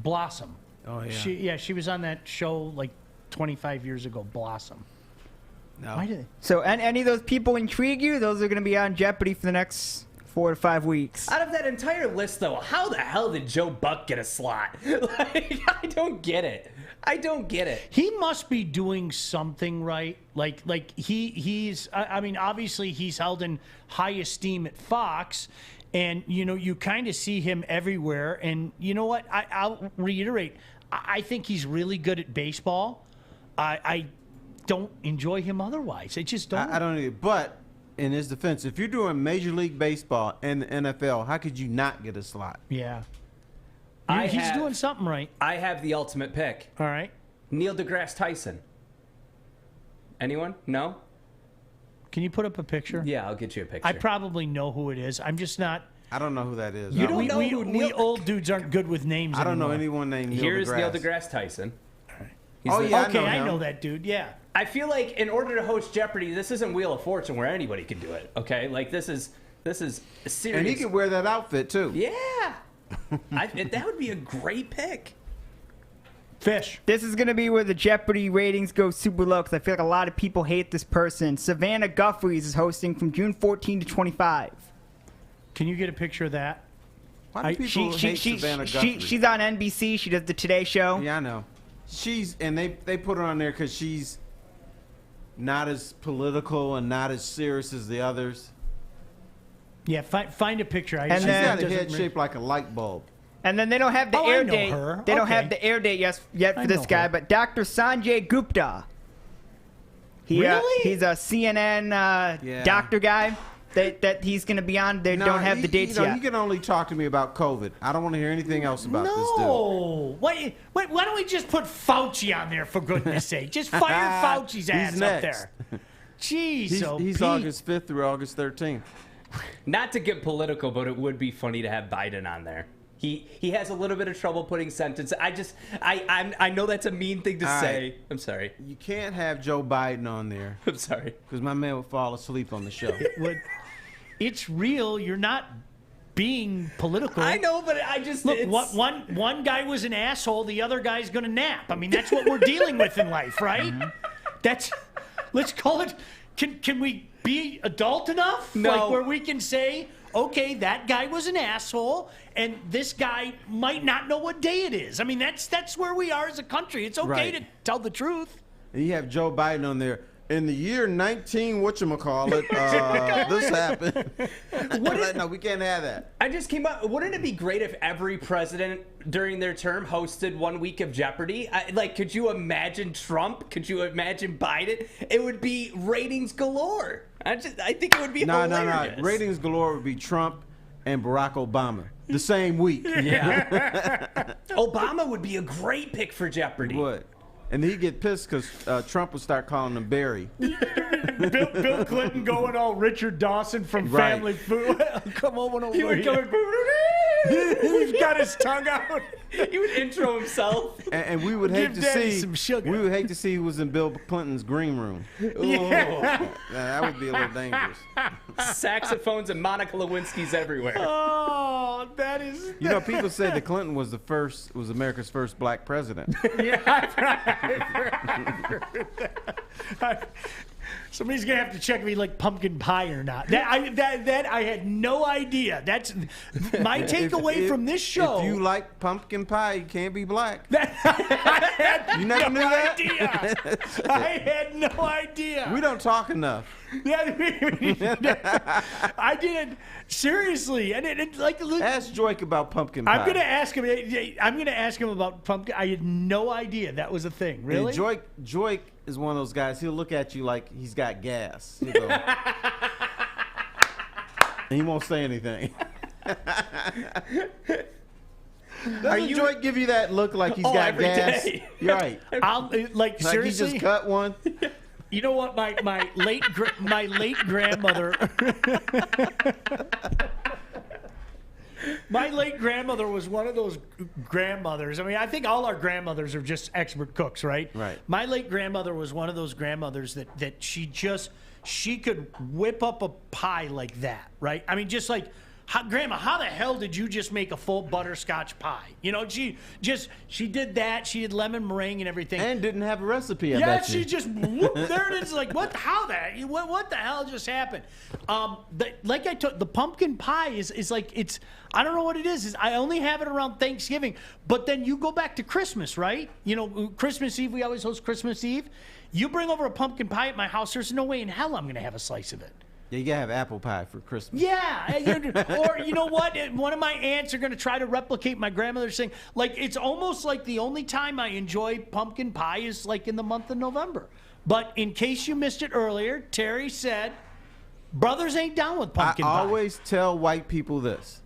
Oh yeah. She was on that show like 25 years ago. Blossom. No. Why did they? So, and any of those people intrigue you? Those are going to be on Jeopardy for the next 4 to 5 weeks. Out of that entire list, though, how the hell did Joe Buck get a slot? Like, I don't get it. I don't get it. He must be doing something right. Like he's. I mean, obviously he's held in high esteem at Fox, and you kind of see him everywhere. And you know what? I'll reiterate. I think he's really good at baseball. I don't enjoy him otherwise. I just don't. I don't either. But in his defense, if you're doing Major League Baseball and the NFL, how could you not get a slot? Yeah. He's doing something right. I have the ultimate pick. All right. Neil deGrasse Tyson. Anyone? No? Can you put up a picture? Yeah, I'll get you a picture. I probably know who it is. I'm just not. I don't know who that is. You don't know who we old dudes aren't good with names. I don't know anymore. anyone named Neil Here's deGrasse. Neil deGrasse Tyson. I know that dude. Yeah. I feel like in order to host Jeopardy, this isn't Wheel of Fortune where anybody can do it. Okay, like this is a serious. And he could wear that outfit too. Yeah. That would be a great pick. Fish. This is going to be where the Jeopardy ratings go super low because I feel like a lot of people hate this person. Savannah Guthries is hosting from June 14 to 25. Can you get a picture of that? Why do people hate Savannah Guthries? She's on NBC. She does the Today Show. Yeah, I know. They put her on there because she's not as political and not as serious as the others. Yeah, find a picture. She's got a head shaped like a light bulb. And then they don't have the air date. Her. They don't have the air date yet for this guy, but Dr. Sanjay Gupta. Really? He's a CNN doctor guy that he's going to be on. They don't have the dates yet. You can only talk to me about COVID. I don't want to hear anything else about this dude. No. Wait, why don't we just put Fauci on there, for goodness sake? Just fire Fauci's ass up there. Jeez, he's August 5th through August 13th. Not to get political, but it would be funny to have Biden on there. He has a little bit of trouble putting sentences. I know that's a mean thing to say. Right. I'm sorry. You can't have Joe Biden on there. I'm sorry. Because my man would fall asleep on the show. It's real. You're not being political. I know, but I just look. One guy was an asshole. The other guy's gonna nap. I mean, that's what we're dealing with in life, right? Let's call it. Can we be adult enough? No. Like where we can say, okay, that guy was an asshole, and this guy might not know what day it is. I mean, that's where we are as a country. It's okay to tell the truth. And you have Joe Biden on there. In the year 19, whatchamacallit, this happened. No, we can't have that. I just came up. Wouldn't it be great if every president during their term hosted 1 week of Jeopardy? Could you imagine Trump? Could you imagine Biden? It would be ratings galore. I think it would be hilarious. No. Ratings galore would be Trump and Barack Obama the same week. Yeah. Obama would be a great pick for Jeopardy. He would. And he'd get pissed because Trump would start calling him Barry. Bill Clinton going all Richard Dawson from Family Food. Come on over He would here. He's got his tongue out. He would intro himself. And we would hate Give to Daddy see. some sugar. We would hate to see who was in Bill Clinton's green room. Yeah. That would be a little dangerous. Saxophones and Monica Lewinsky's everywhere. Oh, that is. You know, people say that Clinton was America's first black president. Yeah, I've heard that. Somebody's gonna have to check if he like pumpkin pie or not. That I had no idea. That's my takeaway from this show. If you like pumpkin pie, you can't be black. I had You never knew that? idea. I had no idea. We don't talk enough. Yeah, I did seriously, and ask Joik about pumpkin pie. I'm gonna ask him about pumpkin. I had no idea that was a thing. Really? And Joik is one of those guys. He'll look at you like he's got gas. He'll go, and he won't say anything. Doesn't Joik give you that look like he's got every gas? day. You're right. Like seriously. He just cut one. You know what? My late grandmother. My late grandmother was one of those grandmothers. I mean, I think all our grandmothers are just expert cooks, right? Right. My late grandmother was one of those grandmothers that she could whip up a pie like that, right? I mean, just like Grandma, how the hell did you just make a full butterscotch pie? You know, she did that. She did lemon meringue and everything. And didn't have a recipe, I yeah, bet you. she just, whoop, there it is. Like, what the hell just happened? Like I told, the pumpkin pie is like, it's, I don't know what it is. I only have it around Thanksgiving. But then you go back to Christmas, right? You know, Christmas Eve, we always host Christmas Eve. You bring over a pumpkin pie at my house, there's no way in hell I'm going to have a slice of it. Yeah, you gotta have apple pie for Christmas. Yeah, or you know what? One of my aunts are going to try to replicate my grandmother's thing. Like, it's almost like the only time I enjoy pumpkin pie is like in the month of November. But in case you missed it earlier, Terry said, brothers ain't down with pumpkin pie. I always tell white people this.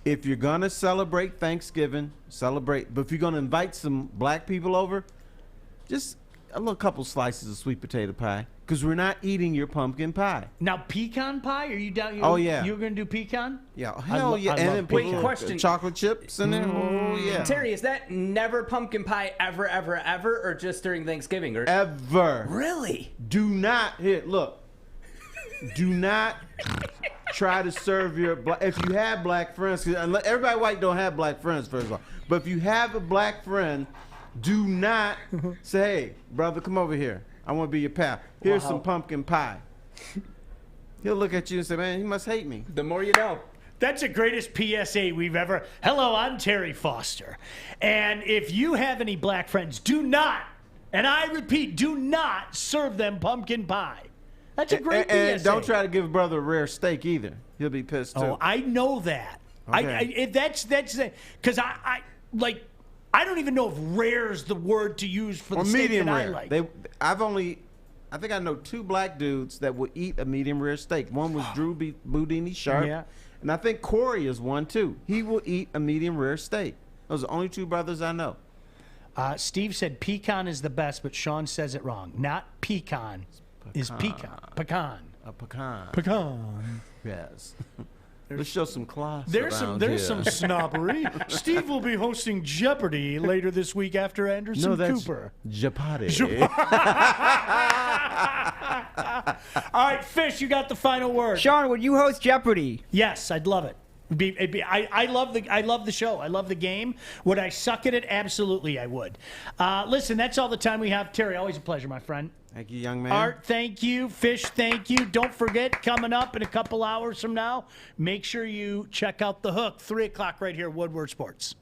If you're gonna celebrate Thanksgiving, celebrate. But if you're gonna invite some black people over, just a little couple slices of sweet potato pie. Because we're not eating your pumpkin pie. Now, pecan pie? Are you down? Oh, yeah. You're going to do pecan? Yeah, hell yeah. And then wait, question. Chocolate chips in there? Oh, yeah. Terry, is that never pumpkin pie ever, or just during Thanksgiving? Or ever. Really? Do not, here, look. Do not try to serve your, if you have black friends, because everybody white don't have black friends, first of all. But if you have a black friend, do not say, hey, brother, come over here. I want to be your pal. Here's some pumpkin pie. He'll look at you and say, man, he must hate me. The more you know. That's the greatest PSA we've ever. Hello, I'm Terry Foster. And if you have any black friends, do not, and I repeat, do not serve them pumpkin pie. That's a great PSA. And don't try to give a brother a rare steak either. He'll be pissed too. Oh, I know that. Okay. That's because I don't even know if rare is the word to use for the steak that I like. I think I know 2 black dudes that will eat a medium rare steak. One was Drew Boudini Sharp, and I think Corey is one too. He will eat a medium rare steak. Those are the only 2 brothers I know. Steve said pecan is the best, but Sean says it wrong. Not pecan. Is pecan. Pecan. A pecan. Pecan. Yes. Let's show some class. There's some snobbery. Steve will be hosting Jeopardy later this week after Anderson Cooper. Jeopardy. All right, Fish, you got the final word. Sean, would you host Jeopardy? Yes, I'd love it. I love the show. I love the game. Would I suck at it? Absolutely, I would. Listen, that's all the time we have. Terry, always a pleasure, my friend. Thank you, young man. Art, thank you. Fish, thank you. Don't forget, coming up in a couple hours from now, make sure you check out The Hook, 3 o'clock right here, Woodward Sports.